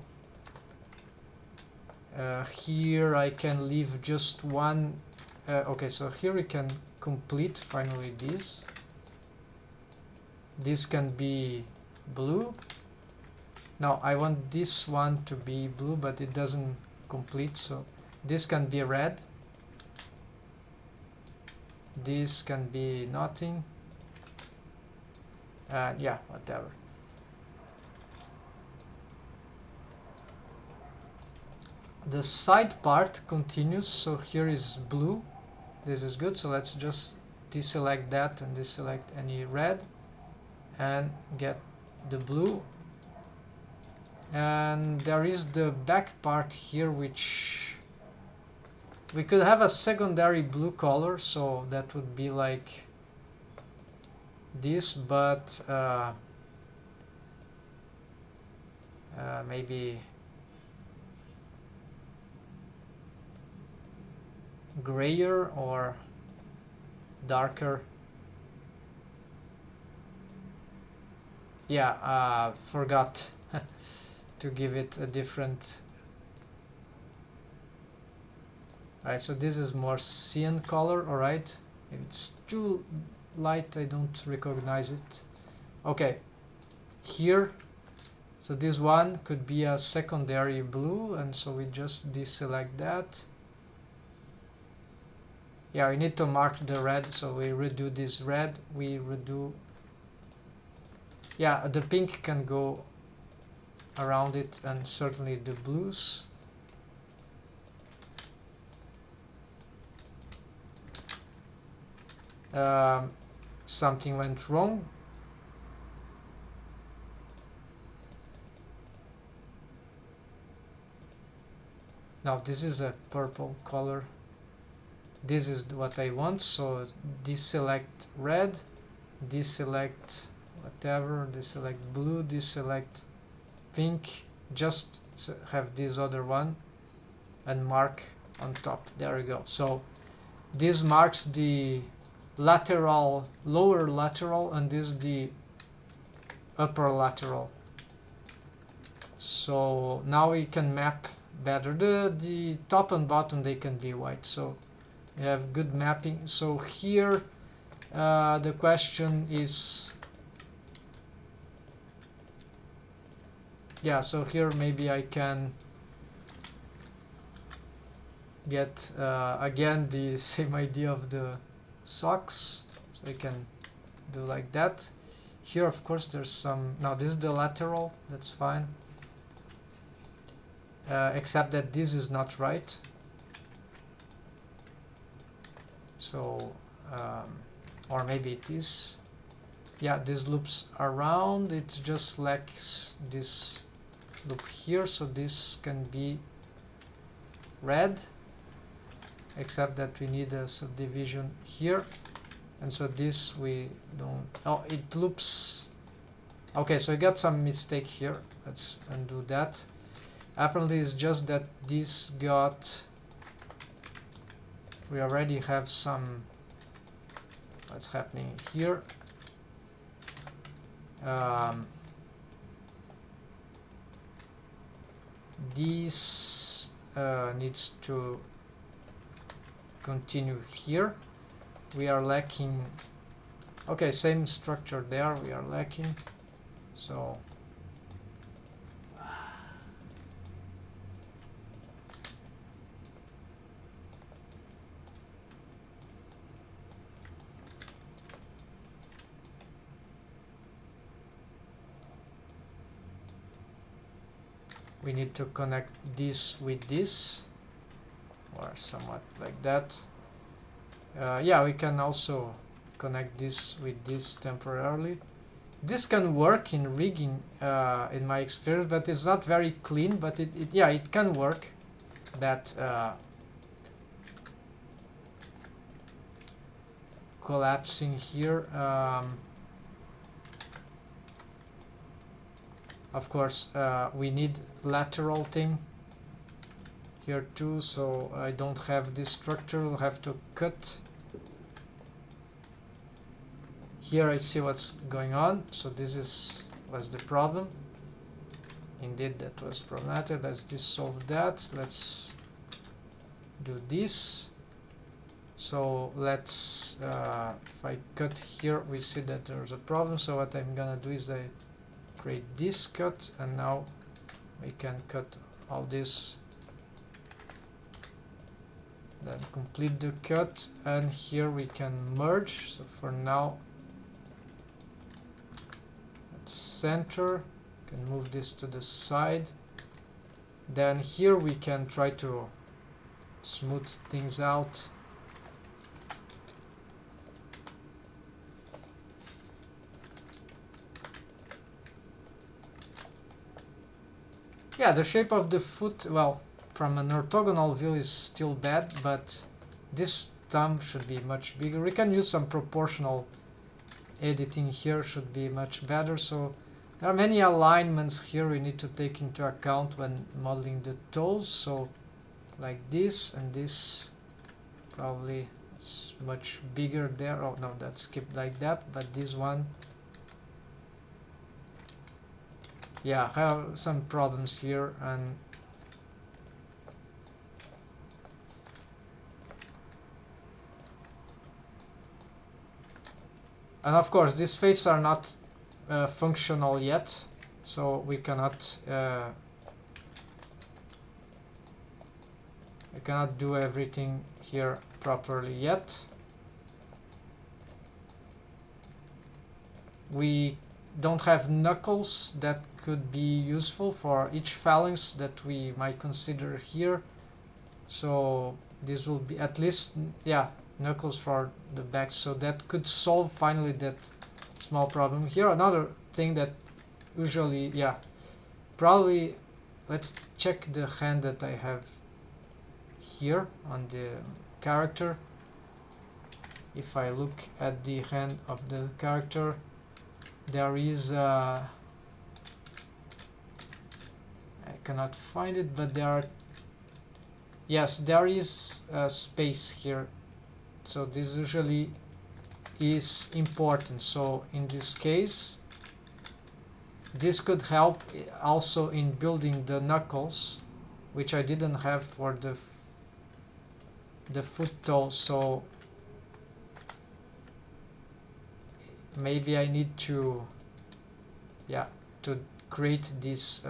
Here I can leave just one, okay, so here we can complete finally this. This can be blue. Now I want this one to be blue, but it doesn't complete, so this can be red. This can be nothing. Yeah, whatever. The side part continues, so here is blue. This is good, so let's just deselect that and deselect any red and get the blue. And there is the back part here, which we could have a secondary blue color, so that would be like this, but maybe grayer or darker. Yeah, forgot to give it a different. Alright, so this is more cyan color. Alright, if it's too light I don't recognize it. Okay, here, so this one could be a secondary blue, and so we just deselect that. Yeah, we need to mark the red, so we redo this red, we redo, yeah, the pink can go around it, and certainly the blues. something went wrong. Now this is a purple color. This is what I want, so deselect red, deselect whatever, deselect blue, deselect pink, just have this other one and mark on top. There we go. So this marks the lateral, lower lateral, and this is the upper lateral. So now we can map better. The top and bottom, they can be white, so we have good mapping. So here the question is, yeah, so here maybe I can get again the same idea of the socks, so I can do like that. Here of course there's some, now this is the lateral, that's fine, except that this is not right. So or maybe it is, yeah, this loops around, it just lacks this loop here, so this can be red, except that we need a subdivision here, and so this we don't, oh, it loops, okay, so I got some mistake here, let's undo that. Apparently it's just that this got, we already have some, what's happening here, this needs to continue here. We are lacking, okay, same structure there, we are lacking, so we need to connect this with this, or somewhat like that. Yeah, we can also connect this with this temporarily. This can work in rigging in my experience, but it's not very clean, but yeah, it can work. That collapsing here. Of course, we need lateral thing here too, so I don't have this structure, we'll have to cut. Here I see what's going on, so this was the problem. Indeed, that was problematic. Let's just solve that. Let's do this. So let's, if I cut here, we see that there's a problem, so what I'm gonna do is I create this cut, and now we can cut all this, then complete the cut, and here we can merge. So for now, let's center, can move this to the side, then here we can try to smooth things out. Yeah, the shape of the foot, well, from an orthogonal view is still bad, but this thumb should be much bigger. We can use some proportional editing here, should be much better. So there are many alignments here we need to take into account when modeling the toes. So like this, and this probably is much bigger there. Oh no, that's skipped like that, but this one, yeah, I have some problems here, and of course these faces are not functional yet, so we cannot do everything here properly yet. We don't have knuckles that could be useful for each phalanx that we might consider here, so this will be at least, yeah, knuckles for the back, so that could solve finally that small problem. Here another thing that usually, yeah, probably, let's check the hand that I have here on the character. If I look at the hand of the character, there is I cannot find it, but there are, yes, there is a space here, so this usually is important. So in this case, this could help also in building the knuckles, which I didn't have for the foot toe, so maybe I need to, yeah, to create this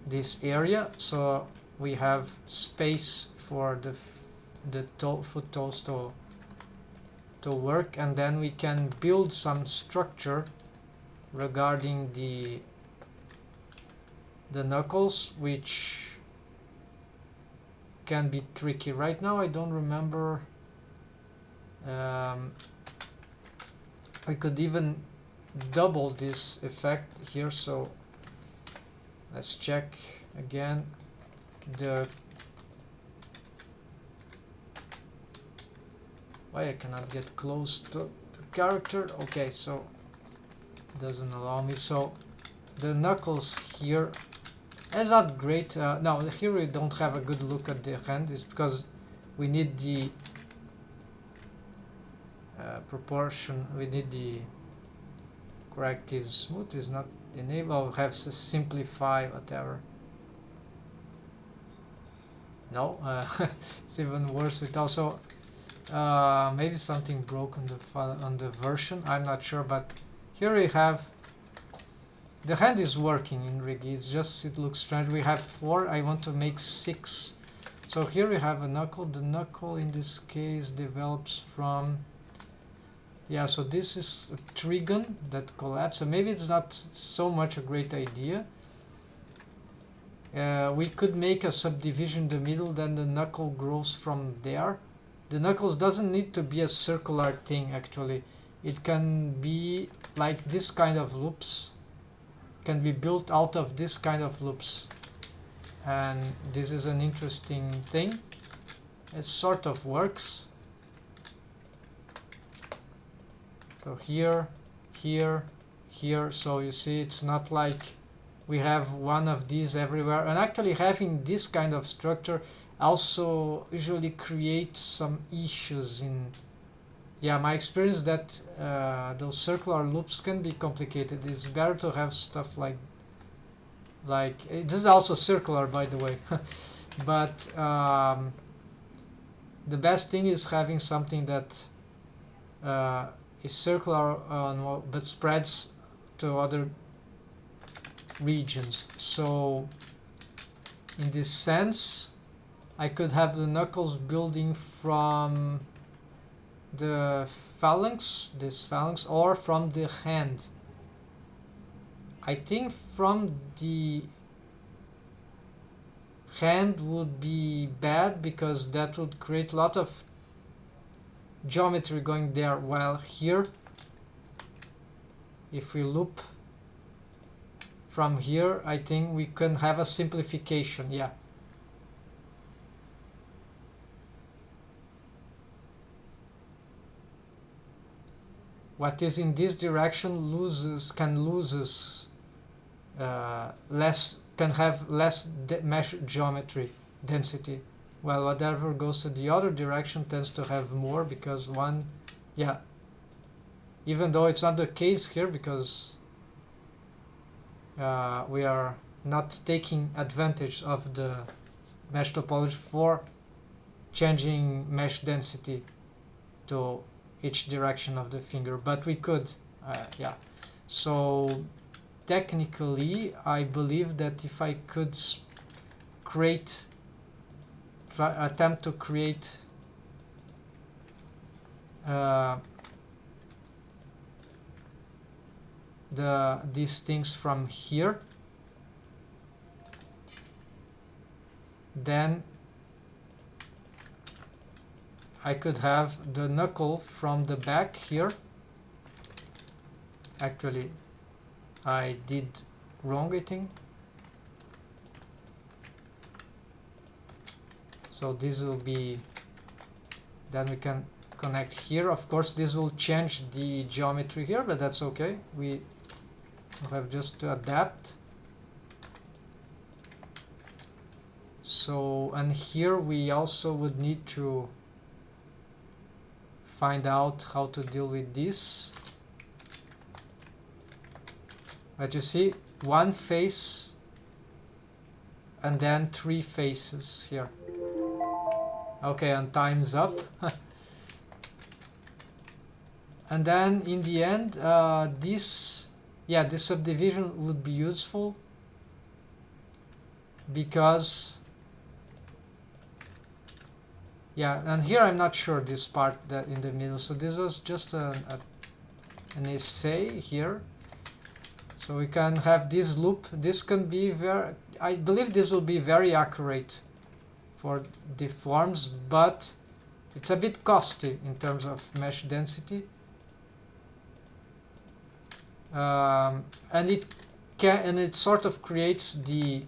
this area, so we have space for the foot toes to work, and then we can build some structure regarding the knuckles, which can be tricky. Right now I don't remember. I could even double this effect here, so let's check again the, why I cannot get close to the character. Okay, so it doesn't allow me. So the knuckles here is not great. No, here we don't have a good look at the hand. It's because we need the proportion, we need the corrective smooth is not enabled. Have to simplify whatever. No, it's even worse with also maybe something broke on the file, on the version, I'm not sure, but here we have the hand is working in rig. It's just, it looks strange. We have 4, I want to make 6. So here we have a knuckle. The knuckle in this case develops from, yeah, so this is a trigon that collapses, and maybe it's not so much a great idea. We could make a subdivision in the middle, then the knuckle grows from there. The knuckles doesn't need to be a circular thing actually. It can be like this kind of loops, can be built out of this kind of loops, and this is an interesting thing. It sort of works. So here, here, here, so you see it's not like we have one of these everywhere, and actually having this kind of structure also usually creates some issues in, yeah, my experience that those circular loops can be complicated. It's better to have stuff like this is also circular, by the way, but the best thing is having something that is circular but spreads to other regions. So in this sense, I could have the knuckles building from the phalanx, this phalanx, or from the hand. I think from the hand would be bad because that would create a lot of geometry going there, while here, if we loop from here, I think we can have a simplification. Yeah, what is in this direction can have less mesh geometry density, while whatever goes to the other direction tends to have more, because one, yeah, even though it's not the case here because we are not taking advantage of the mesh topology for changing mesh density to each direction of the finger, but we could, yeah. So technically I believe that if I could attempt to create these things from here, then I could have the knuckle from the back here. Actually, I did wrong, I think. So this will be, then we can connect here. Of course, this will change the geometry here, but that's okay. We have just to adapt. So, and here we also would need to find out how to deal with this. But you see, one face and then 3 faces here. Okay, and time's up. And then in the end, this subdivision would be useful because, yeah, and here I'm not sure this part that in the middle. So this was just an essay here. So we can have this loop. This can be very, I believe this will be very accurate for the forms, but it's a bit costly in terms of mesh density. And it sort of creates the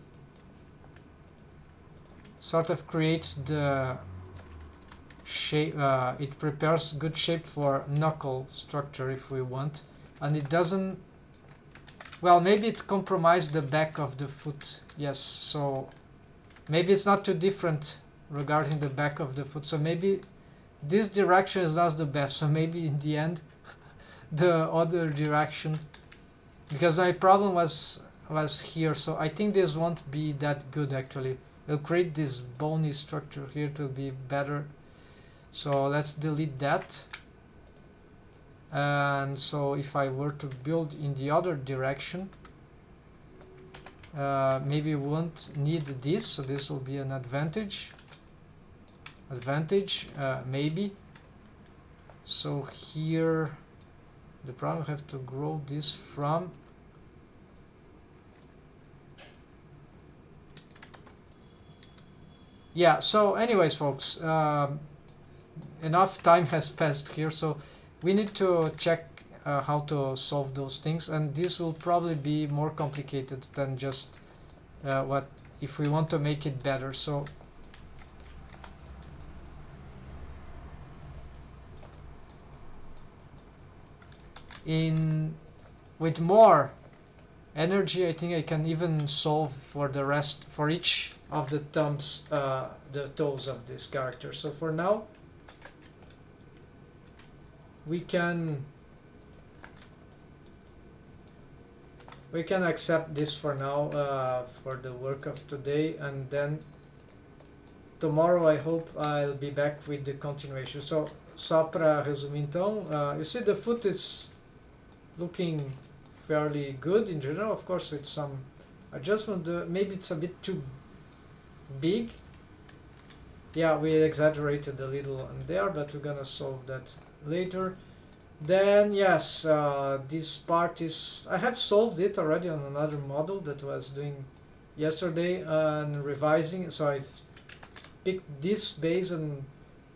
shape. It prepares good shape for knuckle structure if we want, and it doesn't. Well, maybe it's compromised the back of the foot. Yes, so maybe it's not too different regarding the back of the foot. So maybe this direction is not the best. So maybe in the end, the other direction, because my problem was here. So I think this won't be that good actually. It'll create this bony structure here to be better. So let's delete that. And so if I were to build in the other direction, maybe we won't need this, so this will be an advantage, maybe. So here the problem, I have to grow this from, yeah. So anyways folks, enough time has passed here, so we need to check how to solve those things, and this will probably be more complicated than just what if we want to make it better. So with more energy, I think I can even solve for the rest, for each of the thumbs, the toes of this character. So for now, we can accept this for now, for the work of today, and then tomorrow I hope I'll be back with the continuation. So só para resumir então, you see the foot is looking fairly good in general. Of course with some adjustment, maybe it's a bit too big. Yeah, we exaggerated a little on there, but we're gonna solve that later. Then yes, this part is, I have solved it already on another model that I was doing yesterday and revising. So I've picked this base and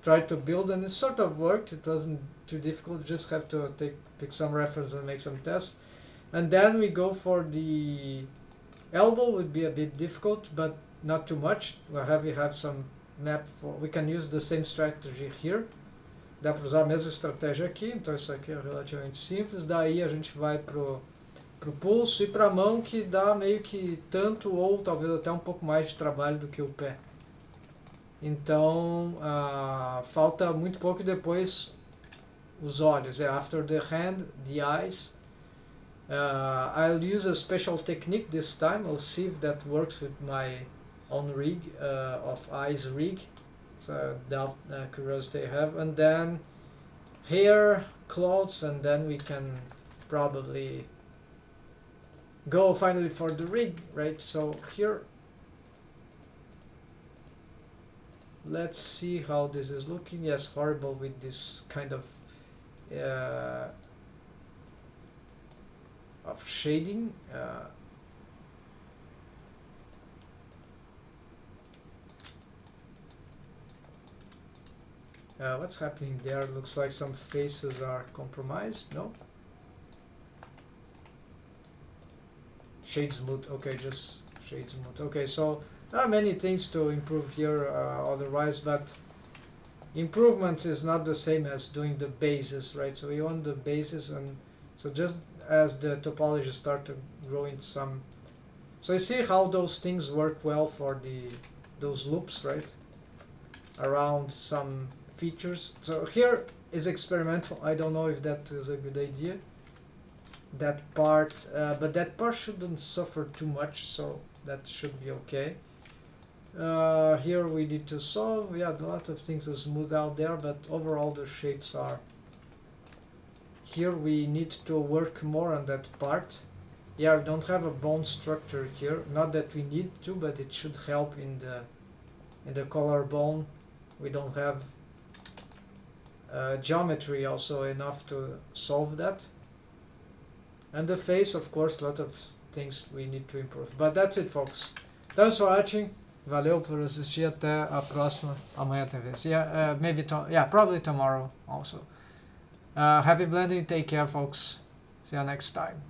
tried to build, and it sort of worked. It wasn't too difficult, just have to pick some reference and make some tests. And then we go for the elbow. Would be a bit difficult, but not too much. We have some map for, we can use the same strategy here. Dá para usar a mesma estratégia aqui, então isso aqui é relativamente simples. Daí a gente vai pro pulso e para a mão, que dá meio que tanto ou talvez até um pouco mais de trabalho do que o pé. Então falta muito pouco, e depois os olhos. After the hand, the eyes. I'll use a special technique this time. I'll see if that works with my own rig, of eyes rig. So that curiosity I have, and then hair, clothes, and then we can probably go finally for the rig, right? So here, let's see how this is looking. Yes, horrible with this kind of shading. What's happening there? Looks like some faces are compromised. No? Shade smooth. Okay, just shade smooth. Okay, so there are many things to improve here otherwise, but improvements is not the same as doing the bases, right? So you want the bases, and so just as the topology start to grow into some, so you see how those things work well for those loops, right? Around some features. So here is experimental. I don't know if that is a good idea. That part, but that part shouldn't suffer too much, so that should be okay. Here we need to solve, yeah, a lot of things are smooth out there, but overall the shapes are. Here we need to work more on that part. Yeah, we don't have a bone structure here, not that we need to, but it should help in the collarbone. We don't have geometry also enough to solve that. And the face, of course, a lot of things we need to improve. But that's it, folks. Thanks for watching. Valeu por assistir. Até a próxima. Amanhã talvez. Yeah, maybe probably tomorrow also. Happy blending. Take care, folks. See you next time.